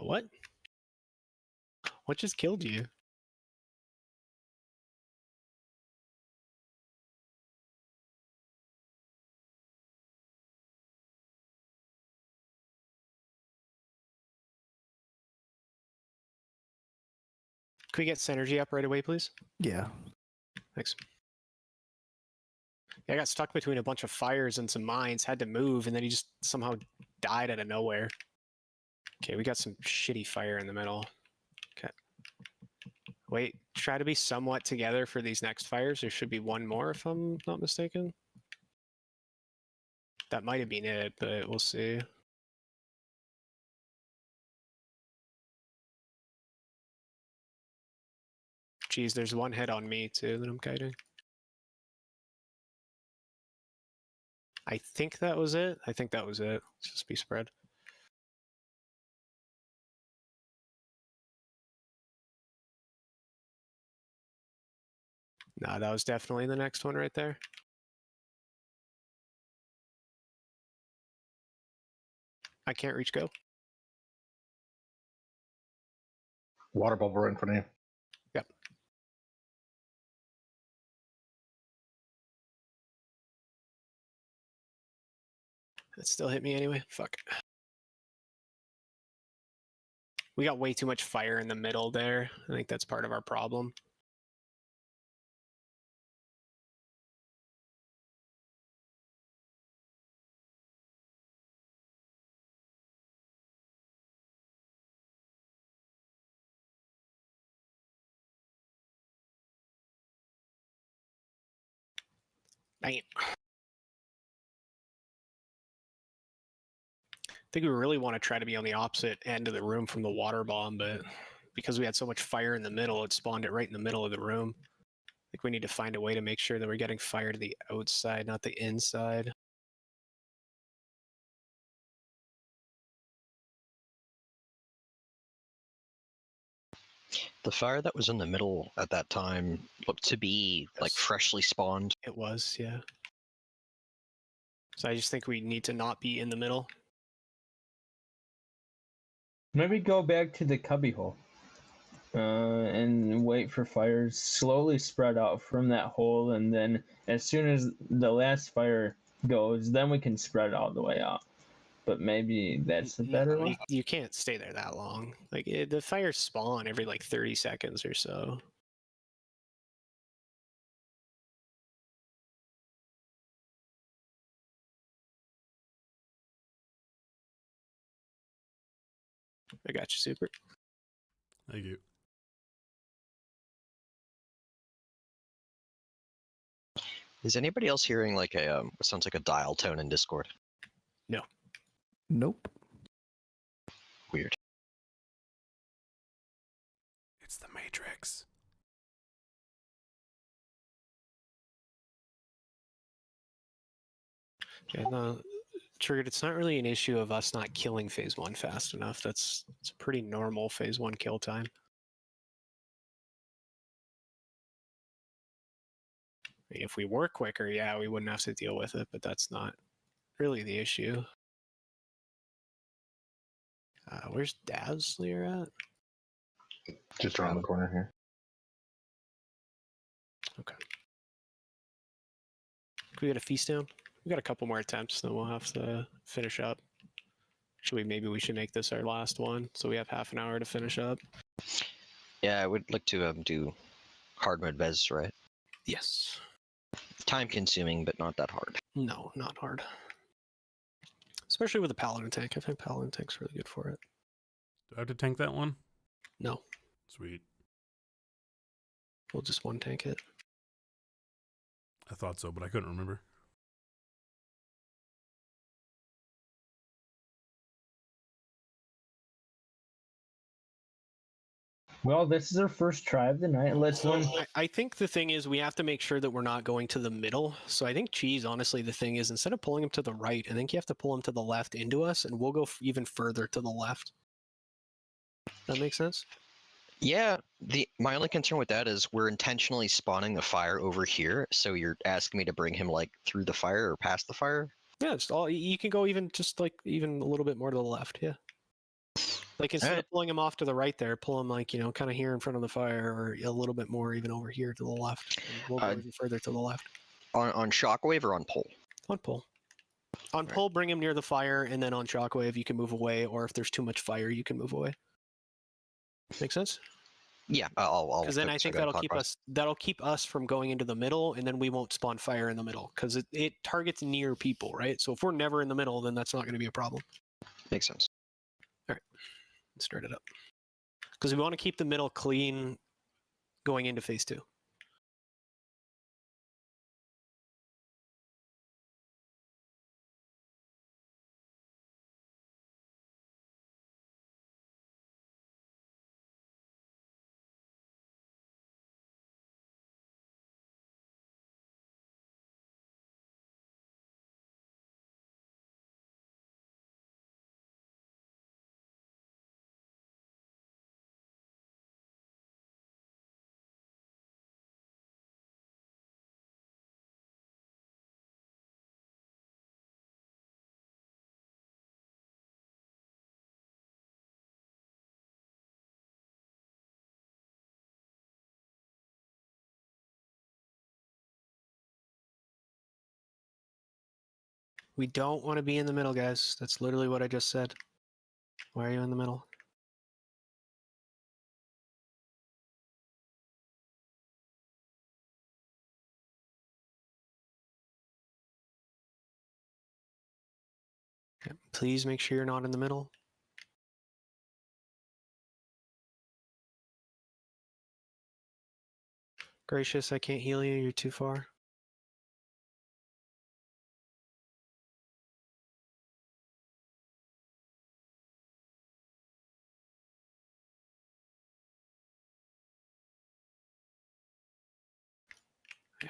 What? What just killed you? Can we get synergy up right away, please? Yeah. Thanks. Yeah, I got stuck between a bunch of fires and some mines, had to move, and then he just somehow died out of nowhere. Okay, we got some shitty fire in the middle. Okay. Wait, try to be somewhat together for these next fires. There should be one more, if I'm not mistaken. That might have been it, but we'll see. Geez, there's one hit on me, too, that I'm kiting. I think that was it. I think that was it. Let's just be spread. Nah, that was definitely the next one right there. I can't reach go. Water bubble right in front of you. Yep. It still hit me anyway. Fuck. We got way too much fire in the middle there. I think that's part of our problem. Dang it. I think we really want to try to be on the opposite end of the room from the water bomb, but because we had so much fire in the middle, it spawned it right in the middle of the room. I think we need to find a way to make sure that we're getting fire to the outside, not the inside. The fire that was in the middle at that time looked to be like Yes. freshly spawned. It was, yeah. So I just think we need to not be in the middle. Maybe go back to the cubbyhole and wait for fires slowly spread out from that hole, and then as soon as the last fire goes, then we can spread all the way out. But maybe that's the better No, one. you can't stay there that long. Like the fires spawn every like 30 seconds or so. I got you, Super. Thank you. Is anybody else hearing like a what sounds like a dial tone in Discord? Nope. Weird. It's the Matrix. Yeah, no, Triggered, it's not really an issue of us not killing phase 1 fast enough. It's a pretty normal phase 1 kill time. If we were quicker, yeah, we wouldn't have to deal with it, but that's not really the issue. Where's Dazzler at? Just around the corner here. Okay. Can we get a feast down? We got a couple more attempts, then we'll have to finish up. Actually, maybe we should make this our last one, so we have half an hour to finish up. Yeah, I would like to do hard mode Vez, right? Yes. Time consuming, but not that hard. No, not hard. Especially with a paladin tank. I think paladin tank's really good for it. Do I have to tank that one? No, Sweet. we'll just one tank it. I thought so, but I couldn't remember. Well, this is our first try of the night. Let's one. I think the thing is we have to make sure that we're not going to the middle. So I think cheese, honestly, the thing is instead of pulling him to the right, I think you have to pull him to the left into us, and we'll go even further to the left. That makes sense? Yeah, my only concern with that is we're intentionally spawning the fire over here, so you're asking me to bring him like through the fire or past the fire? Yeah, it's all you can go even just like even a little bit more to the left, yeah. Like instead of pulling him off to the right there, pull him like, kind of here in front of the fire or a little bit more even over here to the left. And we'll go even further to the left. On shockwave or on pull? On pull. On pull, bring him near the fire, and then on shockwave you can move away, or if there's too much fire, you can move away. Make sense? Yeah, I'll. Because then I think that'll keep us from going into the middle, and then we won't spawn fire in the middle because it targets near people, right? So if we're never in the middle, then that's not going to be a problem. Makes sense. All right, let's start it up because we want to keep the middle clean going into phase 2. We don't want to be in the middle, guys. That's literally what I just said. Why are you in the middle? Okay, please make sure you're not in the middle. Gracious, I can't heal you. You're too far.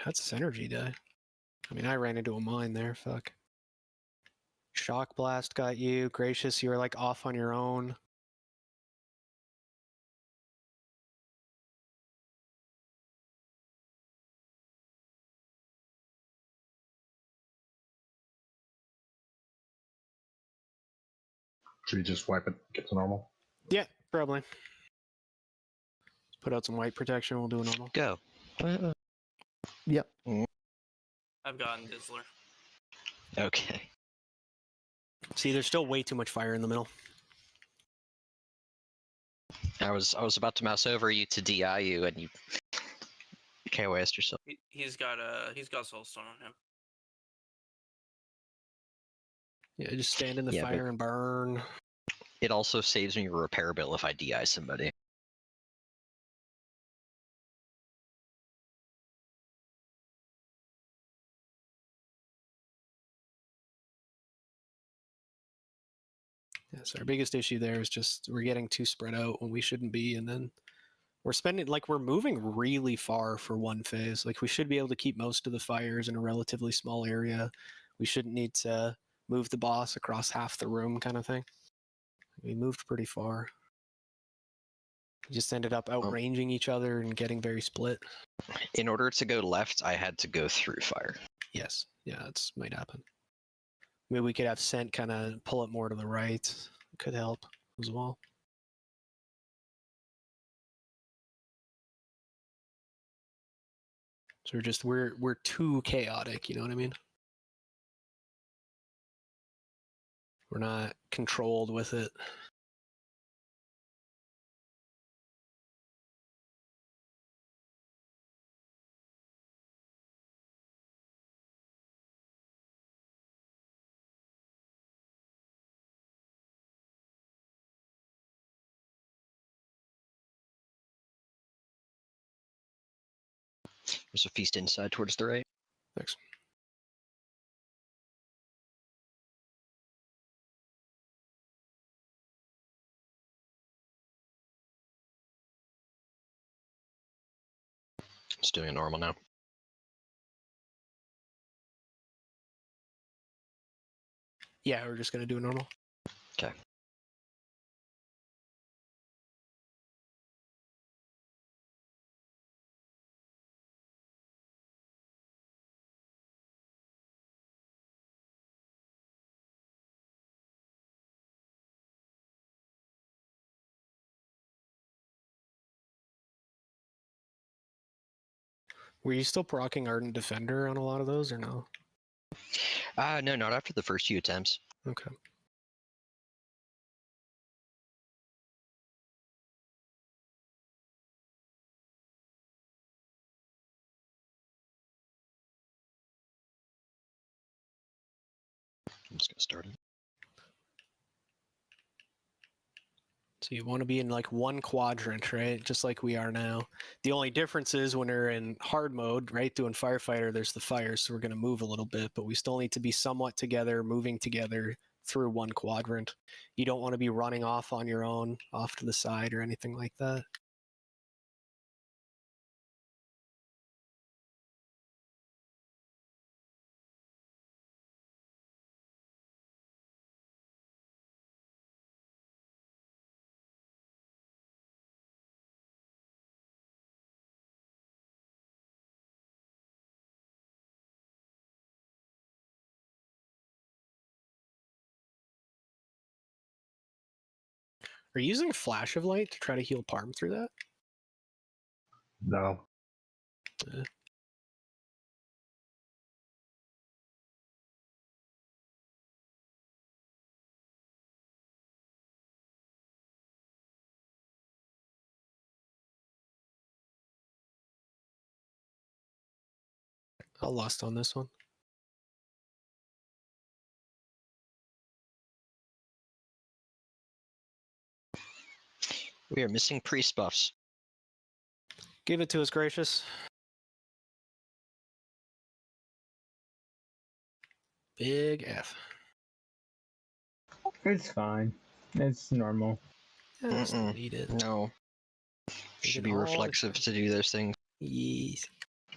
That's synergy die. I mean, I ran into a mine there. Fuck. Shock blast got you. Gracious, you were like off on your own. Should we just wipe it, get to normal? Yeah, probably. Put out some white protection. We'll do a normal. Go. Yep. I've gotten Dizzler. Okay. See, there's still way too much fire in the middle. I was about to mouse over you to DI you, and you KOS'd yourself. He's got Soulstone on him. Yeah, just stand in the Yeah, fire and burn. It also saves me a repair bill if I DI somebody. Yeah, so our biggest issue there is just we're getting too spread out when we shouldn't be, and then we're moving really far for one phase. Like we should be able to keep most of the fires in a relatively small area. We shouldn't need to move the boss across half the room kind of thing. We moved pretty far. We just ended up outranging each other and getting very split. In order to go left, I had to go through fire. Yes. Yeah, that's might happen. Maybe we could have Scent kind of pull it more to the right. It could help as well. So we're too chaotic, you know what I mean? We're not controlled with it. There's a feast inside towards the right. Thanks. Just doing it normal now. Yeah, we're just gonna do a normal. Okay. Were you still proccing Ardent Defender on a lot of those or no? No, not after the first few attempts. Okay. I'm just gonna start it. So you want to be in like one quadrant, right? Just like we are now. The only difference is when we're in hard mode, right? Doing firefighter, there's the fire, so we're going to move a little bit, but we still need to be somewhat together, moving together through one quadrant. You don't want to be running off on your own, off to the side or anything like that. Are you using Flash of Light to try to heal Parm through that? No. I'll lust on this one. We are missing priest buffs. Give it to us, gracious. Big F. It's fine. It's normal. Yeah, I just don't need it. No. Need Should it be all the reflexive time. to do those things. Yes,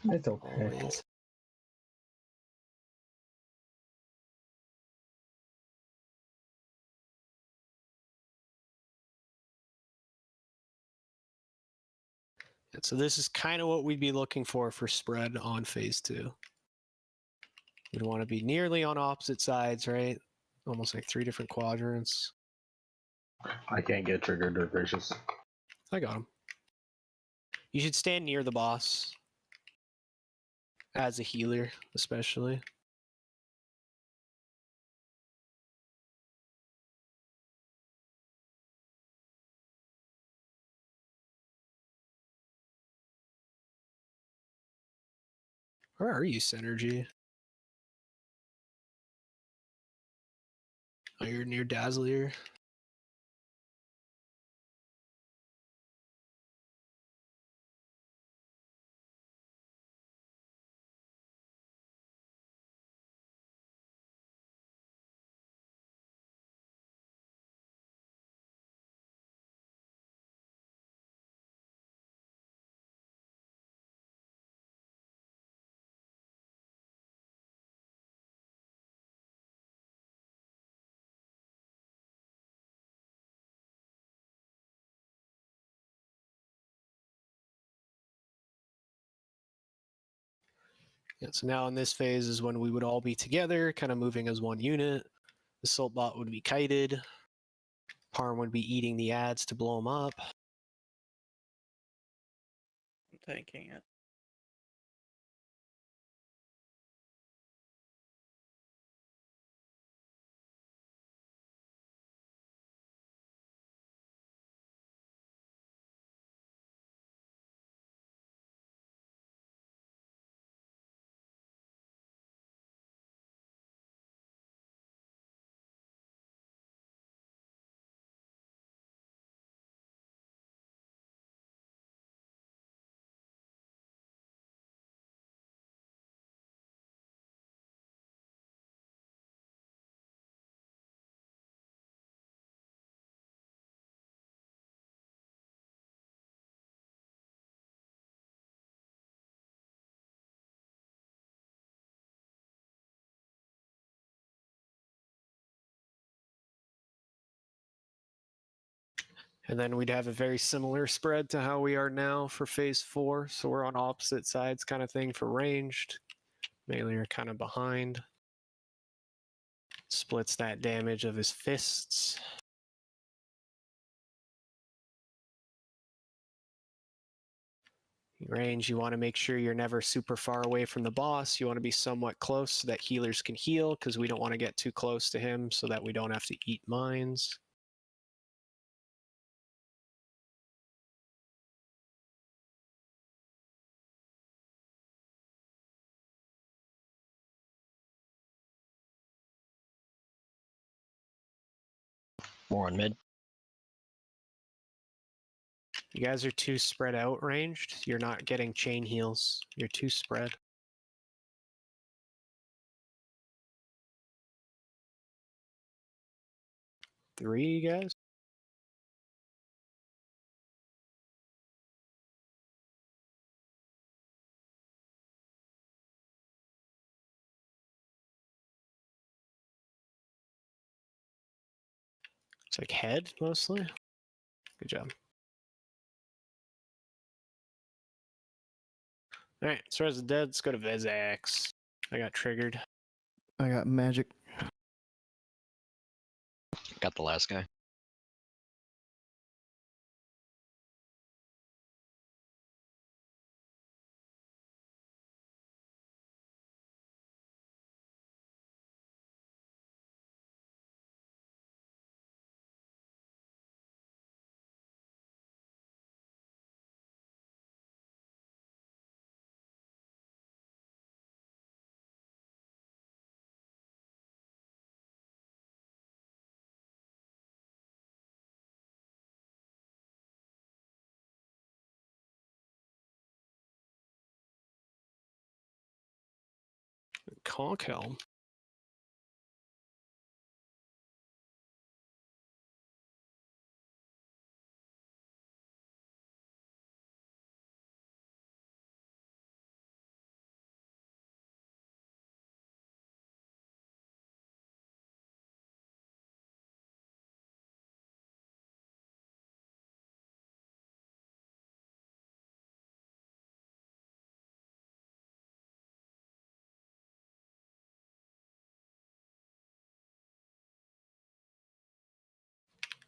It's okay. always. So this is kind of what we'd be looking for spread on phase 2. We'd want to be nearly on opposite sides, right? Almost like 3 different quadrants. I can't get triggered or gracious. I got him. You should stand near the boss. As a healer, especially. Where are you, Synergy? Oh, you're near Dazzler. Yeah, so now in this phase is when we would all be together, kind of moving as one unit. The Siltbot would be kited. Parm would be eating the ads to blow them up. I'm tanking it. And then we'd have a very similar spread to how we are now for phase 4. So we're on opposite sides kind of thing for ranged. Melee are kind of behind. Splits that damage of his fists. Range, you want to make sure you're never super far away from the boss. You want to be somewhat close so that healers can heal, because we don't want to get too close to him so that we don't have to eat mines. More on mid. You guys are too spread out ranged. You're not getting chain heals. You're too spread. Three, you guys? It's like head, mostly. Good job. Alright, so as the dead, let's go to Vezax. I got triggered. I got magic. Got the last guy. Conkelm.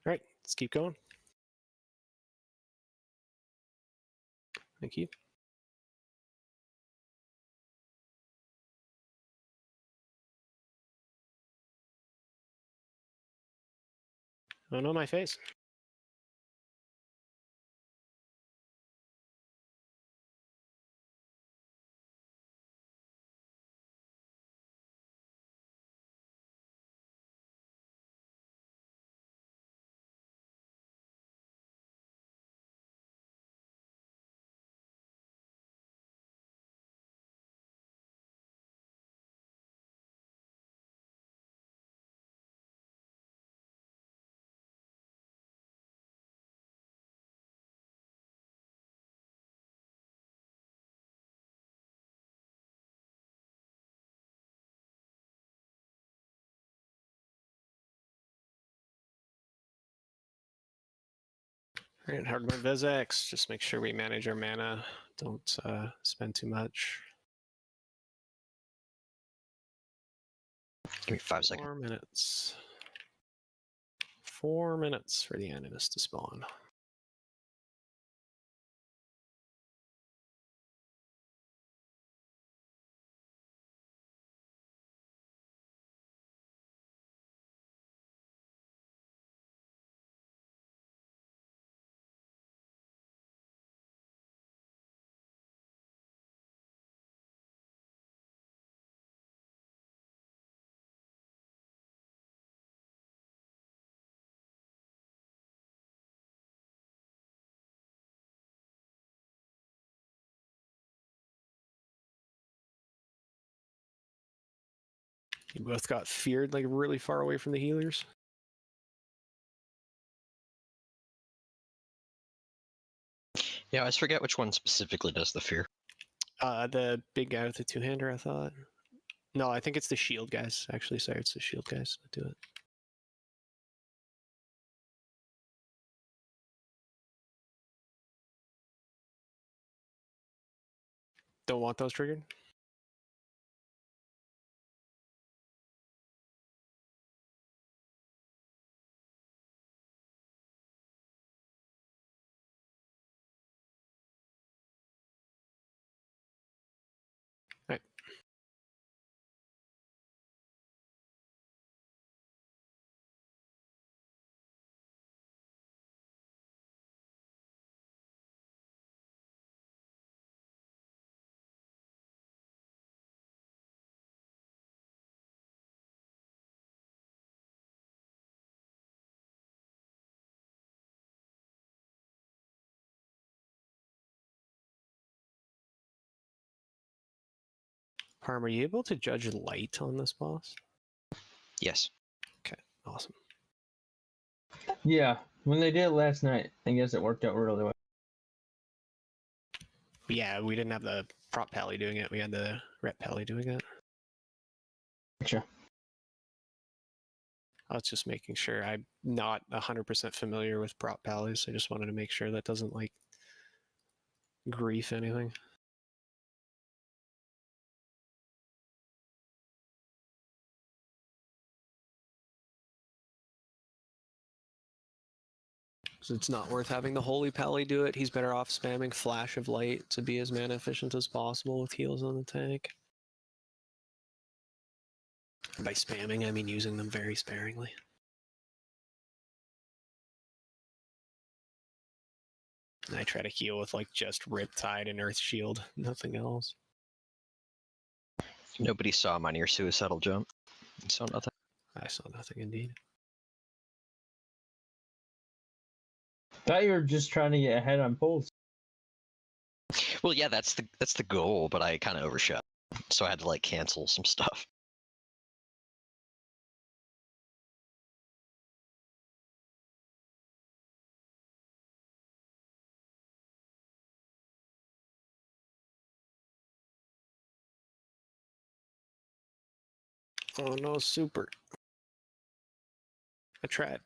Alright, let's keep going. Thank you. Oh no, my face. Alright, Hardman Vezax. Just make sure we manage our mana. Don't spend too much. Give me 5 seconds. 4 minutes. 4 minutes for the animus to spawn. You both got feared like really far away from the healers. Yeah, I always forget which one specifically does the fear. The big guy with the two-hander, I thought. No, I think it's the shield guys. Actually, sorry, it's the shield guys that do it. Don't want those triggered? Right. Parm, are you able to judge light on this boss? Yes. Okay, awesome. Yeah, when they did it last night, I guess it worked out really well. But yeah, we didn't have the prop pally doing it. We had the rep pally doing it. Gotcha. I was just making sure. I'm not 100% familiar with prop pallies. I just wanted to make sure that doesn't like grief anything. So it's not worth having the holy pally do it. He's better off spamming flash of light to be as mana efficient as possible with heals on the tank. By spamming, I mean using them very sparingly. And I try to heal with like just Riptide and Earth Shield, nothing else. Nobody saw my near suicidal jump. So nothing. I saw nothing indeed. Thought you were just trying to get ahead on polls. Well, yeah, that's the goal, but I kind of overshot, so I had to like cancel some stuff. Oh no, super. I tried.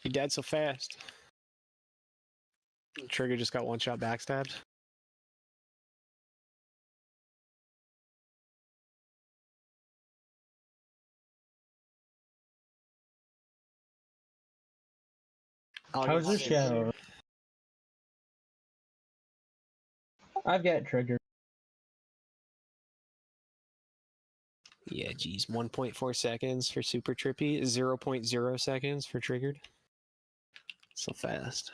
He died so fast. Trigger just got one shot backstabbed. How's your shadow? I've got trigger. Yeah, geez. 1.4 seconds for super trippy, 0.0 seconds for triggered. So fast.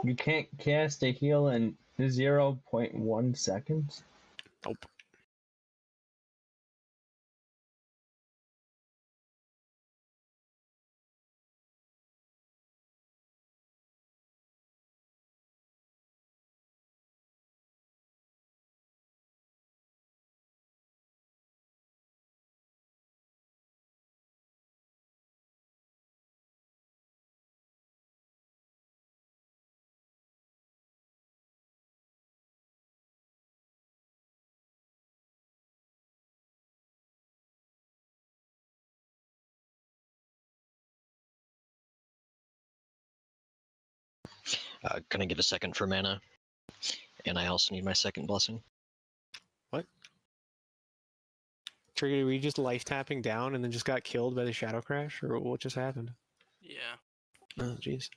You can't cast a heal in 0.1 seconds? Nope. Gonna give a second for mana. And I also need my second blessing. Trigger, were you just life tapping down and then just got killed by the Shadow Crash? Or what just happened? Yeah. Oh, jeez.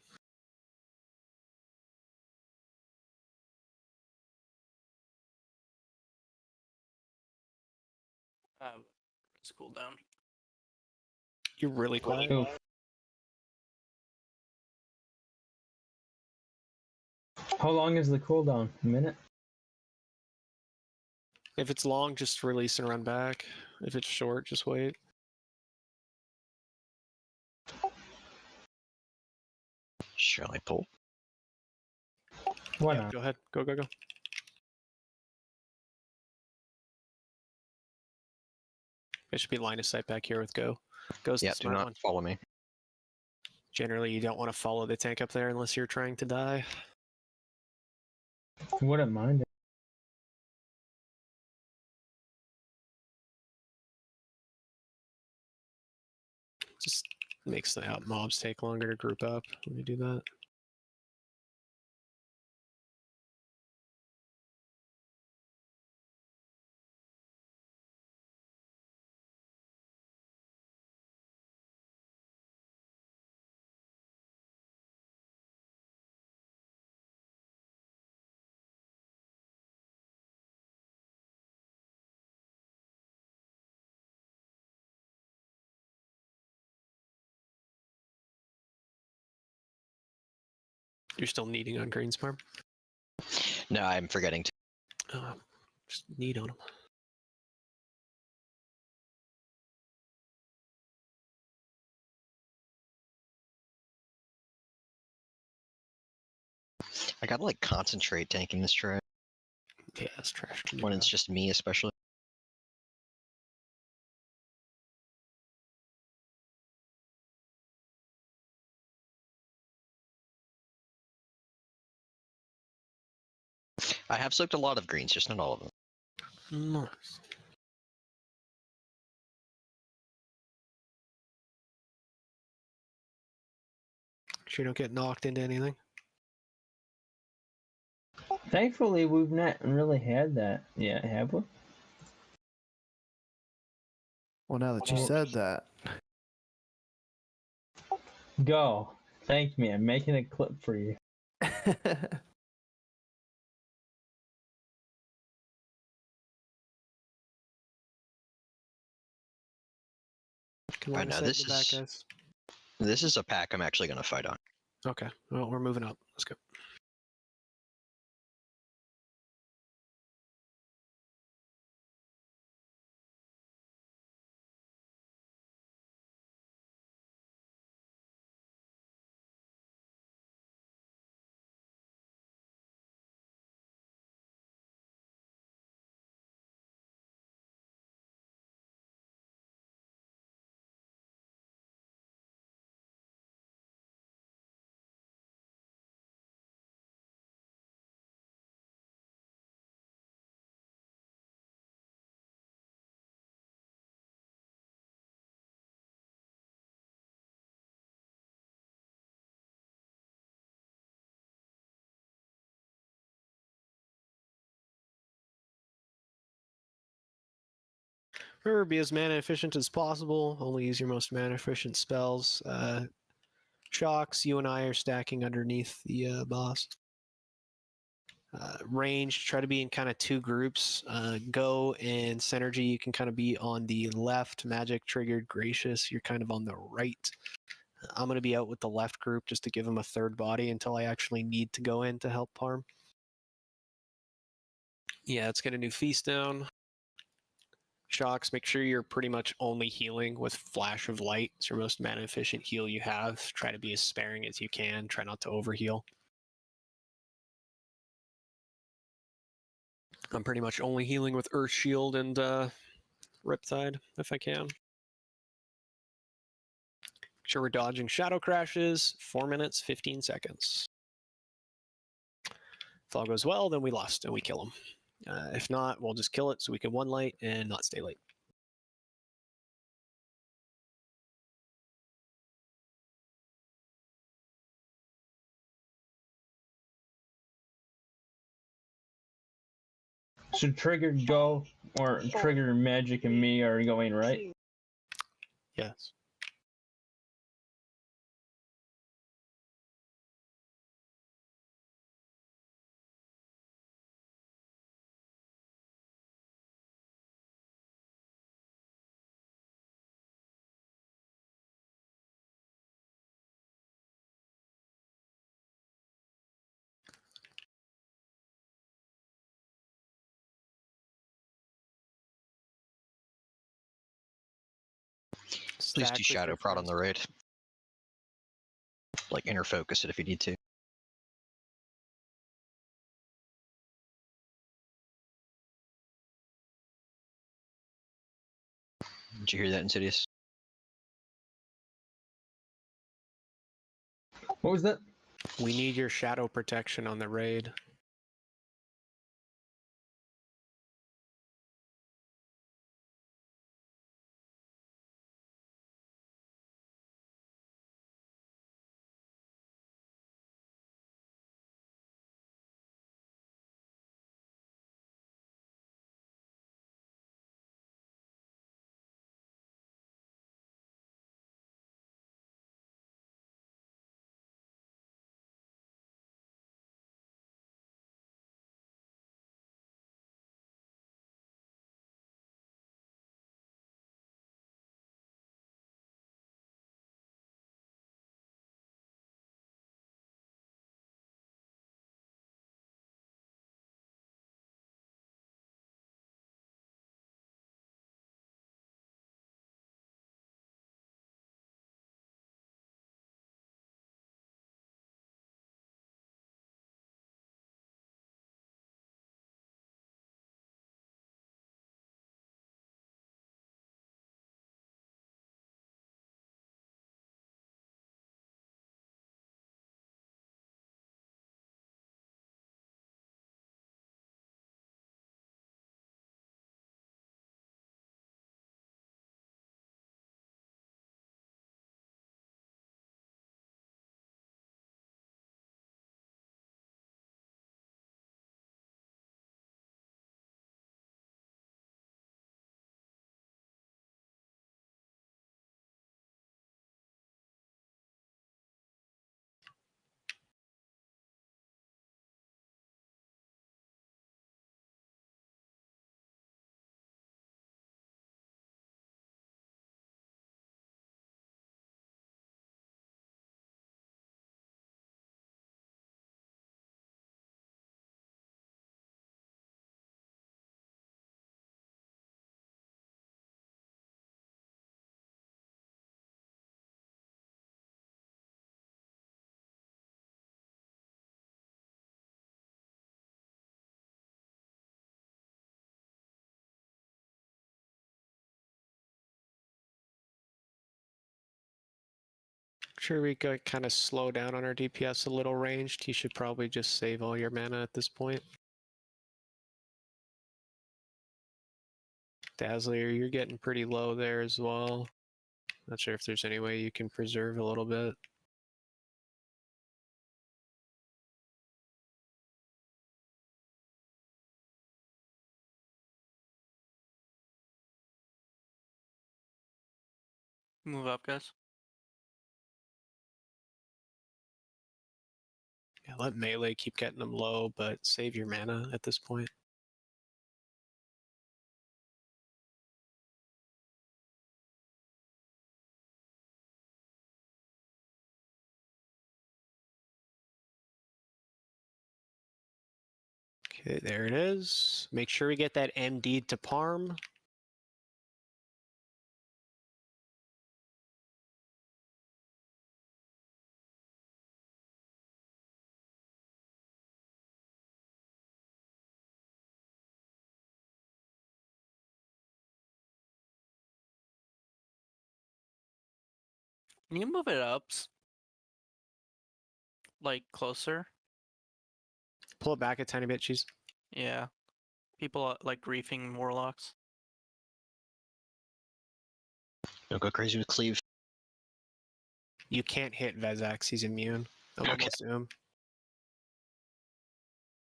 It's cool down. You're really quiet. Oof. How long is the cooldown? A minute? If it's long, just release and run back. If it's short, just wait. Shall I pull? Why Yeah, not? go ahead. Go, go, go. It should be line of sight back here with Go. Go's Yeah, the do smart not one. follow me. Generally, you don't want to follow the tank up there unless you're trying to die. Wouldn't mind it. Just makes the mobs take longer to group up when you do that. You're still needing on Green's farm? No, I'm forgetting to. Just need on him. I gotta like concentrate tanking this tray Yeah, that's trash. when it's just me, especially. I have soaked a lot of greens, just not all of them. Nice. Sure you don't get knocked into anything. Thankfully, we've not really had that yet, have we? Well, now that you said that, Go. Thank me. I'm making a clip for you. Can I line of know sight this in the back, is guys. this is a pack I'm actually gonna fight on. Okay, well, we're moving up. Let's go. Remember, be as mana efficient as possible. Only use your most mana efficient spells. Shocks, you and I are stacking underneath the boss. Range, try to be in kind of two groups. Go and Synergy, you can kind of be on the left. Magic triggered Gracious, you're kind of on the right. I'm going to be out with the left group just to give him a third body until I actually need to go in to help Parm. Yeah, let's get a new feast down. Shocks, make sure you're pretty much only healing with Flash of Light. It's your most mana efficient heal you have. Try to be as sparing as you can. Try not to overheal. I'm pretty much only healing with Earth Shield and Riptide if I can. Make sure we're dodging Shadow Crashes. 4 minutes, 15 seconds. If all goes well, then we lost and we kill him. If not, we'll just kill it so we can one light and not stay late. Should Trigger go, or Trigger, Magic, and me are going right? Yes. Please Stack do with shadow your prod on friends. the raid. Like inner focus it if you need to. Did you hear that, Insidious? What was that? We need your shadow protection on the raid. Sure, we could kind of slow down on our DPS a little ranged. You should probably just save all your mana at this point. Dazzler, you're getting pretty low there as well. Not sure if there's any way you can preserve a little bit. Move up, guys. Yeah, let melee keep getting them low, but save your mana at this point. Okay, there it is. Make sure we get that MD to Parm. Can you move it up? Like closer? Pull it back a tiny bit, cheese. Yeah. People like griefing warlocks. Don't go crazy with cleave. You can't hit Vezax, he's immune. I'm Okay. almost to him.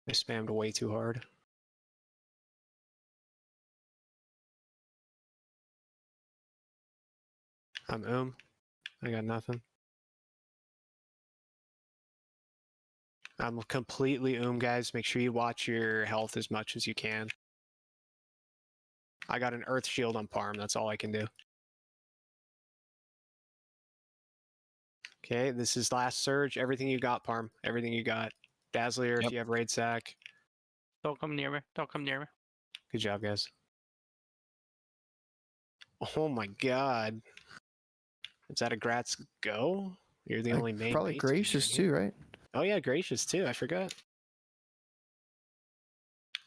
I spammed way too hard. I'm I got nothing. I'm completely guys. Make sure you watch your health as much as you can. I got an earth shield on Parm. That's all I can do. Okay, this is last surge. Everything you got, Parm. Everything you got. Dazzler, if Yep. you have raid sack. Don't come near me. Don't come near me. Good job, guys. Oh my god. Is that a Gratz go? You're the only main Probably bait steamer gracious in here. too, right? Oh yeah, gracious too. I forgot.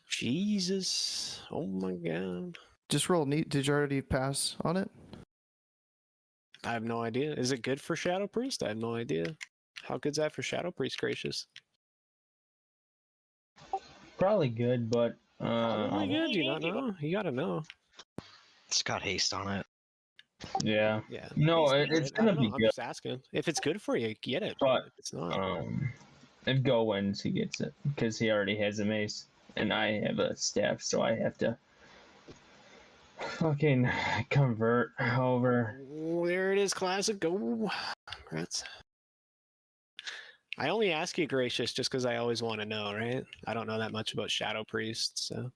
Jesus. Oh my god. Just roll neat. Did you already pass on it? I have no idea. Is it good for Shadow Priest? I have no idea. How good's that for Shadow Priest, gracious? Probably good, but Probably good. Do you not know? You gotta know. It's got haste on it. yeah. Yeah. No, Please get it's it. I gonna don't know. be I'm good. just asking. If it's good for you, get it. But If it's not. if Go wins, he gets it because he already has a mace, and I have a staff, so I have to fucking convert over. Oh, there it is, classic. Go. Rats. I only ask you, gracious, just because I always want to know, right? I don't know that much about Shadow Priest, so.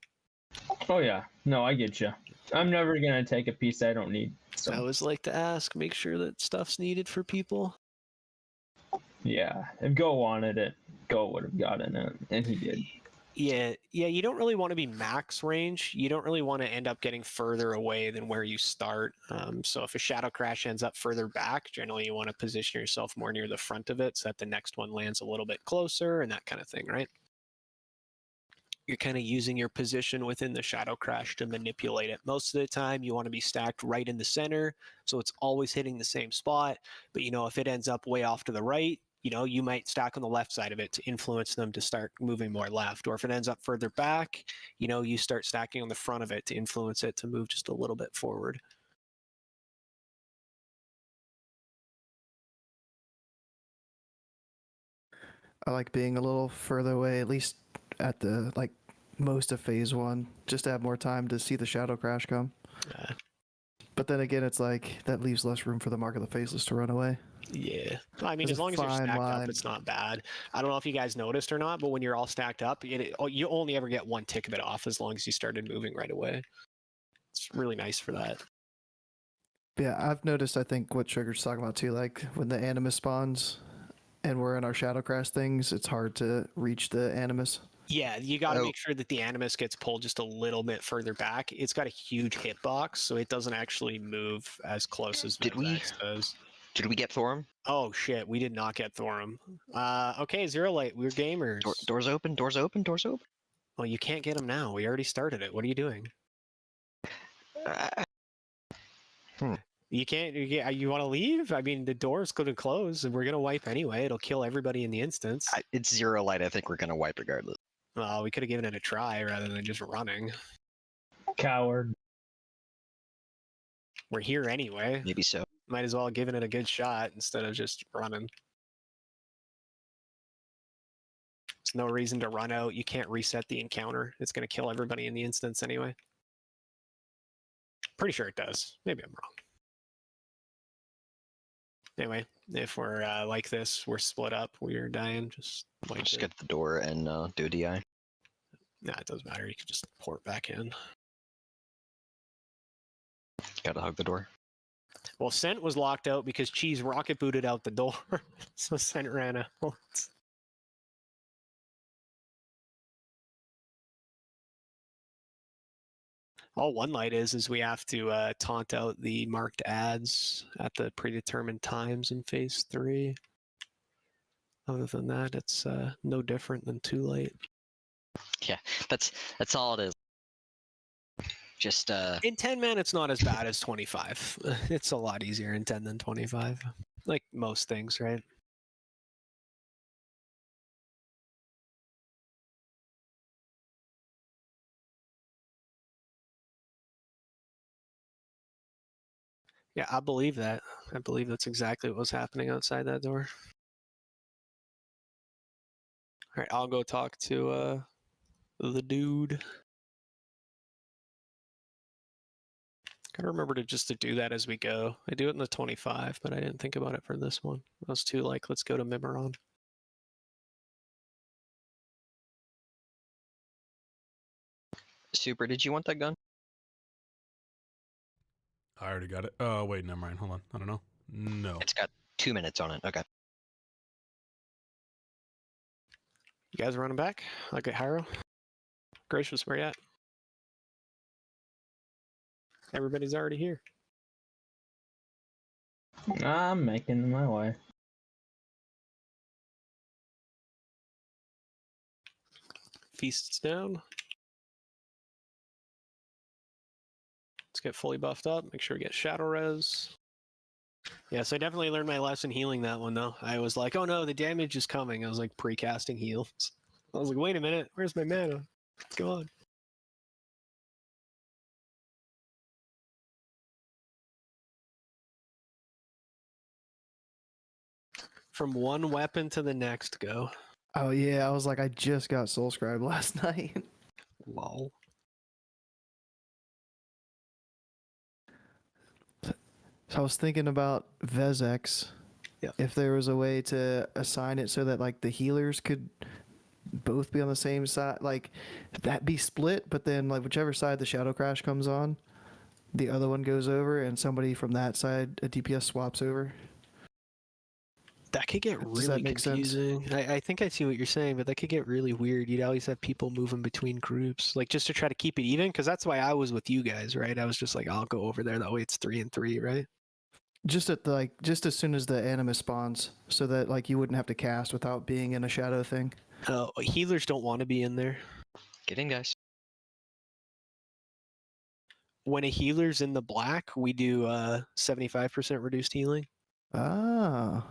Oh yeah, no, I get you. I'm never gonna take a piece I don't need. I So always like to ask, make sure that stuff's needed for people. yeah, if Go wanted it, Go would have gotten it, and he did. Yeah, you don't really want to be max range. You don't really want to end up getting further away than where you start. So if a Shadow Crash ends up further back, generally you want to position yourself more near the front of it so that the next one lands a little bit closer and that kind of thing, right? You're kind of using your position within the Shadow Crash to manipulate it. Most of the time, you want to be stacked right in the center, so it's always hitting the same spot. But, if it ends up way off to the right, you might stack on the left side of it to influence them to start moving more left. Or if it ends up further back, you start stacking on the front of it to influence it to move just a little bit forward. I like being a little further away, at least at the most of phase one, just to have more time to see the Shadow Crash come. But then again, it's like that leaves less room for the Mark of the Faceless to run away. Yeah. I mean, There's as a long as you're fine stacked line. up, it's not bad. I don't know if you guys noticed or not, but when you're all stacked up, you only ever get one tick of it off as long as you started moving right away. It's really nice for that. Yeah, I've noticed, I think, what Trigger's talking about too, like when the Animus spawns and we're in our Shadow Crash things, it's hard to reach the Animus. Yeah, you got to Oh. make sure that the Animus gets pulled just a little bit further back. It's got a huge hitbox, so it doesn't actually move as close as Vezax does. Did we get Thorum? Oh shit, we did not get Thorum. Okay, Zero Light, we're gamers. Doors open, doors open, doors open. Well, you can't get them now. We already started it. What are you doing? You can't. You want to leave? I mean, the door's going to close, and we're going to wipe anyway. It'll kill everybody in the instance. It's Zero Light. I think we're gonna wipe regardless. Well, we could have given it a try rather than just running. Coward. We're here anyway. Maybe so. Might as well have given it a good shot instead of just running. There's no reason to run out. You can't reset the encounter. It's going to kill everybody in the instance anyway. Pretty sure it does. Maybe I'm wrong. Anyway, if we're like this, we're split up. We're dying. Just Get to the door and do a DI. Nah, it doesn't matter. You can just port back in. Gotta hug the door. Well, Scent was locked out because Cheese rocket booted out the door, so Scent ran out. All One Light is we have to taunt out the marked ads at the predetermined times in phase 3. Other than that, it's no different than Too Late. Yeah, that's all it is. Just In 10 man, it's not as bad as 25. It's a lot easier in 10 than 25. Like most things, right? Yeah, I believe that. I believe that's exactly what was happening outside that door. All right, I'll go talk to the dude. Gotta remember to do that as we go. I do it in the 25, but I didn't think about it for this one. I was too like, let's go to Mimiron. Super, did you want that gun? I already got it. Oh, wait, never mind. Hold on. I don't know. No. It's got 2 minutes on it. Okay. You guys running back? Like at Hyro? Gracious, where you at? Everybody's already here. I'm making my way. Feasts down. Let's get fully buffed up. Make sure we get Shadow Res. Yes, I definitely learned my lesson healing that one, though. I was like, oh no, the damage is coming. I was like pre-casting heals. I was like, wait a minute, where's my mana? What's going on? From one weapon to the next, go. Oh yeah, I was like, I just got Soul Scribe last night. Lol. So I was thinking about Vezex. Yeah. If there was a way to assign it so that like the healers could both be on the same side, like that be split, but then like whichever side the Shadow Crash comes on, the other one goes over, and somebody from that side, a DPS swaps over. That could get Does that really make sense? confusing. I think I see what you're saying, but that could get really weird. You'd always have people moving between groups, like just to try to keep it even, because that's why I was with you guys, right? I was just like, I'll go over there. That way it's 3 and 3, right? Just at the, like just as soon as the animus spawns, so that like you wouldn't have to cast without being in a shadow thing. Healers don't want to be in there. Get in, guys. When a healer's in the black, we do 75% reduced healing. Ah.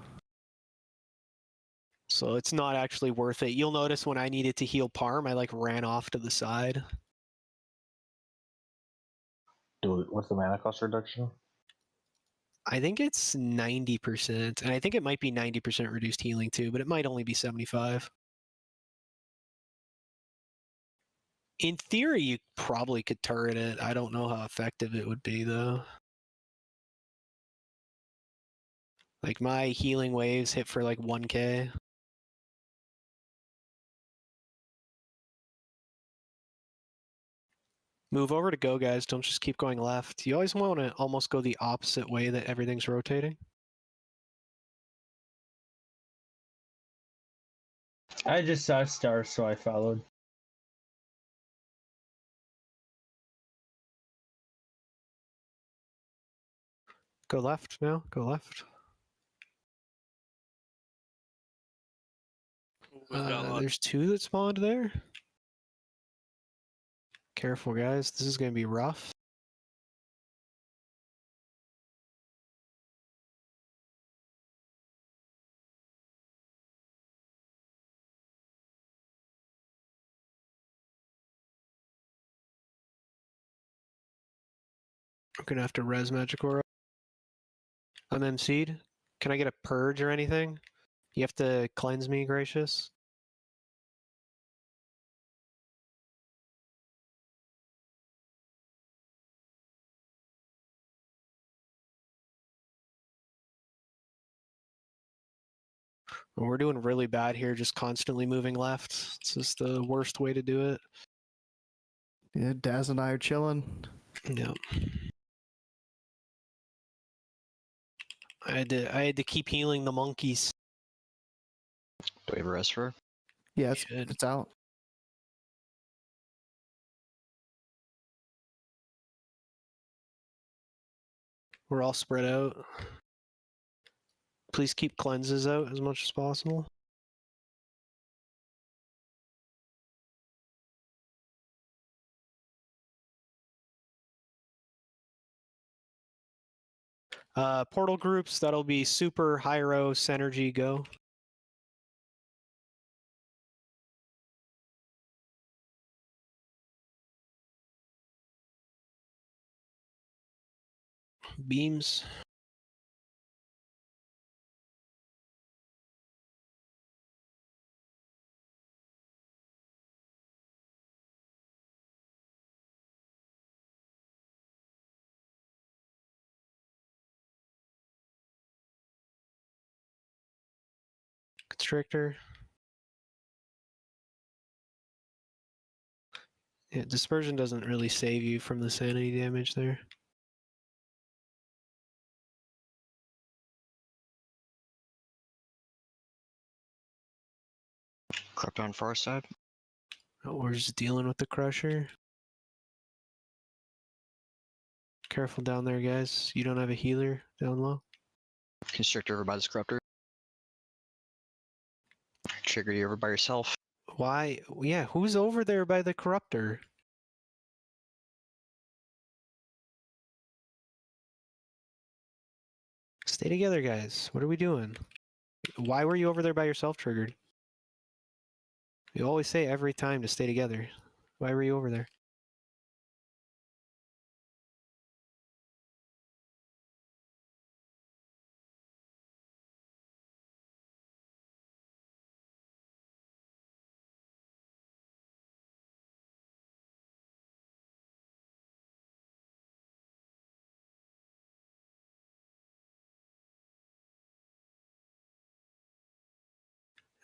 So it's not actually worth it. You'll notice when I needed to heal Parm, I like ran off to the side. What's the mana cost reduction? I think it's 90%, and I think it might be 90% reduced healing too, but it might only be 75. In theory, you probably could turret it. I don't know how effective it would be though. Like my healing waves hit for like 1k. Move over to go, guys. Don't just keep going left. You always want to almost go the opposite way that everything's rotating. I just saw stars, so I followed. Go left now. Go left. There's 2 that spawned there. Careful, guys. This is going to be rough. I'm going to have to res Magicora. I'm MC'd. Can I get a purge or anything? You have to cleanse me, Gracious. We're doing really bad here, just constantly moving left. This is the worst way to do it. Yeah, Daz and I are chilling. Yep. I had to keep healing the monkeys. Do we have a rest for her? Yeah, Should. it's out. We're all spread out. Please keep cleanses out as much as possible. Portal groups, that'll be Super, Hyro, Synergy, go. Beams. stricter. Yeah, dispersion doesn't really save you from the sanity damage there. Corrupt on far side. Oh, we're just dealing with the crusher. Careful down there, guys. You don't have a healer down low. Constrictor over by this corruptor. Trigger you over by yourself. Why? Yeah, who's over there by the corruptor? Stay together, guys. What are we doing? Why were you over there by yourself, triggered? You always say every time to stay together. Why were you over there?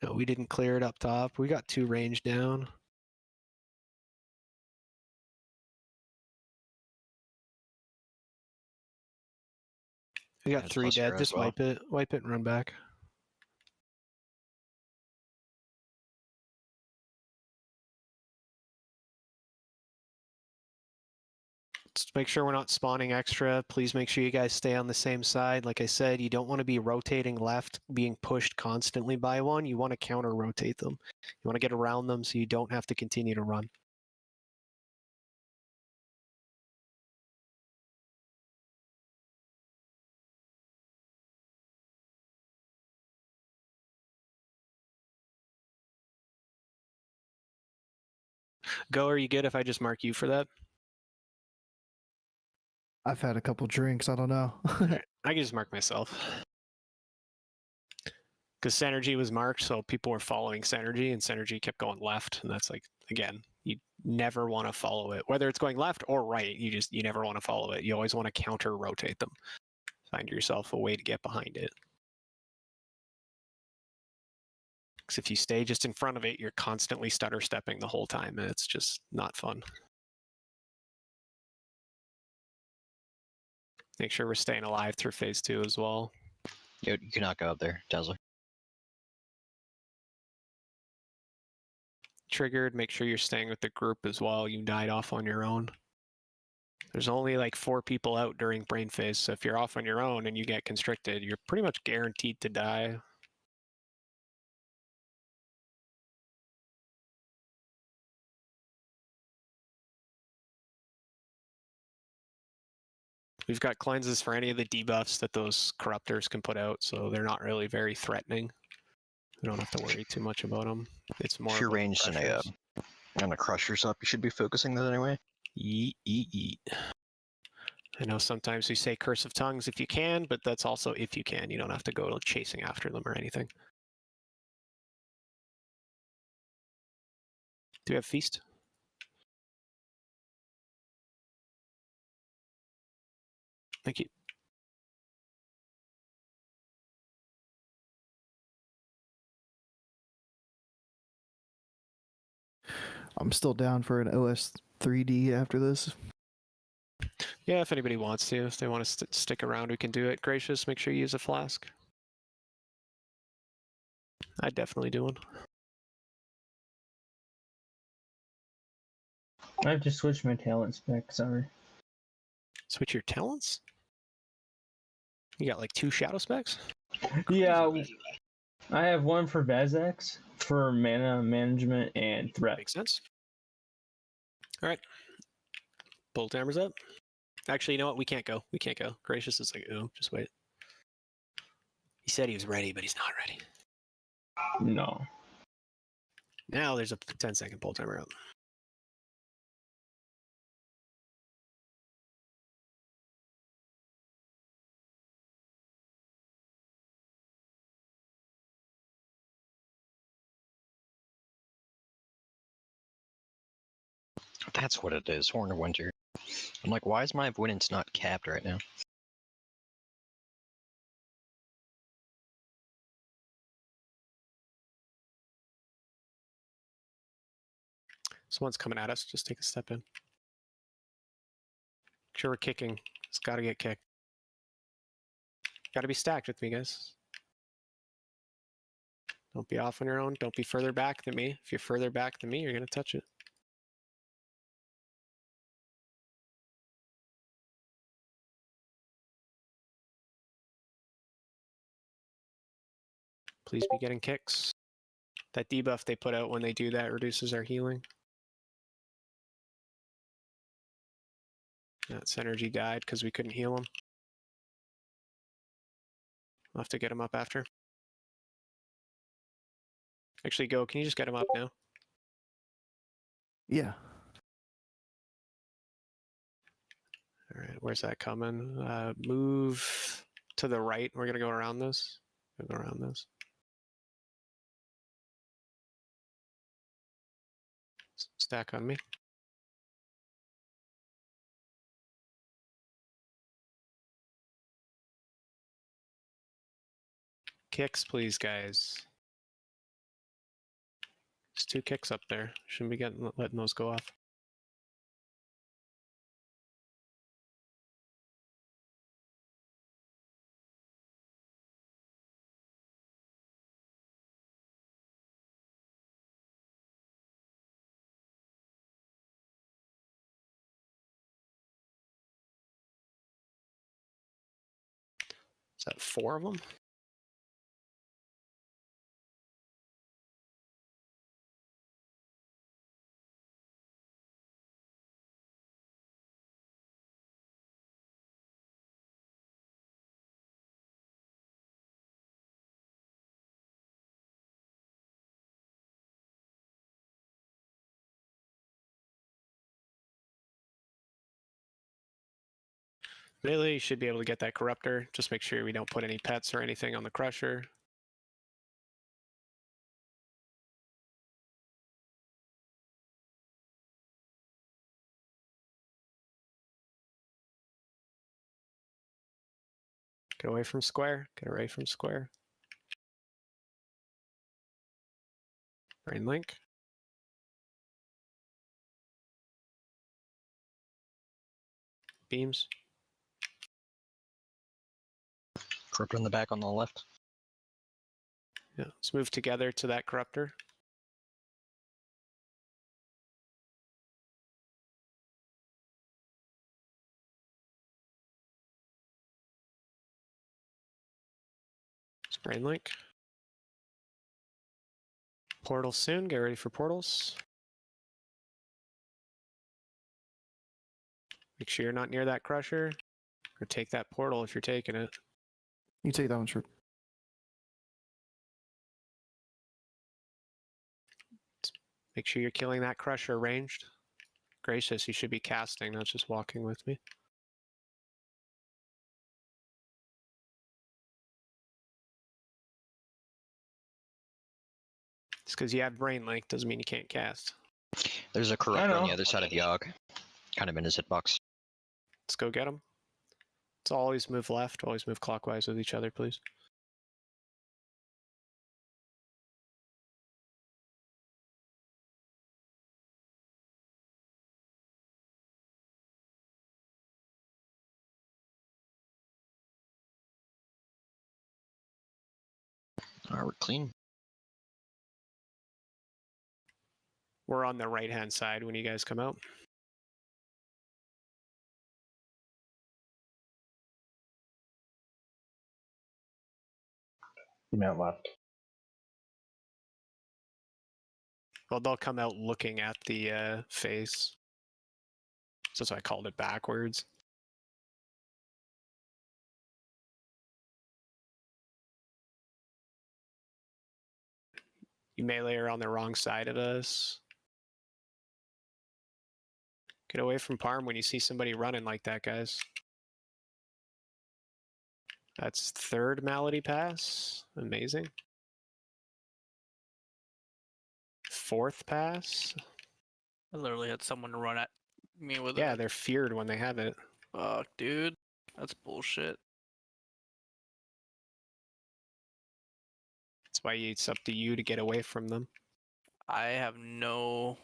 No, we didn't clear it up top. We got 2 range down. We got Yeah, 3 plus dead. hero as Just well. wipe it. Wipe it and run back. Just make sure we're not spawning extra. Please make sure you guys stay on the same side. Like I said, you don't want to be rotating left, being pushed constantly by one. You want to counter rotate them. You want to get around them so you don't have to continue to run. Go, are you good if I just mark you for that? I've had a couple drinks. I don't know. Alright, I can just mark myself. Because Synergy was marked, so people were following Synergy, and Synergy kept going left, and that's like, again, you never want to follow it. Whether it's going left or right, you never want to follow it. You always want to counter rotate them. Find yourself a way to get behind it. Because if you stay just in front of it, you're constantly stutter stepping the whole time, and it's just not fun. Make sure we're staying alive through phase 2 as well. You cannot go up there, Dazzler. Triggered, make sure you're staying with the group as well. You died off on your own. There's only like 4 people out during brain phase, so if you're off on your own and you get constricted, you're pretty much guaranteed to die. We've got cleanses for any of the debuffs that those corruptors can put out, so they're not really very threatening. We don't have to worry too much about them. It's more If you're about the ranged pressures. and a crusher's up, you should be focusing that anyway. Yeet, yeet, yeet. I know sometimes we say curse of tongues if you can, but that's also if you can. You don't have to go chasing after them or anything. Do we have feast? Thank you. I'm still down for an OS 3D after this. Yeah, if anybody wants to, if they want to stick around, we can do it. Gracious, make sure you use a flask. I definitely do one. I have to switch my talents back. Sorry. Switch your talents? You got like 2 shadow specs? Yeah, I have one for Vazax for mana management and threat. Makes sense. All right. Bolt hammers up. Actually, you know what? We can't go. We can't go. Gracious is like, ooh, just wait. He said he was ready, but he's not ready. No. Now there's a 10-second bolt timer up. That's what it is, Horn of Winter. I'm like, why is my avoidance not capped right now? Someone's coming at us. Just take a step in. Make sure we're kicking. It's got to get kicked. Got to be stacked with me, guys. Don't be off on your own. Don't be further back than me. If you're further back than me, you're going to touch it. Please be getting kicks. That debuff they put out when they do that reduces our healing. That synergy died because we couldn't heal him. I'll have to get him up after. Actually, go. Can you just get him up now? Yeah. All right, where's that coming? Move to the right. We're gonna go around this. Go around this. Stack on me. Kicks, please, guys. There's 2 kicks up there. Shouldn't be letting those go off. Is that 4 of them? Really, you should be able to get that corruptor. Just make sure we don't put any pets or anything on the crusher. Get away from square. Get away from square. Brain link. Beams. Corrupt on the back on the left. Yeah, let's move together to that corruptor. Brain link. Portal soon. Get ready for portals. Make sure you're not near that crusher, or take that portal if you're taking it. You take that one, sure. Make sure you're killing that crusher ranged. Gracious, you should be casting, not just walking with me. It's because you have brain link, doesn't mean you can't cast. There's a corrupt on know. the other side of Yogg. Kind of in his hitbox. Let's go get him. Let's always move left, always move clockwise with each other, please. Alright, we're clean. We're on the right-hand side when you guys come out. You meant left. Well, they'll come out looking at the face. So that's why I called it backwards. You melee are on the wrong side of us. Get away from Parm when you see somebody running like that, guys. That's 3rd Malady pass. Amazing. 4th pass. I literally had someone run at me with Yeah, it. they're feared when they have it. Fuck, dude. That's bullshit. That's why it's up to you to get away from them. I have no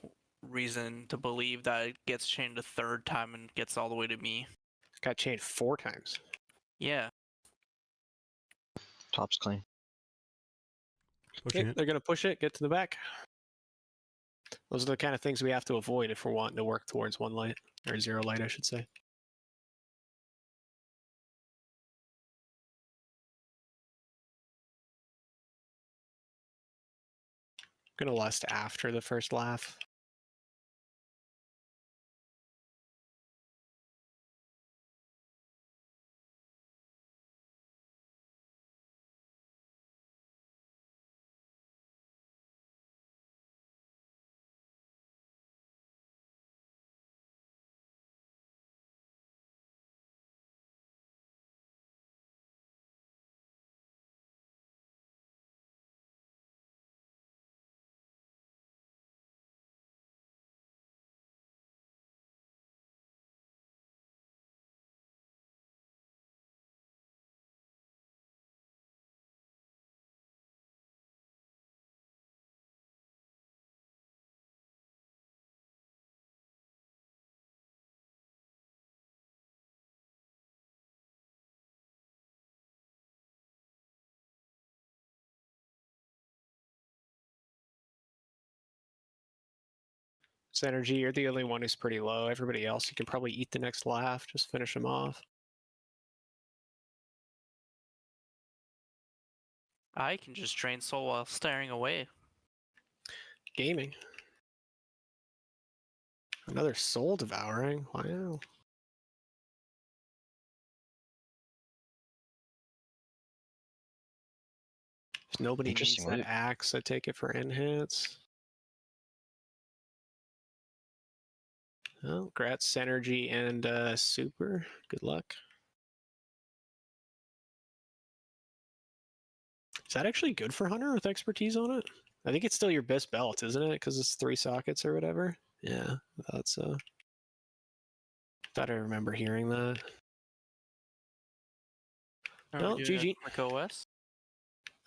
reason to believe that it gets chained a third time and gets all the way to me. Got chained 4 times. Yeah. Top's clean. Pushing Okay, it. they're gonna push it. Get to the back. Those are the kind of things we have to avoid if we're wanting to work towards 1 light or 0 light, I should say. Gonna lust after the first laugh. Synergy, you're the only one who's pretty low. Everybody else, you can probably eat the next laugh. Just finish them off. I can just drain soul while staring away. Gaming. Another soul devouring. Wow. If nobody needs Interesting that loot. axe, I take it for end hits. Oh, Gratz, Synergy, and Super. Good luck. Is that actually good for Hunter with expertise on it? I think it's still your best belt, isn't it? Because it's 3 sockets or whatever. Yeah, I thought so. Thought I remember hearing that. Are Well, we doing GG. a quick OS?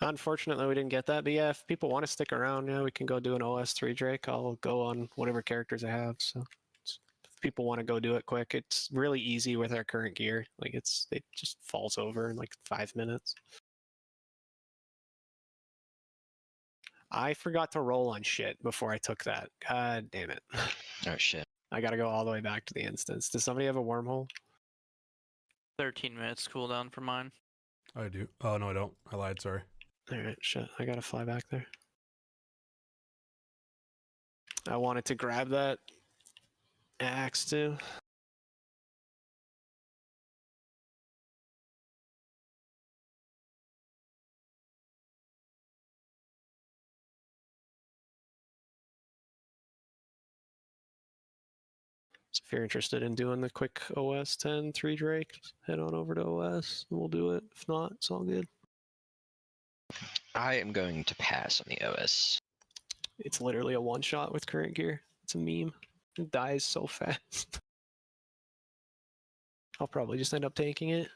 Unfortunately, we didn't get that. But yeah, if people want to stick around, yeah, we can go do an OS3 Drake. I'll go on whatever characters I have. So if people want to go do it quick, it's really easy with our current gear. Like it just falls over in like 5 minutes. I forgot to roll on shit before I took that. God damn it. Oh shit. I gotta go all the way back to the instance. Does somebody have a wormhole? 13 minutes cooldown for mine. I do. Oh, no, I don't. I lied. Sorry. Alright, shit. I gotta fly back there. I wanted to grab that axe too. So if you're interested in doing the quick OS 10 3 Drake, just head on over to OS and we'll do it. If not, it's all good. I am going to pass on the OS. It's literally a one shot with current gear. It's a meme. It dies so fast. I'll probably just end up taking it.